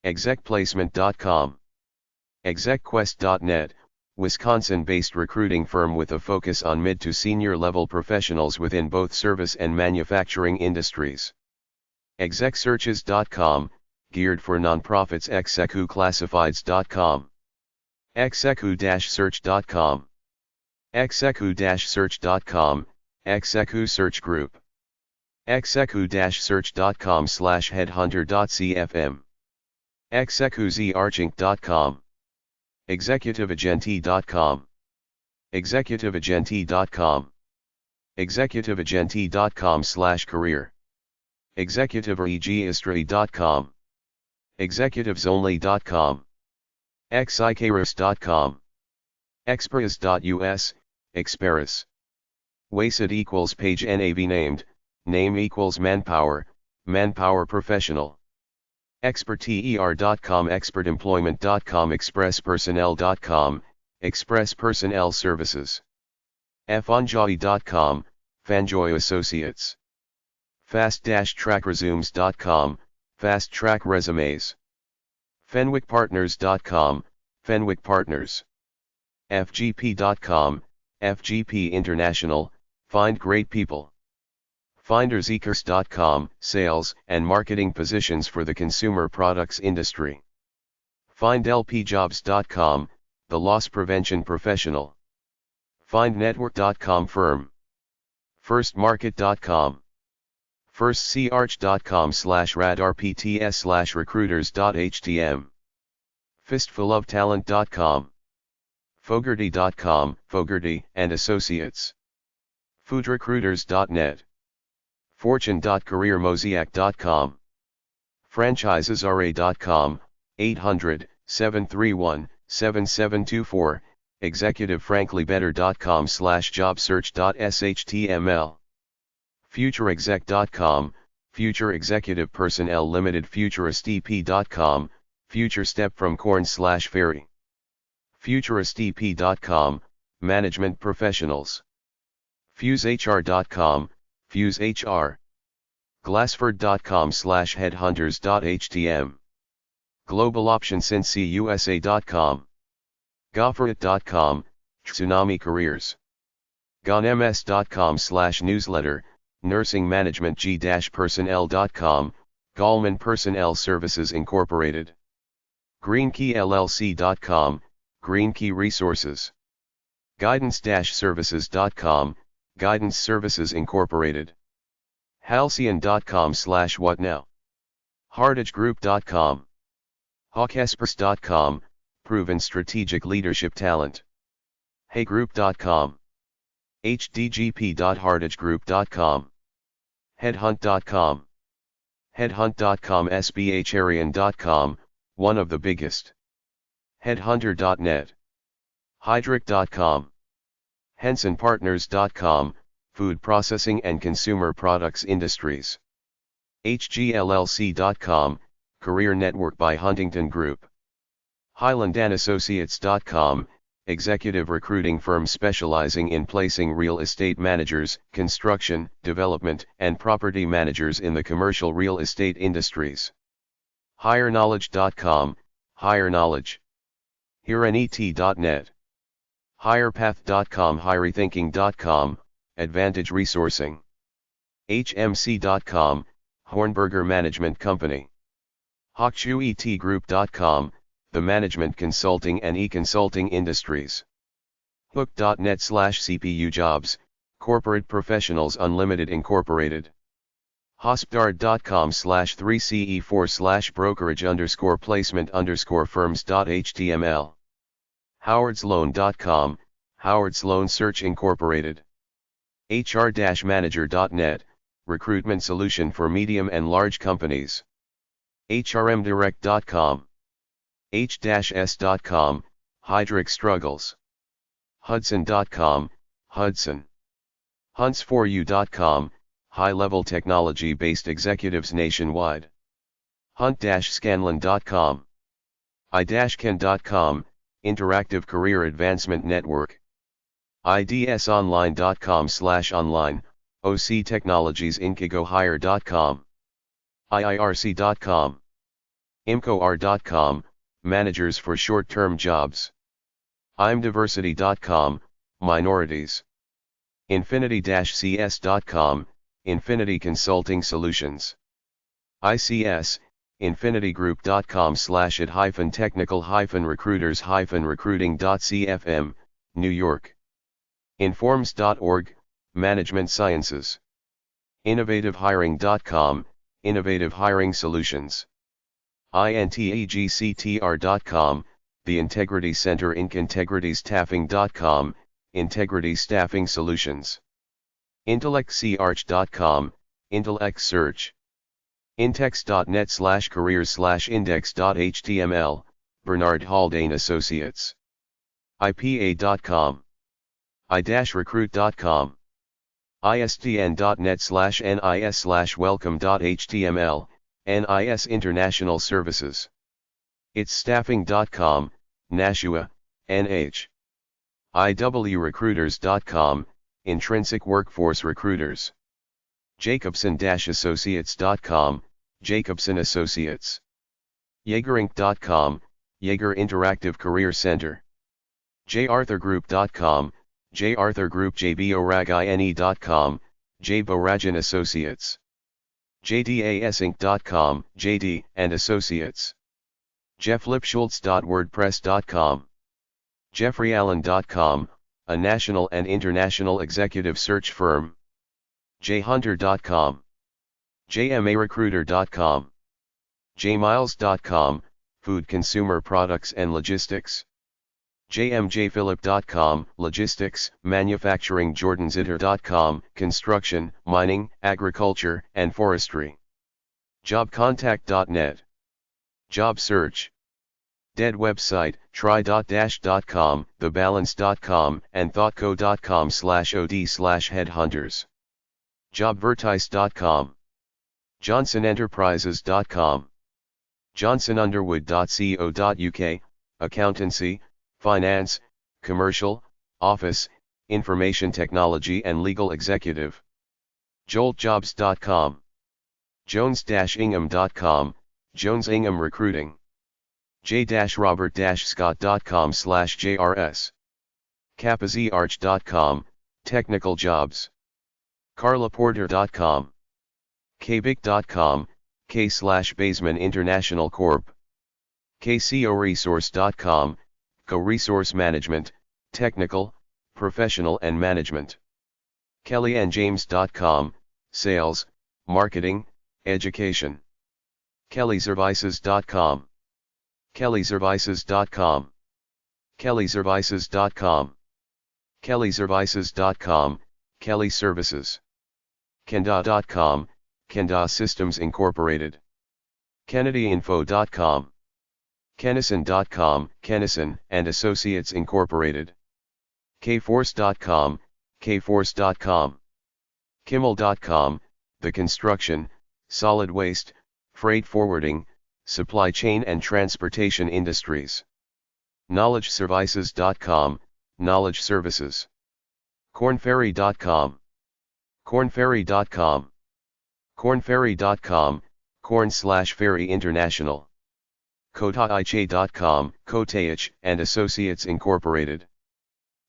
execplacement.com. execquest.net, Wisconsin-based recruiting firm with a focus on mid to senior level professionals within both service and manufacturing industries. execsearches.com, geared for nonprofits. execuclassifieds.com. execu-search.com. execu-search.com, Execu Search Group. execu-search.com/headhunter.cfm. execuzarchinc.com. executiveagenti.com. executiveagenti.com. executiveagenti.com/career. executiveregistrary.com. executivesonly.com. exicaris.com. experis.us, Experis. WASID equals page NAV named, name equals manpower, manpower professional. experter.com, expertemployment.com, expresspersonnel.com, Express Personnel Services. Fanjoy.com, Fanjoy Associates. Fast-trackresumes.com, Fast Track Resumes. Fenwickpartners.com, Fenwick Partners. FGP.com, FGP International, Find Great People. Finderseekers.com, Sales and Marketing Positions for the Consumer Products Industry. FindLPjobs.com, The Loss Prevention Professional. FindNetwork.com Firm. FirstMarket.com. FirstCRH.com/radarpts/recruiters.htm. Fistfuloftalent.com. Fogarty.com, Fogarty and Associates. Foodrecruiters.net. Fortune.careermosaic.com. Franchisesra.com, 800-731-7724, executivefranklybetter.com/jobsearch.html. FutureExec.com, Future Executive Personnel Limited. FuturistEP.com, Future Step from Corn/Ferry. FuturistEP.com, Management Professionals. FuseHR.com, Fuse HR. Glassford.com/headhunters.htm. GlobalOptionsInCUSA.com. Gofferit.com, Tsunami Careers. GonMS.com/newsletter, Nursing Management. G-personnel.com, Gallman Personnel Services Incorporated. GreenKeyLLC.com, Green Key Resources. Guidance-services.com, Guidance Services Incorporated. Halcyon.com/whatnow. HartageGroup.com. Hawkespers.com, Proven Strategic Leadership Talent. HeyGroup.com. HDGP.hartagegroup.com. Headhunt.com. Headhunt.com. SBHarian.com, one of the biggest. Headhunter.net. Hydric.com. HensonPartners.com, Food Processing and Consumer Products Industries. HGLLC.com, Career Network by Huntington Group. HighlandAssociates.com, executive recruiting firm specializing in placing real estate managers, construction, development, and property managers in the commercial real estate industries. HigherKnowledge.com, Higher Knowledge. HereNET.net. HigherPath.com, HighRethinking.com, Advantage Resourcing. HMC.com, Hornberger Management Company. HawkshueTGroup.com, the management consulting and e-consulting industries. Hook.net/CPU Jobs, Corporate Professionals Unlimited Incorporated. Hospdar.com/3ce4/brokerage_placement_firms.html. howardsloan.com, Howard Sloan Search Incorporated. HR-manager.net, recruitment solution for medium and large companies. HRMdirect.com. H-S.com, Hydric Struggles. Hudson.com, Hudson. Hunts4u.com, high-level technology-based executives nationwide. Hunt-Scanlon.com. I-Can.com, Interactive Career Advancement Network. IDSonline.com/online, OC Technologies InkigoHire.com. IIRC.com. IMCOR.com, Managers for Short-Term Jobs. IMDiversity.com, Minorities. Infinity-CS.com, Infinity Consulting Solutions. ICS, infinitygroup.com/technical-recruiters-recruiting.cfm, New York. Informs.org, Management Sciences. InnovativeHiring.com, Innovative Hiring Solutions. INTEGCTR.com, The Integrity Center Inc. IntegrityStaffing.com, Integrity Staffing Solutions. IntellectSearch.com, Intellect Search. Intex.net/careers/index.html, Bernard Haldane Associates. IPA.com. I-recruit.com. ISDN.net/NIS/welcome.html, NIS International Services. ItStaffing.com, Nashua, NH. iwrecruiters.com, Intrinsic Workforce Recruiters. Jacobson-associates.com, Jacobson Associates. Jaegerinc.com, Jaeger Interactive Career Center. jarthurgroup.com, J. Arthur Group. jboragine.com, J. Boragan Associates. jdasync.com, JD and Associates. jefflipschultz.wordpress.com. jeffreyallen.com, a national and international executive search firm. jhunter.com. jmarecruiter.com. jmiles.com, food consumer products and logistics. jmjphilip.com, logistics, manufacturing. jordanzitter.com, construction, mining, agriculture, and forestry. jobcontact.net. Job search. Dead website, try.dash.com, thebalance.com, and thoughtco.com/od/headhunters. jobvertise.com. johnsonenterprises.com. johnsonunderwood.co.uk, accountancy, finance, commercial, office, information technology and legal executive. joltjobs.com. jones-ingham.com, Jones Ingham Recruiting. j-robert-scott.com/jrs. capazarch.com, technical jobs. carlaporter.com. kbic.com, k/Baseman International Corp. kcoresource.com, co-resource management, technical, professional and management. kellyandjames.com, sales, marketing, education. kellyservices.com. kellyservices.com. kellyservices.com. kellyservices.com, Kelly Services. kenda.com, Kenda Systems Incorporated. kennedyinfo.com. kennison.com, Kennison and Associates Incorporated. kforce.com, kforce.com. kimmel.com, the construction, solid waste, freight forwarding, supply chain and transportation industries. knowledgeservices.com, knowledge services. cornferry.com. cornferry.com. cornferry.com, corn/ferry international. kotaich.com, Kotaich and Associates Incorporated.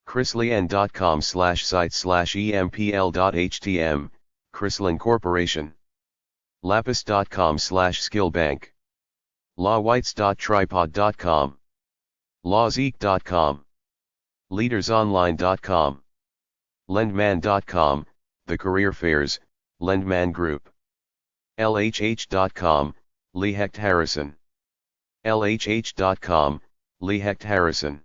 chrislien.com/site/empl.htm, Chrislin Corporation. lapis.com/skillbank. lawwhites.tripod.com. lawzeek.com. leadersonline.com. lendman.com, the career fairs, Lendman Group. lhh.com, Lee Hecht Harrison. lhh.com, Lee Hecht Harrison.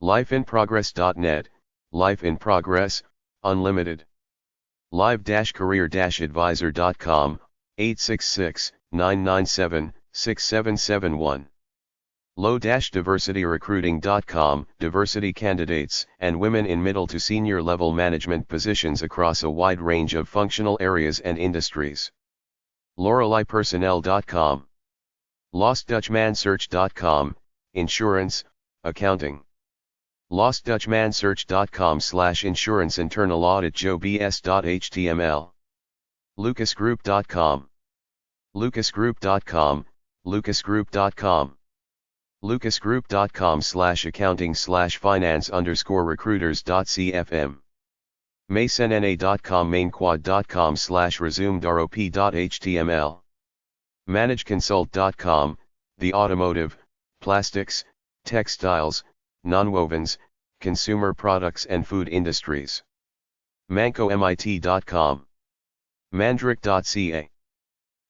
lifeinprogress.net, Life in Progress, Unlimited. live-career-advisor.com, 866-997-6771. low-diversityrecruiting.com, diversity candidates and women in middle to senior level management positions across a wide range of functional areas and industries. loreleypersonnel.com. lostdutchmansearch.com, insurance, accounting. lostdutchmansearch.com/insurance internal audit joebs.html. lucasgroup.com. lucasgroup.com, lucasgroup.com. lucasgroup.com/accounting/finance_recruiters.cfm. masonna.com, mainquad.com/resumed.rop.html. manageconsult.com, the automotive, plastics, textiles, nonwovens, consumer products and food industries. mancomit.com. mandrick.ca.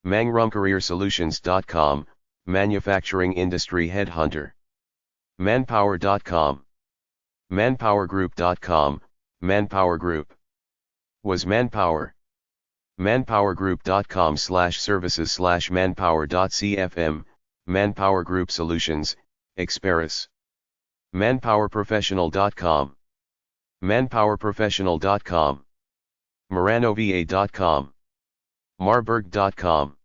mangrumcareersolutions.com, manufacturing industry headhunter. manpower.com. manpowergroup.com, Manpower Group. Was Manpower. manpowergroup.com/services/manpower.cfm, Manpower Group Solutions, Experis. manpowerprofessional.com. manpowerprofessional.com. moranova.com. marburg.com.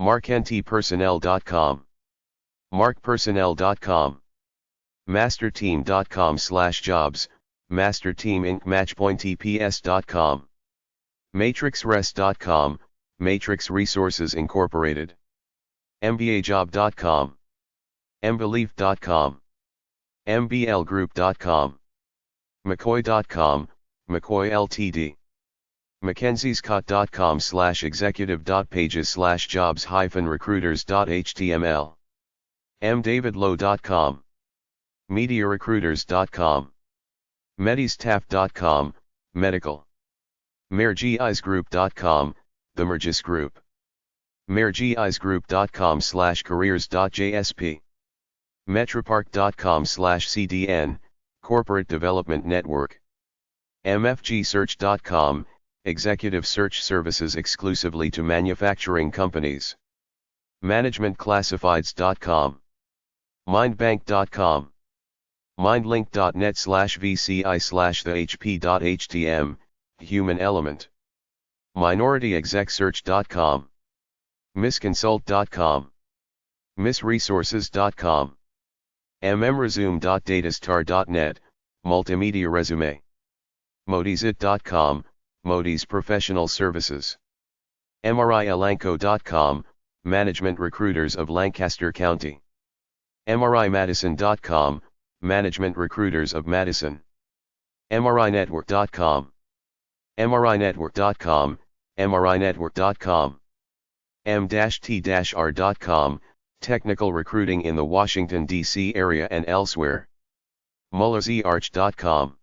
markentpersonnel.com. markpersonnel.com. masterteam.com/jobs, Masterteam Inc. Matchpoint-EPS.com, matrixres.com, Matrix Resources Incorporated, mbajob.com, mbelief.com, mblgroup.com, mccoy.com, McCoy Ltd, mackenziescott.com/executive.pages/jobs-recruiters.html, mdavidlow.com, mediarecruiters.com, medistaf.com, medical, mergisgroup.com, the Mergis Group, mergisgroup.com/careers.jsp, metropark.com/cdn, corporate development network, mfgsearch.com, executive search services exclusively to manufacturing companies, managementclassifieds.com, mindbank.com, mindlink.net/vci/thehp.htm, human element, minorityexecsearch.com, missconsult.com, missresources.com, mmresume.datastar.net, multimedia resume, modizit.com, Modi's Professional Services, mrilanco.com, management recruiters of Lancaster County, mrimadison.com, management recruiters of Madison, mrinetwork.com, mrinetwork.com, mrinetwork.com, m-t-r.com, technical recruiting in the Washington, D.C. area and elsewhere, mullerserch.com,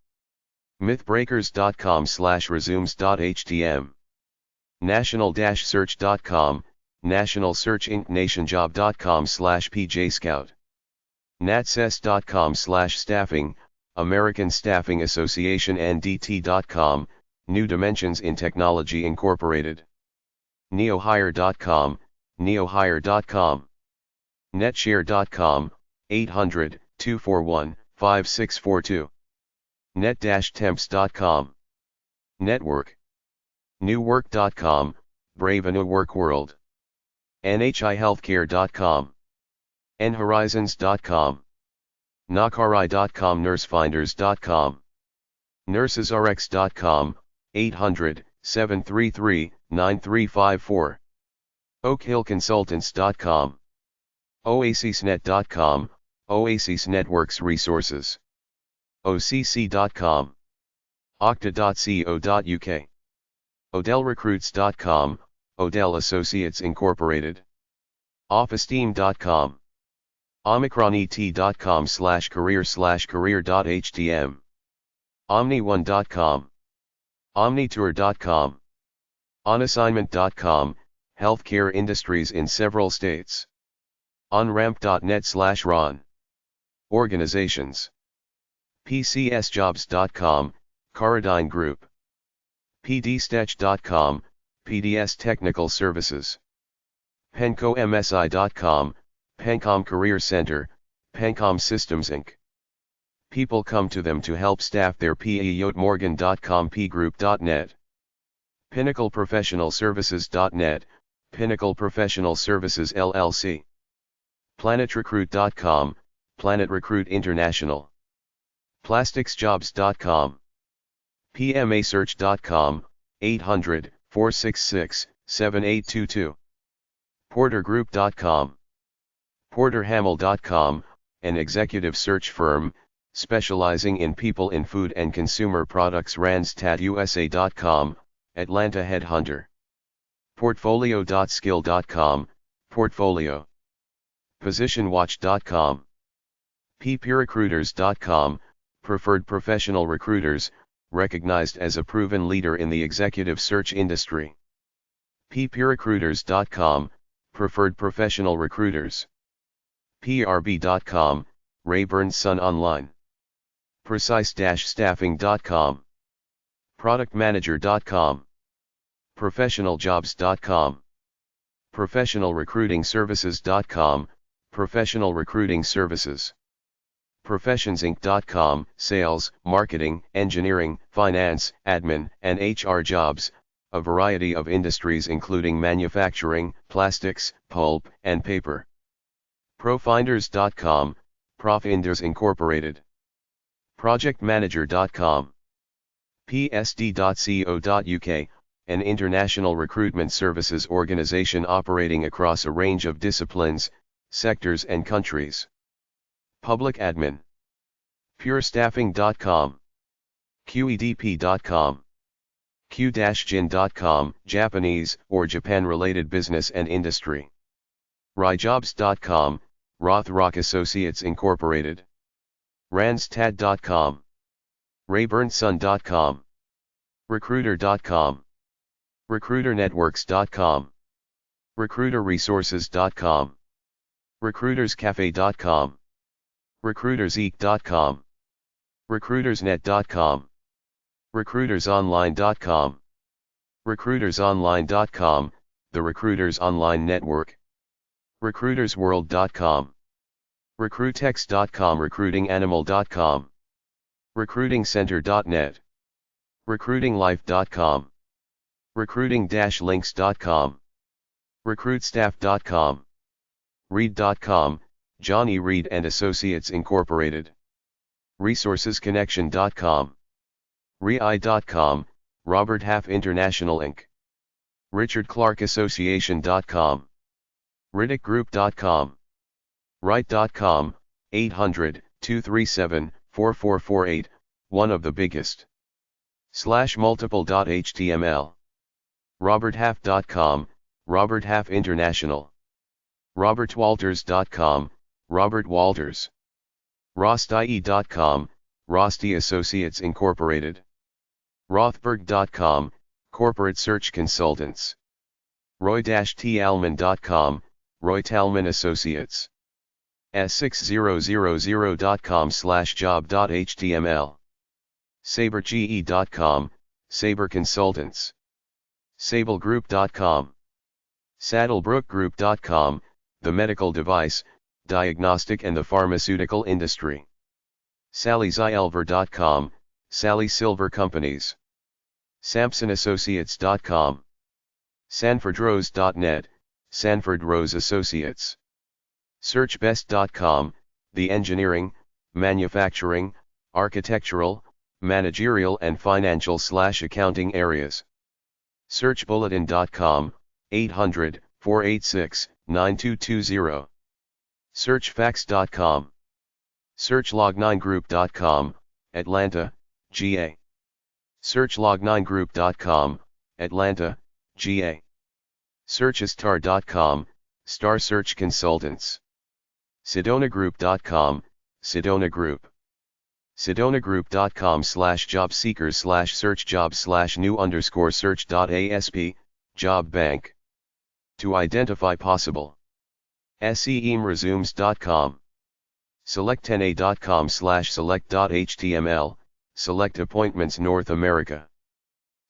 mythbreakers.com/resumes.htm, national-search.com, National Search Inc. nationjob.com/pjscout, natsess.com/staffing, American Staffing Association ndt.com, New Dimensions in Technology Incorporated, neohire.com, neohire.com, netshare.com, 800-241-5642, net-temps.com, network, newwork.com, Brave a New Work World, nhihealthcare.com, nhorizons.com, nakari.com, nursefinders.com, nursesrx.com, 800-733-9354, oakhillconsultants.com, oasisnet.com, Oasis Networks Resources, occ.com, octa.co.uk, odellrecruits.com, Odell Associates Incorporated, officesteam.com, omicronet.com/career/career.htm, omni1.com, omnitour.com, onassignment.com, healthcare industries in several states, onramp.net/ron, organizations, pcsjobs.com, Caradine Group, pdstech.com, PDS Technical Services, pencomsi.com, Pencom Career Center, Pencom Systems Inc. People come to them to help staff their PEYotmorgan.com, pgroup.net, pinnacleprofessionalservices.net, Pinnacle Professional Services LLC, planetrecruit.com, Planet Recruit International, plasticsjobs.com, pmasearch.com, 800-466-7822, portergroup.com, porterhamel.com, an executive search firm, specializing in people in food and consumer products, randstatusa.com, Atlanta headhunter, portfolio.skill.com, portfolio, positionwatch.com, pprecruiters.com, preferred professional recruiters, recognized as a proven leader in the executive search industry, pprecruiters.com, preferred professional recruiters, prb.com, Rayburn Sun Online, precise-staffing.com, productmanager.com, professionaljobs.com, professionalrecruitingservices.com, professional recruiting services, professionsinc.com, sales, marketing, engineering, finance, admin, and HR jobs, a variety of industries including manufacturing, plastics, pulp, and paper, profinders.com, Profinders Incorporated. Projectmanager.com. psd.co.uk, an international recruitment services organization operating across a range of disciplines, sectors and countries. Public Admin. PureStaffing.com. QEDP.com. Q-Jin.com, Japanese or Japan-related business and industry. RyJobs.com, Rothrock Associates Incorporated. Randstad.com. RayBurnson.com. Recruiter.com. RecruiterNetworks.com. RecruiterResources.com. RecruitersCafe.com. RecruitersEek.com. RecruitersNet.com. RecruitersOnline.com. RecruitersOnline.com, the Recruiters Online Network. RecruitersWorld.com. Recruitex.com. RecruitingAnimal.com. RecruitingCenter.net. RecruitingLife.com. Recruiting-links.com. RecruitStaff.com. Reed.com, Johnny Reed and Associates Incorporated. ResourcesConnection.com. REI.com, Robert Half International Inc. RichardClarkAssociation.com. RiddickGroup.com. Right.com, 800-237-4448, one of the biggest. /multiple.html. RobertHalf.com, Robert Half International. RobertWalters.com, Robert Walters. RostIE.com, Rosti Associates Incorporated. Rothberg.com, Corporate Search Consultants. Roy-Talman.com, Roy Talman Associates. S6000.com/job.html. SaberGE.com, Saber Consultants. SableGroup.com. SaddlebrookGroup.com, the medical device, diagnostic and the pharmaceutical industry. SallyZyelver.com, Sally Silver Companies. SampsonAssociates.com. SanfordRose.net, Sanford Rose Associates. SearchBest.com, the engineering, manufacturing, architectural, managerial and financial/accounting areas. SearchBulletin.com, 800-486-9220. SearchFacts.com. SearchLog9Group.com, Atlanta, GA. SearchLog9Group.com, Atlanta, GA. SearchStar.com, Star Search Consultants. SedonaGroup.com, Sedona Group. SedonaGroup.com/job-seekers/search-job/new_search.asp, Job Bank. To identify possible. SEMresumes.com. SelectNA.com/select.html, Select Appointments North America.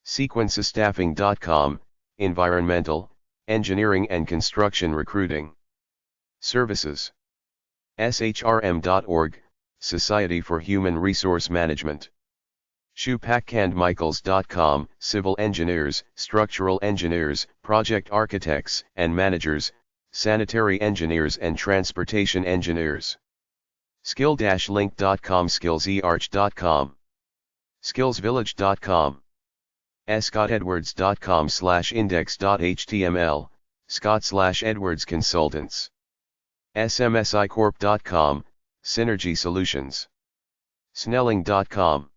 SequenceStaffing.com, Environmental, Engineering and Construction Recruiting. Services. SHRM.org, Society for Human Resource Management. ShupakandMichaels.com, Civil Engineers, Structural Engineers, Project Architects and Managers, Sanitary Engineers and Transportation Engineers. Skill-link.com, skillserch.com. Skillsvillage.com. ScottEdwards.com/index.html, Scott/Edwards Consultants. SMSIcorp.com, Synergy Solutions. Snelling.com.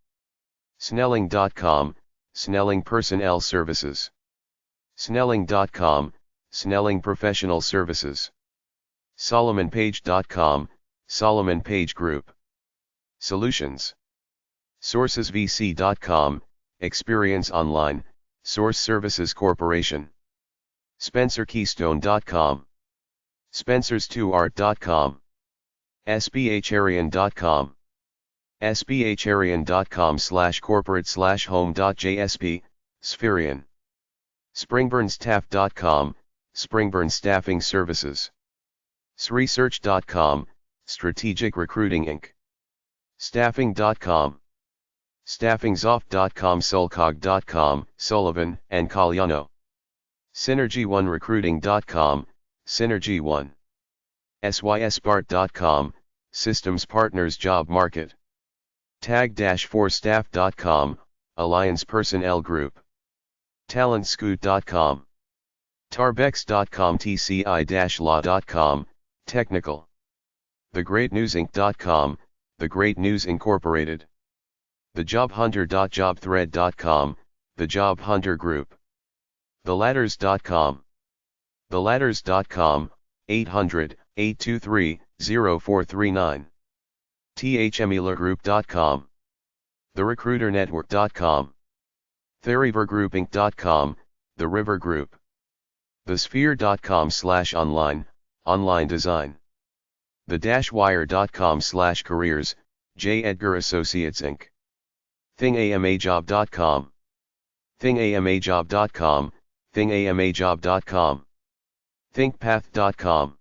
Snelling.com, Snelling Personnel Services. Snelling.com, Snelling Professional Services. SolomonPage.com, Solomon Page Group. Solutions. SourcesVC.com, Experience Online, Source Services Corporation. SpencerKeystone.com. Spencers2art.com. SBHarian.com. SBHarian.com/corporate/home.jsp, Spherian. SpringBurnStaff.com, Springburn Staffing Services. SResearch.com, Strategic Recruiting Inc. Staffing.com. StaffingSoft.com, Sulcog.com, Sullivan and Caliano. SynergyOneRecruiting.com, Synergy One. SYSBart.com, Systems Partners Job Market. Tag-4staff.com, Alliance Personnel Group. Talentscoot.com. Tarbex.com, TCI-law.com, Technical. TheGreatNewsInc.com, The Great News Incorporated. TheJobHunter.jobthread.com, The Job Hunter Group. TheLadders.com. TheLadders.com, 800-823-0439. THMELAGroup.com. TheRecruiterNetwork.com. TheRiverGroupInc.com, The River Group. TheSphere.com/online, online design. The-Wire.com/careers, J. Edgar Associates Inc. ThingAMAjob.com. ThingAMAjob.com, ThingAMAjob.com. ThinkPath.com.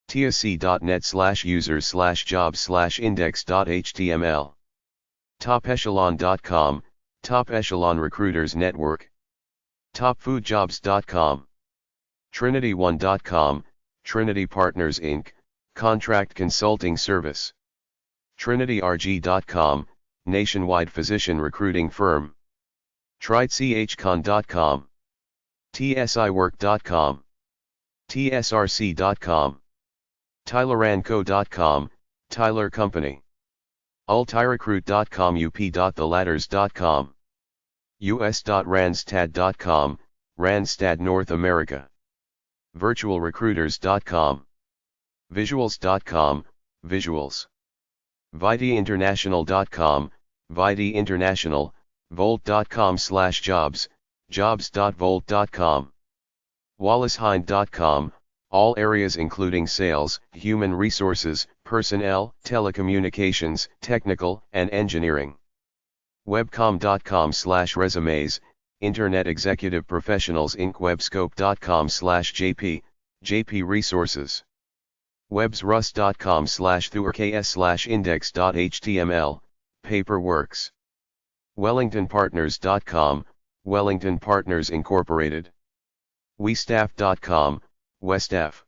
TSC.net/users/jobs/index.html. TopEchelon.com, Top Echelon Recruiters Network. TopFoodJobs.com. TrinityOne.com, Trinity Partners Inc., Contract Consulting Service. TrinityRG.com, Nationwide Physician Recruiting Firm. TriedCHCon.com. TSIWork.com. TSRC.com. TylerAndCo.com, Tyler Company. UltiRecruit.com, up.theladders.com. us.randstad.com, Randstad North America. virtualrecruiters.com. visuals.com, Visuals. ViDi-International.com, ViDi International. Volt.com/jobs, jobs.volt.com. WallaceHind.com, all areas including sales, human resources, personnel, telecommunications, technical, and engineering. Webcom.com/resumes, Internet Executive Professionals Inc. Webscope.com/JP, JP Resources. Websrust.com/thurks/index.html, Paperworks. WellingtonPartners.com, Wellington Partners Incorporated. WeStaff.com, Westaff.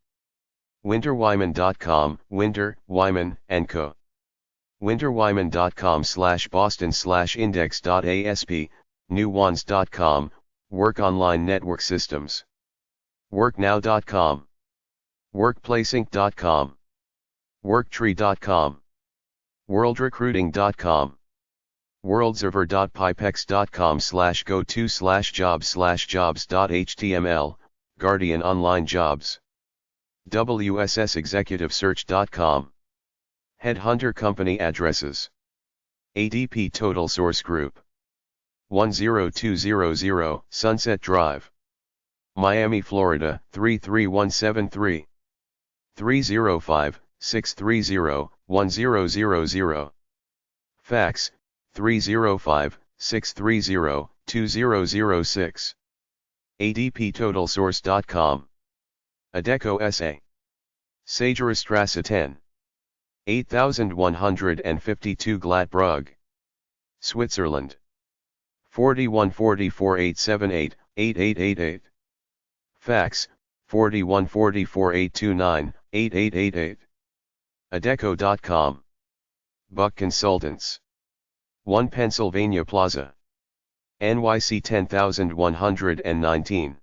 WinterWyman.com, Winter, Wyman, & Co. WinterWyman.com/Boston/index.asp, NewOnes.com, Work Online Network Systems. WorkNow.com. WorkPlaceInc.com. WorkTree.com. WorldRecruiting.com. WorldServer.pipex.com/go-to/jobs/jobs.html, Guardian Online Jobs. WSSExecutiveSearch.com. Headhunter Company Addresses. ADP Total Source Group. 10200 Sunset Drive, Miami, Florida 33173. 305-630-1000. Fax 305-630-2006. ADPTotalSource.com. Adecco SA. Sagerstrasse 10. 8152 Glattbrugge, Switzerland. 4144-878-8888. Fax 4144-829-8888. Adecco.com. Buck Consultants. 1 Pennsylvania Plaza, NYC 10119.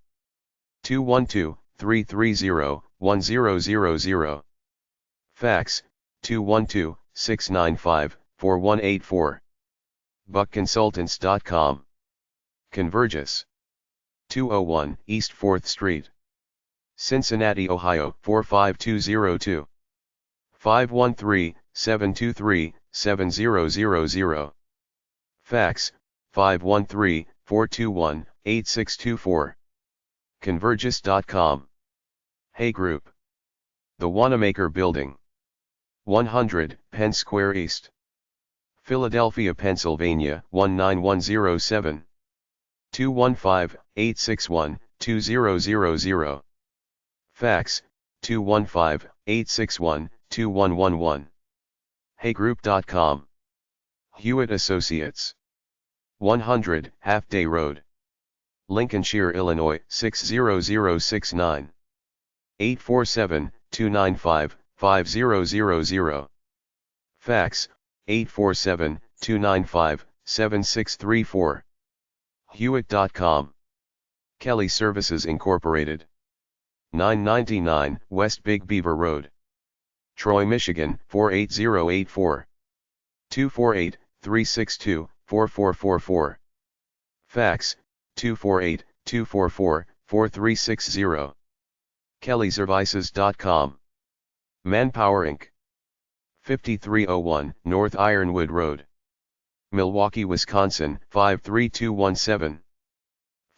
212-330-1000. Fax 212-695-4184. buckconsultants.com. Convergys. 201 East 4th Street, Cincinnati, Ohio 45202. 513-723-7000. Fax 513-421-8624. Convergys.com. Hay Group. The Wanamaker Building, 100 Penn Square East, Philadelphia, Pennsylvania 19107. 215-861-2000. Fax 215-861-2111. Haygroup.com. Hewitt Associates. 100 Half Day Road, Lincolnshire, Illinois 60069. 847-295-5000. Fax, 847-295-7634. Hewitt.com. Kelly Services Incorporated. 999 West Big Beaver Road, Troy, Michigan, 48084. 248-362-4444. Fax, 248-244-4360. kellyservices.com. Manpower Inc. 5301 North Ironwood Road, Milwaukee, Wisconsin, 53217.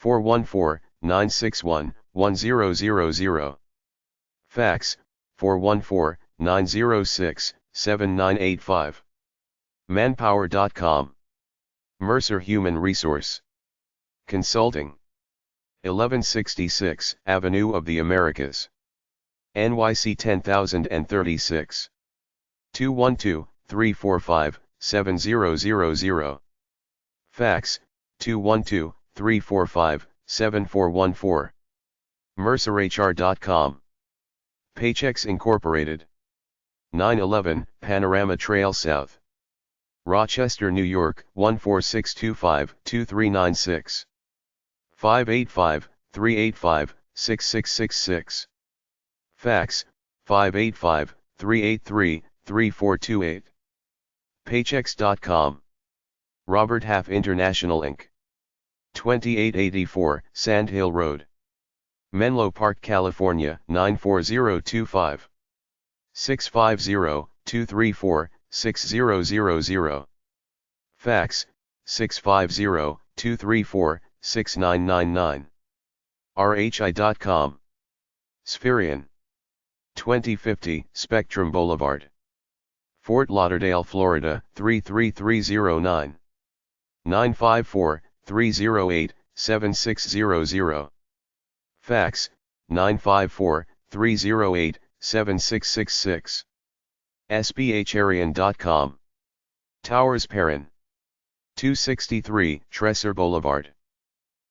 414-961-1000. Fax, 414-906-7985. Manpower.com. Mercer Human Resource Consulting. 1166 Avenue of the Americas, NYC 10036. 212-345-7000. Fax, 212-345-7414. MercerHR.com. Paychecks Incorporated. 911 Panorama Trail South, Rochester, New York, 14625-2396. 585-385-6666. Fax, 585-383-3428. Paychecks.com. Robert Half International Inc. 2884 Sand Hill Road, Menlo Park, California, 94025. 650-234-6000. Fax, 650-234-6999. RHI.com. Spherian. 2050 Spectrum Boulevard, Fort Lauderdale, Florida, 33309. 954-308-7600. Fax, 954-308-7666. SBHarian.com. Towers Perrin. 263 Tresser Boulevard,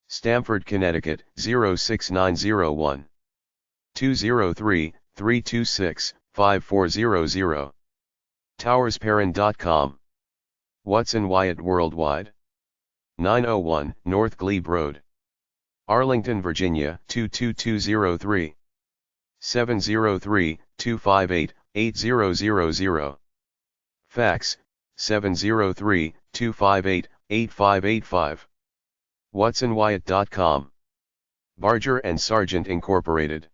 Stamford, Connecticut, 06901. 203-326-5400. TowersPerrin.com. Watson Wyatt Worldwide. 901 North Glebe Road, Arlington, Virginia, 22203. 703-258-8000. Fax, 703-258-8585. WatsonWyatt.com. Barger and Sargent Incorporated.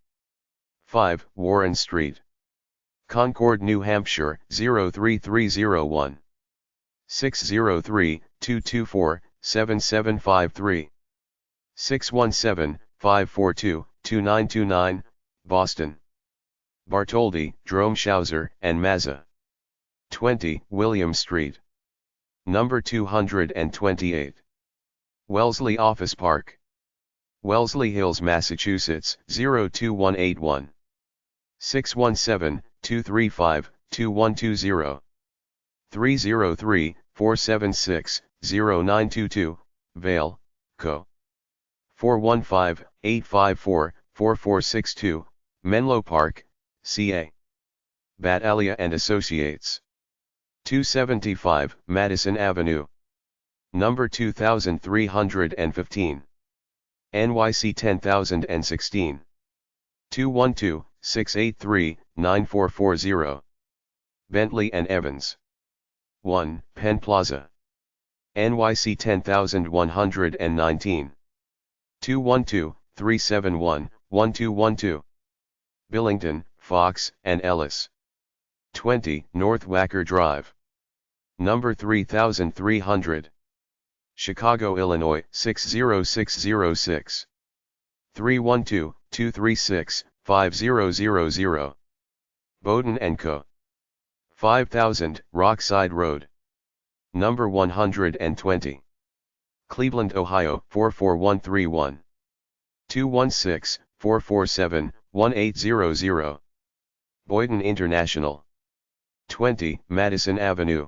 5 Warren Street, Concord, New Hampshire, 03301. 603-224-7753. 617-542-2929, Boston. Bartoldi, Dromschauser, and Mazza. 20 William Street, number 228. Wellesley Office Park, Wellesley Hills, Massachusetts, 02181. 617-235-2120. 303-476-0922, Vale, Co. 415-854-4462, Menlo Park, CA. Battaglia and Associates. 275 Madison Avenue, number 2315. NYC 10016. 212-683-9440. Bentley and Evans. 1 Penn Plaza, NYC 10119. 212-371-1212. Billington, Fox, and Ellis. 20 North Wacker Drive, number 3300. Chicago, Illinois, 60606. 312-236-5000. Bowden & Co. 5000 Rockside Road, number 120. Cleveland, Ohio, 44131. 216-447-1800. Boyden International. 20 Madison Avenue,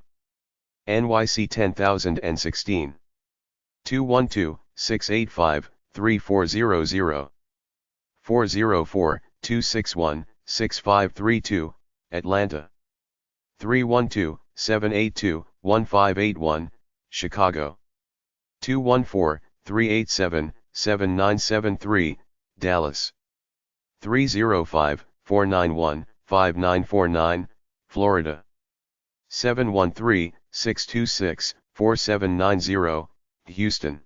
NYC 10016. 212-685-3400. 404-261-6532, Atlanta. 214-782-1581, Chicago. 214-387-7973, Dallas. 305-491-5949, Florida. 713-626-4790, Houston.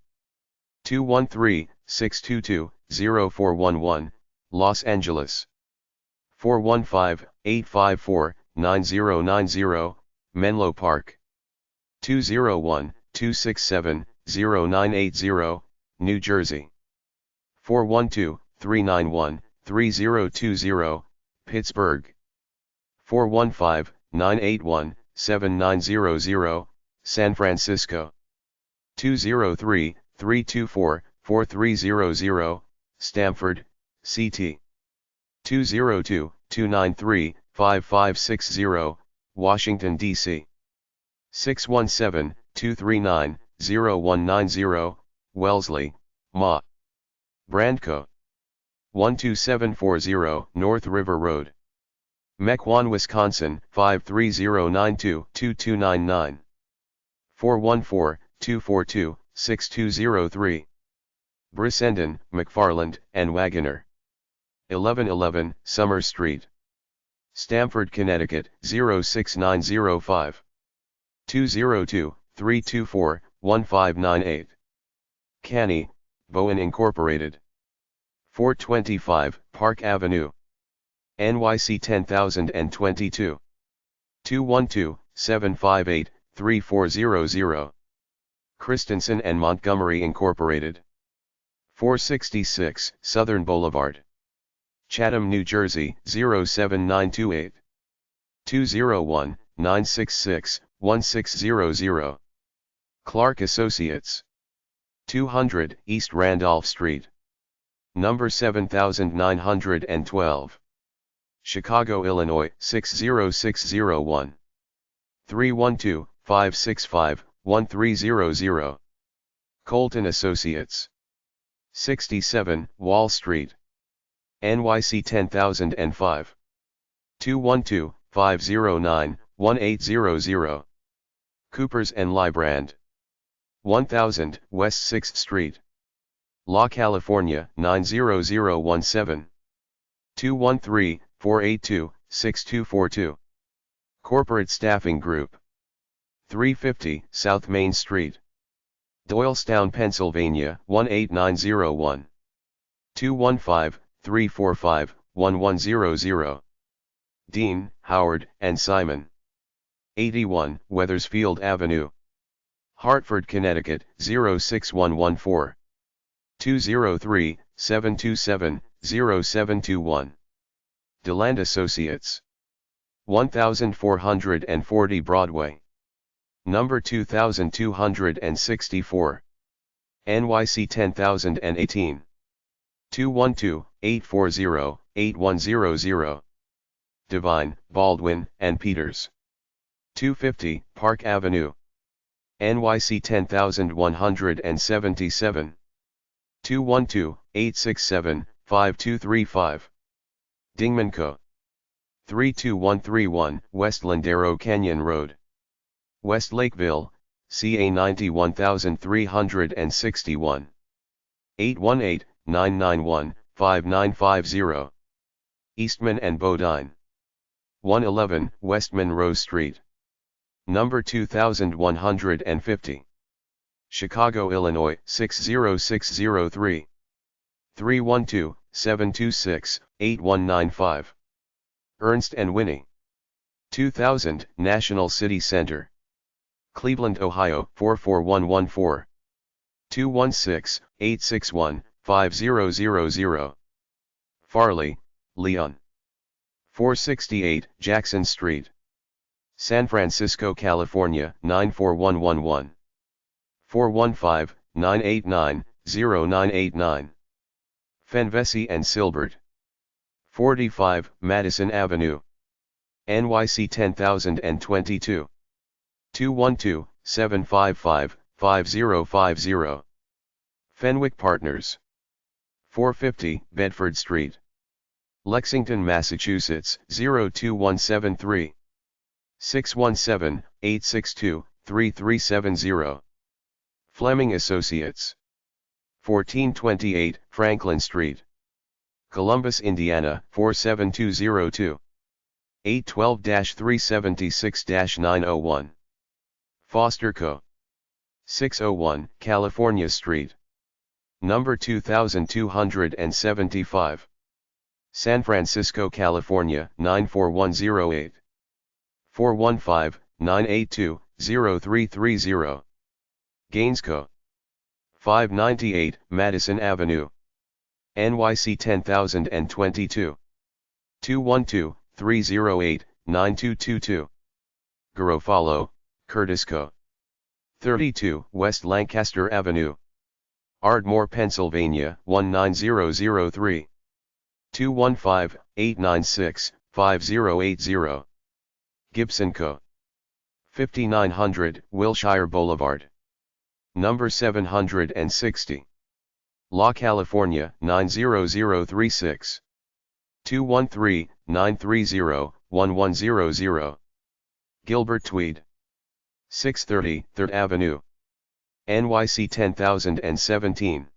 213-622-0411, Los Angeles. 415-854-9090, Menlo Park. 201-267-0980, New Jersey. 412-391-3020, Pittsburgh. 415-981-7900, San Francisco. 203-324-4300, Stamford, CT. 202-293-5560, Washington, D.C. 617-239-0190, Wellesley, Ma. Brandco. 12740 North River Road. Mequon, Wisconsin, 53092-2299. 414-242-6203. Brissenden, McFarland, and Wagoner. 1111 Summer Street. Stamford, Connecticut, 06905. 202-324-1598. Canny, Bowen Incorporated. 425 Park Avenue, NYC 10022. 212-758-3400. Christensen and Montgomery Incorporated. 466 Southern Boulevard, Chatham, New Jersey, 07928. 201-966-1600. Clark Associates. 200 East Randolph Street, number 7912. Chicago, Illinois, 60601. 312-565-1300. Colton Associates. 67 Wall Street, NYC 10005. 212-509-1800. Coopers and Librand. 1000 West 6th Street, La California 90017. 213-482-6242. Corporate Staffing Group. 350 South Main Street, Doylestown, Pennsylvania 18901. 215-345-1100. Dean, Howard, and Simon. 81 Weathersfield Avenue, Hartford, Connecticut 06114. 203-727-0721. DeLand Associates. 1440 Broadway, number 2264. NYC 10018. 212-840-8100. Divine, Baldwin, and Peters. 250 Park Avenue, NYC 10177. 212-867-5235. Dingman Co. 32131 West Lindero Canyon Road, West Lakeville, CA 91361. 818-991-5950. Eastman and Bodine. 111 West Monroe Street, number 2150. Chicago, Illinois 60603. 312-726-8195. Ernst and Winnie. 2000 National City Center, Cleveland, Ohio 44114. 216-861-5000. Farley, Leon. 468 Jackson Street, San Francisco, California 94111. 415-989-0989. Fenvesi and Silbert. 45 Madison Avenue, NYC 10022. 212-755-5050. Fenwick Partners. 450 Bedford Street, Lexington, Massachusetts 02173. 617-862-3370. Fleming Associates. 1428 Franklin Street, Columbus, Indiana 47202. 812-376-901. Foster Co. 601 California Street, number 2275. San Francisco, California 94108. 415-982-0330. Gaines Co. 598 Madison Avenue, NYC 10022. 212-308-9222. Garofalo, Curtis Co. 32 West Lancaster Avenue, Ardmore, Pennsylvania 19003. 215-896-5080. Gibson Co. 5900 Wilshire Boulevard, number 760. La California 90036. 213-930-1100. Gilbert Tweed. 630 3rd Avenue, NYC 10017.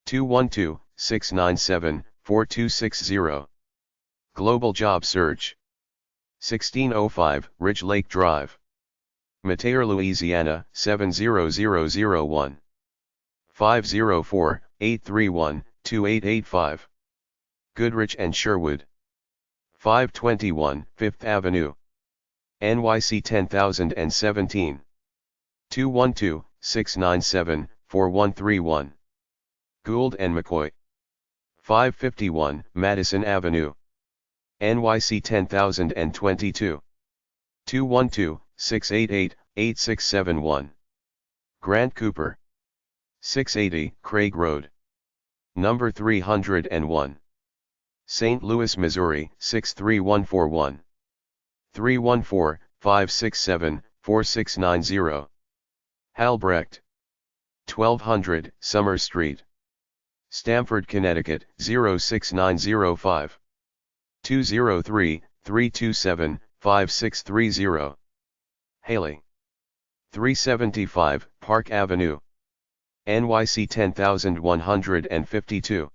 212-697-4260. Global Job Search. 1605 Ridge Lake Drive, Meteor, Louisiana 70001. 504-831-2885. Goodrich and Sherwood. 521 5th Avenue, NYC 10017. 212-697-4131. Gould and McCoy. 551 Madison Avenue, NYC 10022. 212-688-8671. Grant Cooper. 680 Craig Road, number 301. St. Louis, Missouri 63141. 314-567-4690. Halbrecht. 1200 Summer Street, Stamford, Connecticut 06905. 203-327-5630. Haley. 375 Park Avenue, NYC 10152.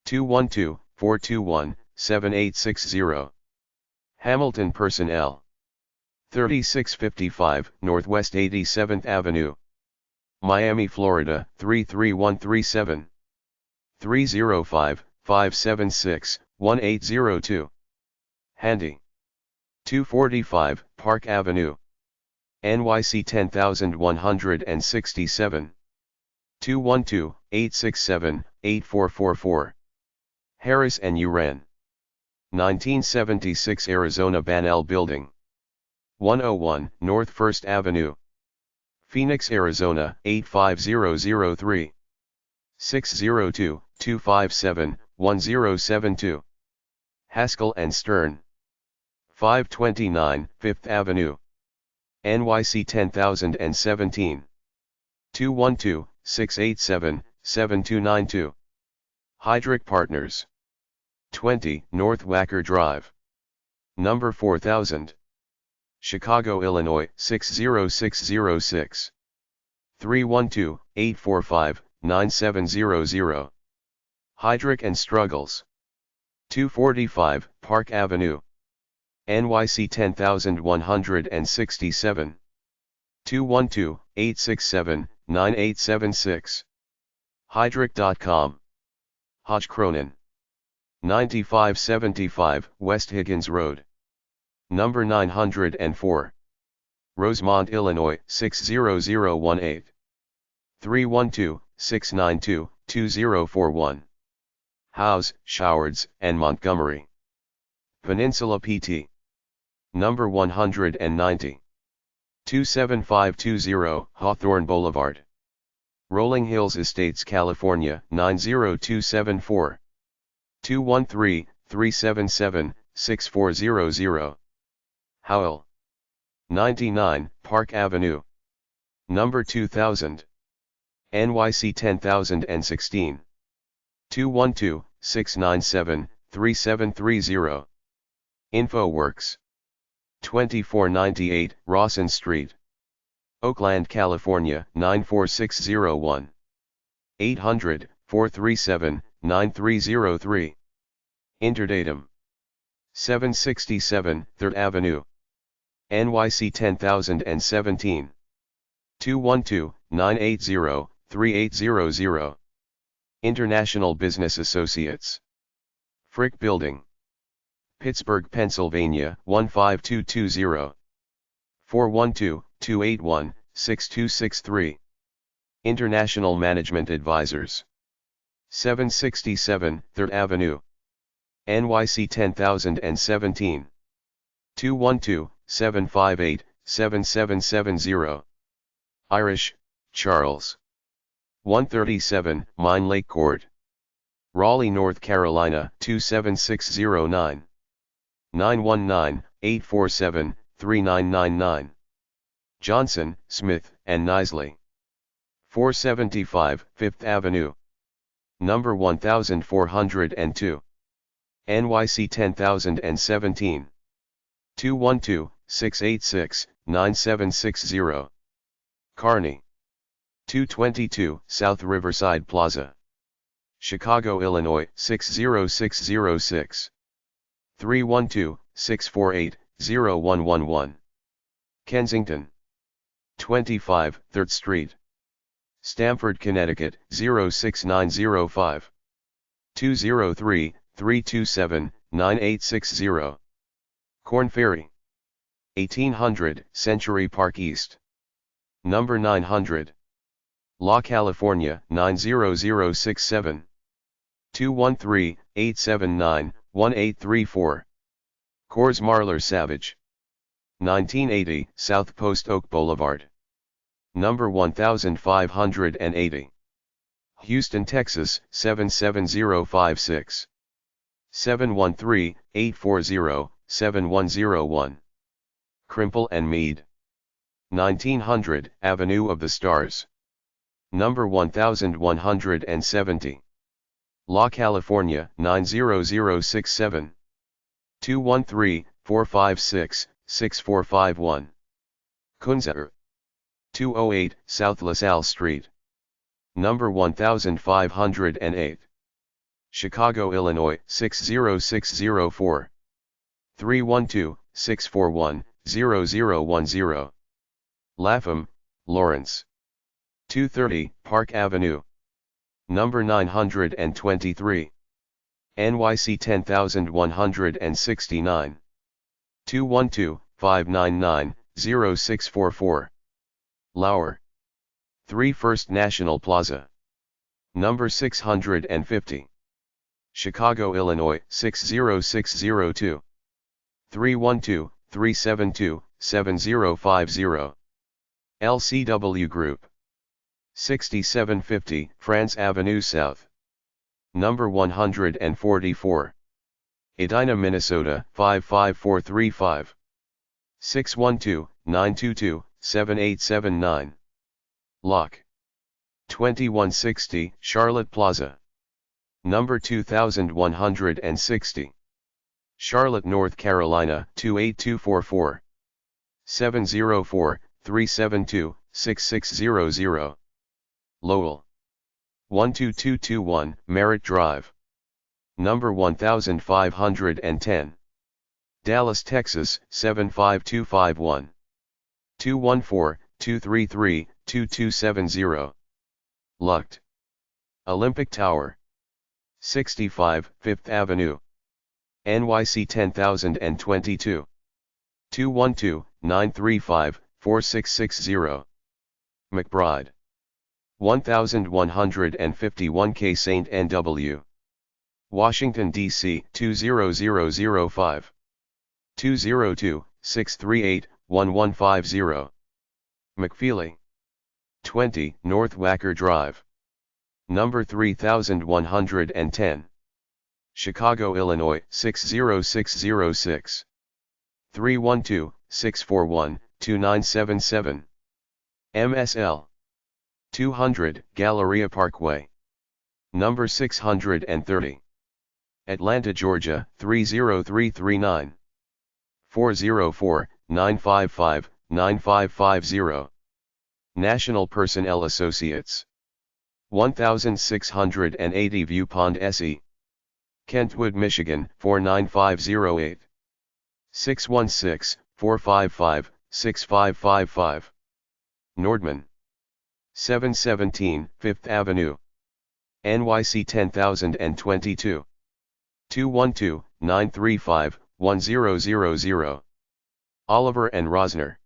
212-421-7860. Hamilton Personnel. 3655 Northwest 87th Avenue, Miami, Florida 33137. 305-576-1802. Handy. 245 Park Avenue, NYC 10167. 212-867-8444. Harris and Uran. 1976 Arizona Banel Building, 101 North 1st Avenue, Phoenix, Arizona 85003. 602-257-1072. Haskell and Stern. 529 5th Avenue, NYC 10017. 212-687-7292. Heidrich Partners. 20 North Wacker Drive, number 4000. Chicago, Illinois 60606. 312-845-9700. Heidrich and Struggles. 245 Park Avenue, NYC 10167. 212-867-9876. Heidrich.com. Hodge Cronin. 9575 West Higgins Road, number 904. Rosemont, Illinois 60018. 312-692-2041. Howes, Showards, and Montgomery. Peninsula PT. Number 190. 27520 Hawthorne Boulevard, Rolling Hills Estates, California 90274. 213-377-6400. Howell. 99 Park Avenue, number 2000. NYC 10016. 212-697-3730. InfoWorks. 2498 Rawson Street, Oakland, California 94601. 800-437-9303. Interdatum 767 3rd Avenue, NYC 10017. 212-980-3800. International Business Associates, Frick Building, Pittsburgh, Pennsylvania 15220. 412-281-6263. International Management Advisors, 767 3rd Avenue, NYC 10017. 212-758-7770. Irish, Charles. 137 Mine Lake Court, Raleigh, North Carolina 27609. 919-847-3999. Johnson, Smith, and Nisley. 475 5th Avenue, number 1402. NYC 10017. 212-686-9760. Kearney. 222 South Riverside Plaza, Chicago, Illinois 60606. 312-648-0111. Kensington. 25 3rd Street, Stamford, Connecticut 06905. 203-327-9860. Corn Ferry. 1800 Century Park East, number 900. La California 90067. 213-879-1834. Coors Marlar Savage. 1980 South Post Oak Boulevard, number 1580. Houston, Texas 77056. 713-840-7101. Crimple and Mead. 1900 Avenue of the Stars, number 1170. La California 90067. 213-456-6451. Kunzer. 208 South LaSalle Street, number 1508. Chicago, Illinois 60604. 312-641-0010. Lapham, Lawrence. 230 Park Avenue, number 923. NYC 10169. 212-599-0644. Lauer. 3 First National Plaza, number 650. Chicago, Illinois 60602. 312-372-7050. LCW Group. 6750 France Avenue South, number 144. Edina, Minnesota 55435. 612-922-7879. Locke. 2160 Charlotte Plaza, number 2160. Charlotte, North Carolina 28244. 704-372-6600. Lowell. 12221 Merritt Drive, number 1510. Dallas, Texas 75251. 214-233-2270. Lucht. Olympic Tower. 65 5th Avenue, NYC 10022. 212-935-4660. McBride. 1151K St. N.W. Washington, D.C. 20005. 202-638-1150. McFeely. 20 North Wacker Drive, number 3110. Chicago, Illinois 60606. 312-641-2977. MSL. 200 Galleria Parkway, number 630. Atlanta, Georgia 30339. 404-955-9550. National Personnel Associates. 1680 View Pond SE. Kentwood, Michigan 49508. 616-455-6555. Nordman. 717 5th Avenue. NYC 10022. 212-935-1000. Oliver and Rosner.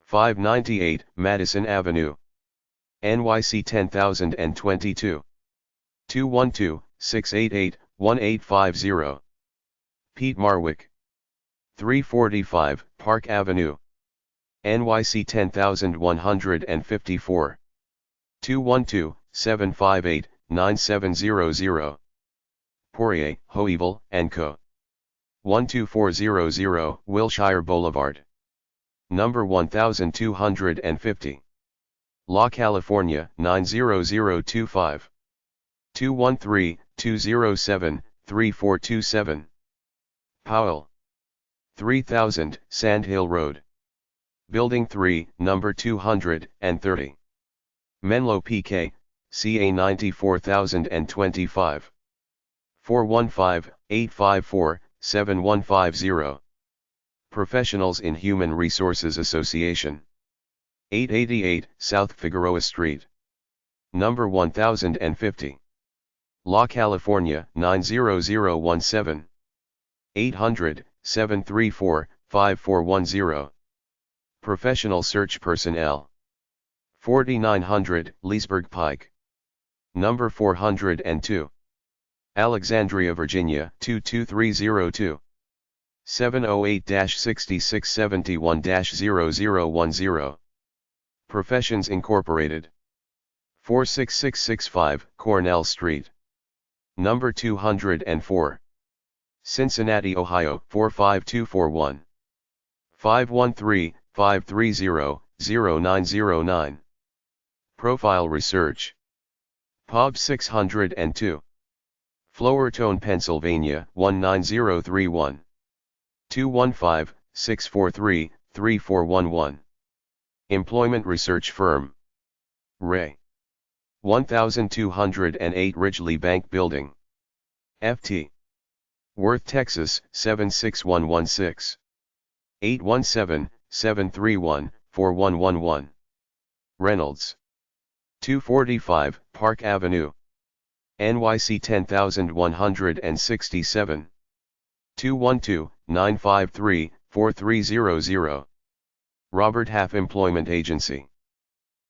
598 Madison Avenue. NYC 10022. 212-688-1850. Pete Marwick. 345 Park Avenue. NYC 10154. 212-758-9700. Poirier, Hoevel, & Co. 12400 Wilshire Boulevard. Number 1250. La California 90025. 213-207-3427. Powell. 3000 Sand Hill Road. Building 3, number 230. Menlo PK, CA 94025. 415-854-7150. Professionals in Human Resources Association. 888 South Figueroa Street. Number 1050. La California 90017. 800-734-5410. Professional Search Personnel. 4900 Leesburg Pike. Number 402. Alexandria, Virginia 22302. 708-6671-0010. Professions Incorporated. 46665 Cornell Street. Number 204. Cincinnati, Ohio 45241. 513-530-0909. Profile Research. POB 602. Flowertone, Pennsylvania 19031. 215-643-3411. Employment Research Firm. Ray. 1208 Ridgely Bank Building. FT. Worth, Texas 76116. 817-731-4111. Reynolds. 245 Park Avenue. NYC 10167. 212-953-4300. Robert Half Employment Agency.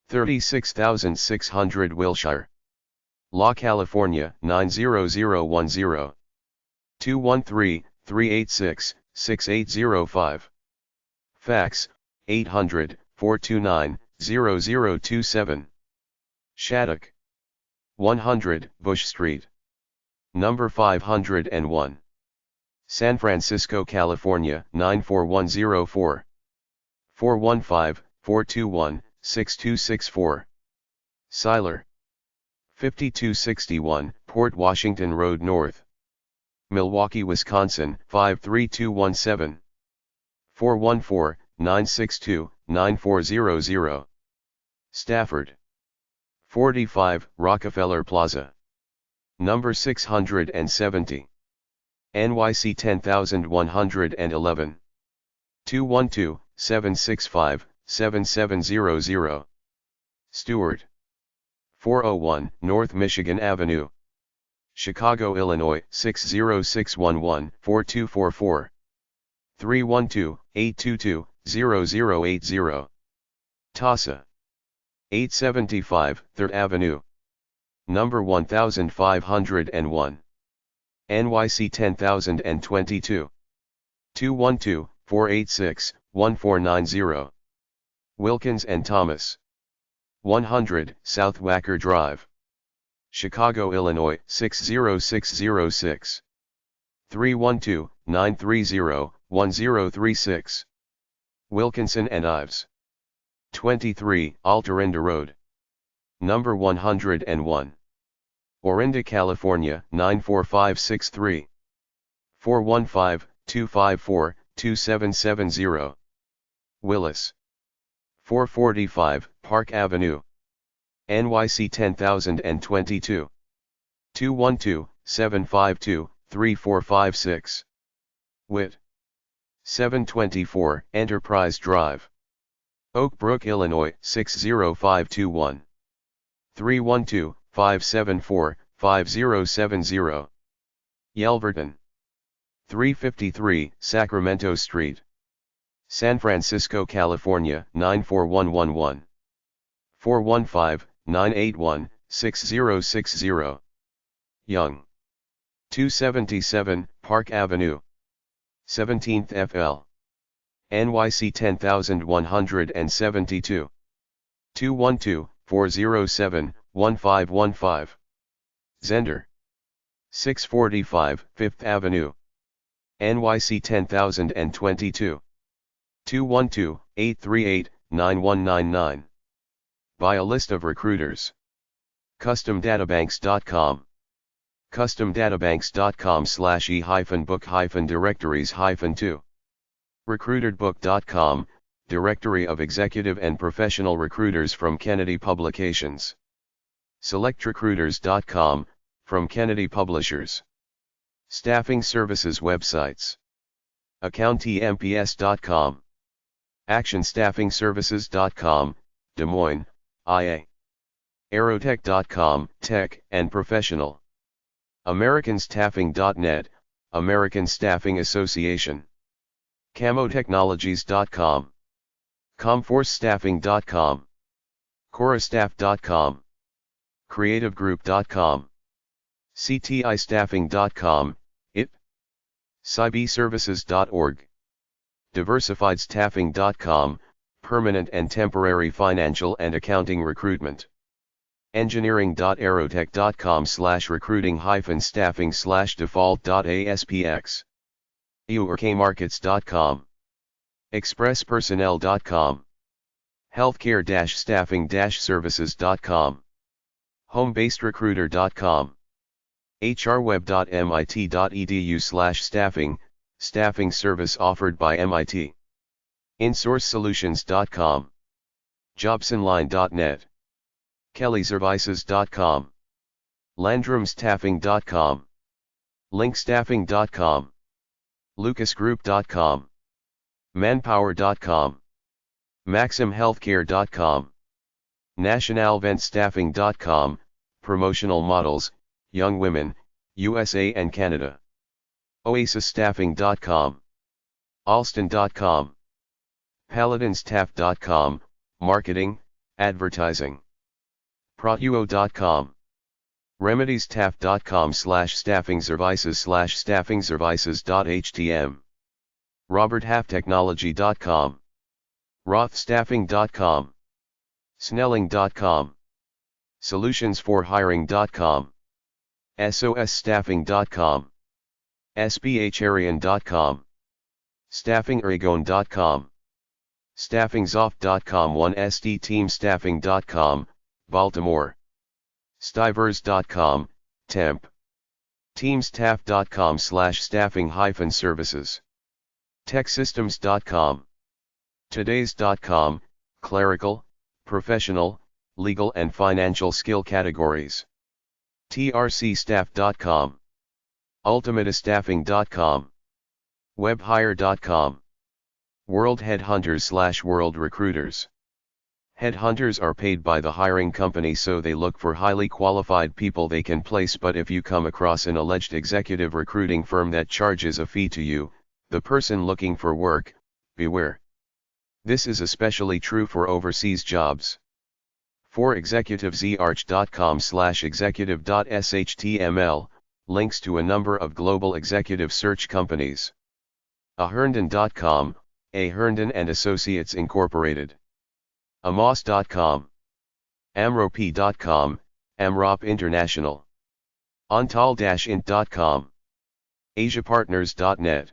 36600 Wilshire. La California 90010. 213-386-6805. Fax, 800-429-0027. Shattuck. 100 Bush Street. Number 501. San Francisco, California 94104. 415-421-6264. Seiler. 5261 Port Washington Road North. Milwaukee, Wisconsin 53217. 414-962-9400. Stafford. 45 Rockefeller Plaza. Number 670. NYC 10111. 212-765-7700. Stewart. 401 North Michigan Avenue. Chicago, Illinois 60611-4244. 312-822-0080. TASA. 875 3rd Avenue. Number 1501. NYC 10022. 212-486-1490. Wilkins and Thomas. 100 South Wacker Drive. Chicago, Illinois 60606. 312-930-1036. Wilkinson and Ives. 23 Altarinda Road. Number 101. Orinda, California 94563. 415-254-2886. 2770. Willis. 445 Park Avenue, NYC 10022. 212-752-3456. Witt. 724 Enterprise Drive, Oak Brook, Illinois 60521. 312-574-5070. Yelverton. 353 Sacramento Street, San Francisco, California 94111. 415-981-6060. Young. 277 Park Avenue, 17th FL, NYC 10172. 212-407-1515. Zender. 645 5th Avenue, NYC 10022. 212-838-9199. Buy a list of recruiters. CustomDatabanks.com. CustomDatabanks.com/e-book-directories-2. RecruiterBook.com, directory of executive and professional recruiters from Kennedy Publications. SelectRecruiters.com, from Kennedy Publishers. Staffing services websites. AccountMPS.com. ActionStaffingServices.com, Des Moines, IA. Aerotech.com, tech and professional. AmericanStaffing.net, American Staffing Association. CamoTechnologies.com. ComforceStaffing.com. CoraStaff.com. CreativeGroup.com. CTIStaffing.com, IT. CyberServices.org. DiversifiedStaffing.com, permanent and temporary financial and accounting recruitment. Engineering.aerotech.com/recruiting-staffing/default.aspx. EURKMarkets.com. ExpressPersonnel.com. Healthcare-staffing-services.com. HomeBasedRecruiter.com. hrweb.mit.edu/staffing, staffing service offered by MIT. InSourceSolutions.com. JobsOnline.net. KellyServices.com. LandrumStaffing.com. LinkStaffing.com. LucasGroup.com. Manpower.com. MaximHealthcare.com. NationalVentStaffing.com, promotional models, young women, USA and Canada. OasisStaffing.com. Alston.com. PaladinStaff.com, marketing, advertising. Protuo.com. RemedyStaff.com/staffingservices/staffingservices.htm. RobertHalfTechnology.com. RothStaffing.com. Snelling.com. Solutionsforhiring.com. SOSStaffing.com. SBHarian.com. StaffingOregon.com. StaffingSoft.com. 1SDTeamStaffing.com, Baltimore. Stivers.com, temp. Teamstaff.com/staffing-services. TechSystems.com. Todays.com, clerical, professional, legal and financial skill categories. TRCstaff.com. UltimateStaffing.com. WebHire.com. World Headhunters/World Recruiters. Headhunters are paid by the hiring company, so they look for highly qualified people they can place, but if you come across an alleged executive recruiting firm that charges a fee to you, the person looking for work, beware. This is especially true for overseas jobs. For executives, earch.com/executive.shtml, links to a number of global executive search companies. Aherndon.com, A. Herndon and Associates Incorporated. Amos.com. Amrop.com, Amrop International. Ontal-int.com. AsiaPartners.net.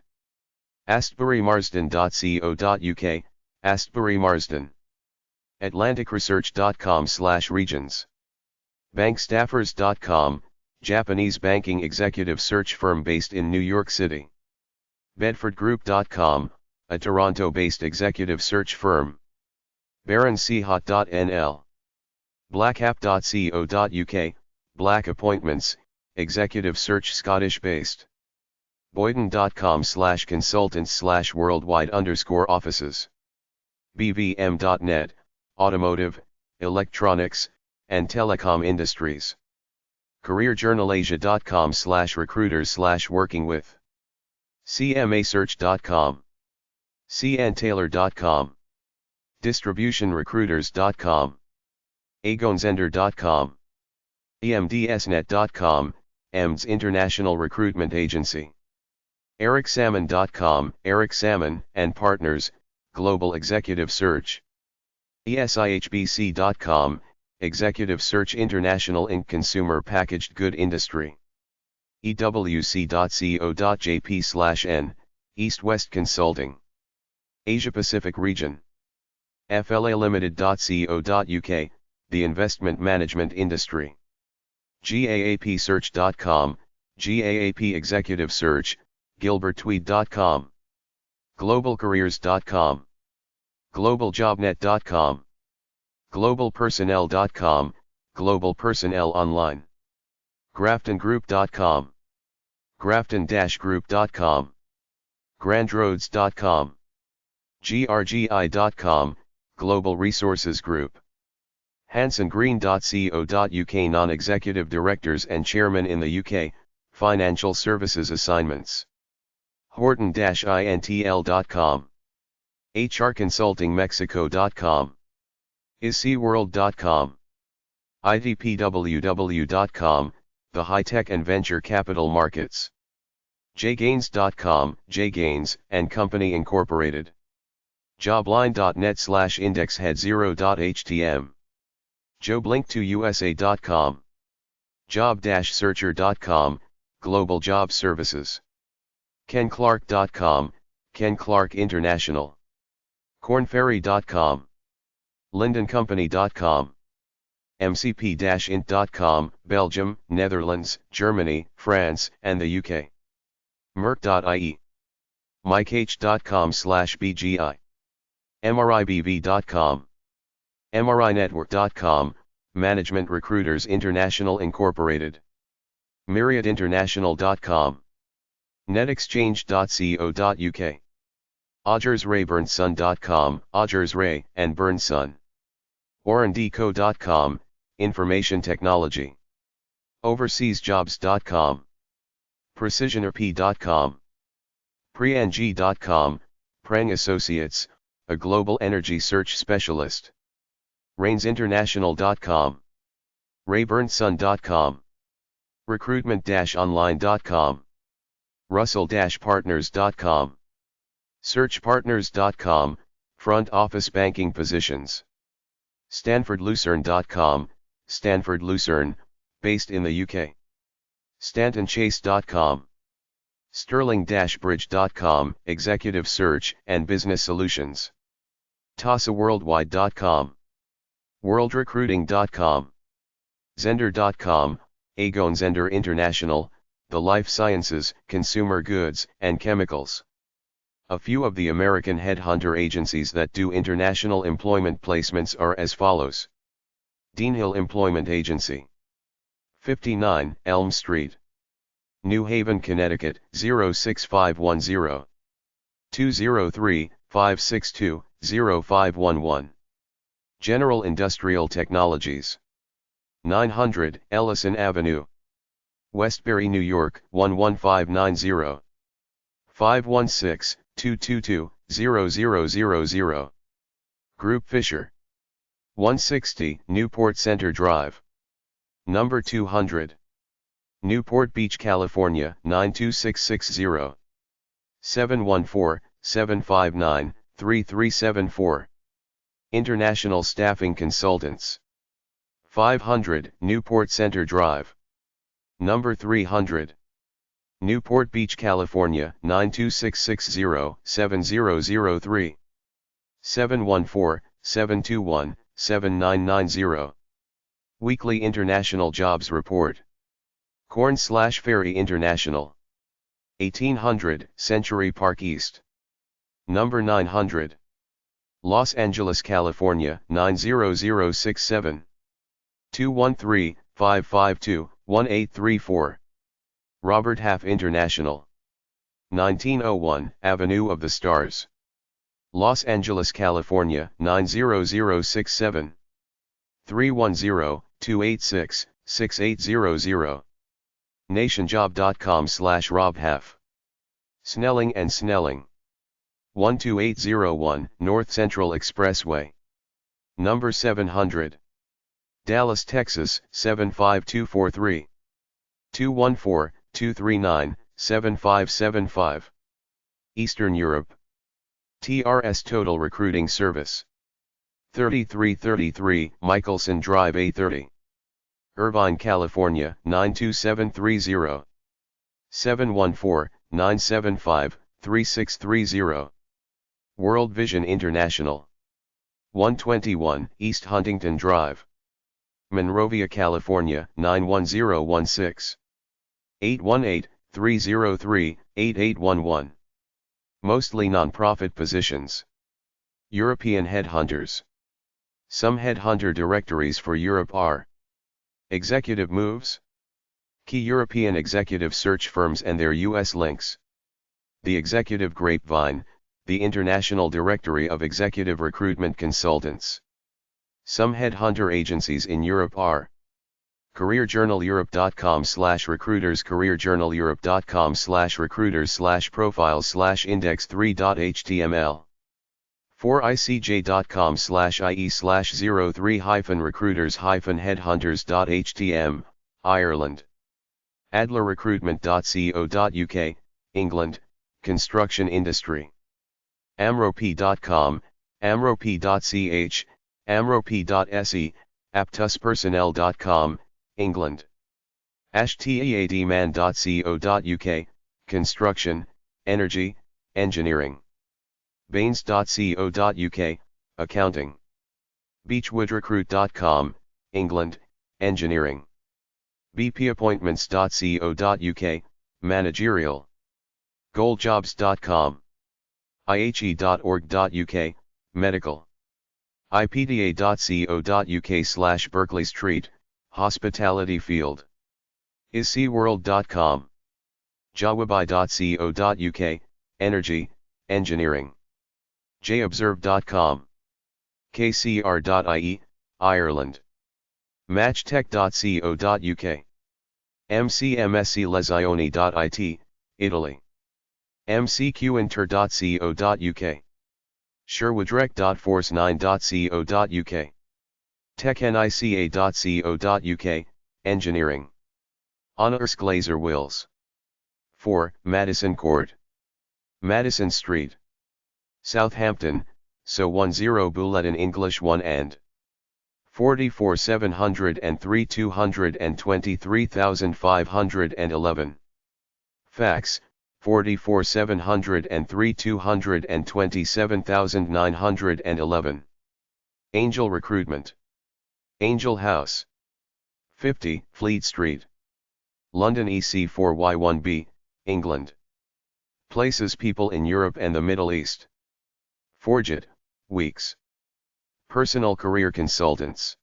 AstburyMarsden.co.uk, Astbury Marsden. AtlanticResearch.com/regions. BankStaffers.com, Japanese banking executive search firm based in New York City. BedfordGroup.com, a Toronto-based executive search firm. baronchot.nl. blackapp.co.uk, Black Appointments, executive search Scottish-based. boyden.com/consultants/worldwide_offices. bvm.net, automotive, electronics, and telecom industries. careerjournalasia.com/recruiters/working with. cmasearch.com. cntaylor.com. distributionrecruiters.com. agonsender.com. emdsnet.com, EMDS International Recruitment Agency. ericsalmon.com, Eric Salmon and Partners, Global Executive Search. esihbc.com, Executive Search International Inc. Consumer Packaged Good Industry. ewc.co.jp/n, East West Consulting. Asia Pacific Region. flalimited.co.uk, The Investment Management Industry. gaapsearch.com, GAAP Executive Search, gilberttweed.com. globalcareers.com. globaljobnet.com. globalpersonnel.com, Global Personnel Online. graftongroup.com. grafton-group.com. grandroads.com. grgi.com, Global Resources Group. hansongreen.co.uk Non-Executive Directors and Chairmen in the UK, Financial Services Assignments. horton-intl.com. hrconsultingmexico.com. isseaworld.com. idpww.com, The High-Tech and Venture Capital Markets. jgains.com, jgains and Company Incorporated. jobline.net/indexhead0.htm. joblink2usa.com. job-searcher.com, Global Job Services. kenclark.com, Ken Clark International. cornferry.com. lindencompany.com. mcp-int.com, Belgium, Netherlands, Germany, France, and the UK. merck.ie. mikeh.com/bgi. mribv.com. mrinetwork.com, Management Recruiters International Incorporated. myriadinternational.com. netexchange.co.uk. odgersrayburnsson.com, Odgers Ray and Burnson. orendeco.com, Information Technology. overseasjobs.com. precisionerp.com. preng.com, Preng Associates, a global energy search specialist. rainsinternational.com. rayburnson.com. recruitment-online.com. russell-partners.com. searchpartners.com, front office banking positions. stanfordlucerne.com, Stanford Lucerne, based in the UK. stantonchase.com. sterling-bridge.com, executive search and business solutions. tassaworldwide.com. worldrecruiting.com. zender.com, Agon Zender International, the life sciences, consumer goods, and chemicals. A few of the American headhunter agencies that do international employment placements are as follows. Dean Hill Employment Agency. 59 Elm Street, New Haven, Connecticut, 06510. 203-562-0511. General Industrial Technologies. 900 Ellison Avenue, Westbury, New York, 11590. 516-222-0000. Group Fisher. 160 Newport Center Drive, number 200. Newport Beach, California, 92660. 714-759-3374. International Staffing Consultants. 500 Newport Center Drive, number 300. Newport Beach, California, 92660-7003. 714-721-7990. Weekly International Jobs Report. Corn/Ferry International. 1800 Century Park East, Number 900. Los Angeles, California, 90067. 213-552-1834. Robert Half International. 1901 Avenue of the Stars. Los Angeles, California, 90067. 310-286-6800. nationjob.com/robhalf. Snelling and Snelling. 12801 North Central Expressway. Number 700. Dallas, Texas, 75243. 214-239-7575. Eastern Europe. TRS Total Recruiting Service. 3333 Michelson Drive A30. Irvine, California, 92730. 714-975-3630. World Vision International. 121 East Huntington Drive. Monrovia, California, 91016. 818-303-8811. Mostly non-profit positions. European headhunters. Some headhunter directories for Europe are: Executive Moves, key European executive search firms and their US links. The Executive Grapevine, the international directory of executive recruitment consultants. Some headhunter agencies in Europe are: CareerJournalEurope.com/recruiters, CareerJournalEurope.com/recruiters/profiles/index3.html. 4ICJ.com/IE/03-recruiters-headhunters.htm, Ireland. AdlerRecruitment.co.uk, England, construction industry. AmroP.com, AmroP.ch, AmroP.se, AptusPersonnel.com, England. AshTeadman.co.uk, construction, energy, engineering. Baines.co.uk, accounting. BeechwoodRecruit.com, England, engineering. BPappointments.co.uk, managerial. Goaljobs.com. IHE.org.uk, medical. IPDA.co.uk/Berkeley Street, hospitality field. ISSEaworld.com. Jawabai.co.uk, energy, engineering. JObserve.com. KCR.ie, Ireland. Matchtech.co.uk. MCMSCLezioni.it, Italy. MCQinter.co.uk. Sherwoodrec.force9.co.uk. TechNICA.co.uk, engineering. Honors Glazer Wills. 4, Madison Court. Madison Street. Southampton, So 10 Bulletin English 1 and 44 703 223,511. Fax, 44 703 227,911. Angel Recruitment. Angel House. 50, Fleet Street. London EC4Y1B, England. Places people in Europe and the Middle East. Forget, Weeks. Personal Career Consultants.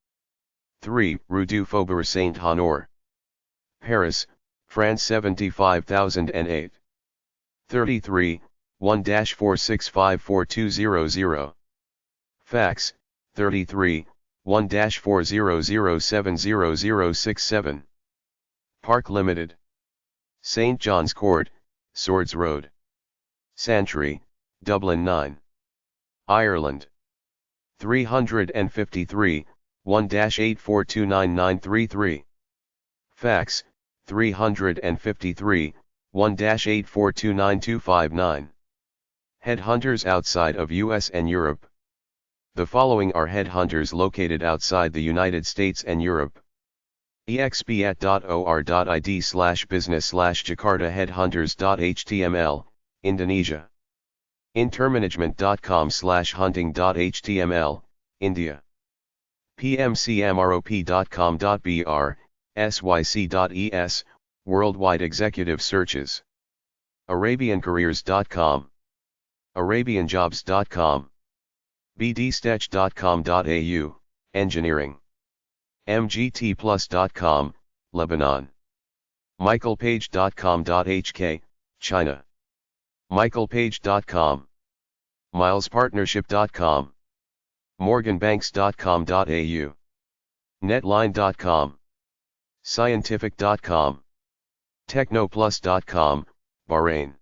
3, Rue du Faubourg Saint-Honor. Paris, France 75008. 33, 1-4654200. Fax, 33, 1-400700067. Park Limited. St. John's Court, Swords Road. Santry, Dublin 9. Ireland. 353, 1-84299933. Fax, 353, 1-84292259. Headhunters outside of US and Europe. The following are headhunters located outside the United States and Europe. expat.or.id/business/Jakarta headhunters.html, Indonesia. intermanagement.com/hunting.html, India. pmcmrop.com.br, syc.es, worldwide executive searches. arabiancareers.com. arabianjobs.com, bdstech.com.au, engineering, mgtplus.com, Lebanon, michaelpage.com.hk, China, michaelpage.com, milespartnership.com, morganbanks.com.au, netline.com, scientific.com, technoplus.com, Bahrain,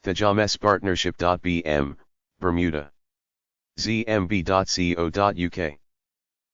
thajamespartnership.bm, Bermuda, zmb.co.uk.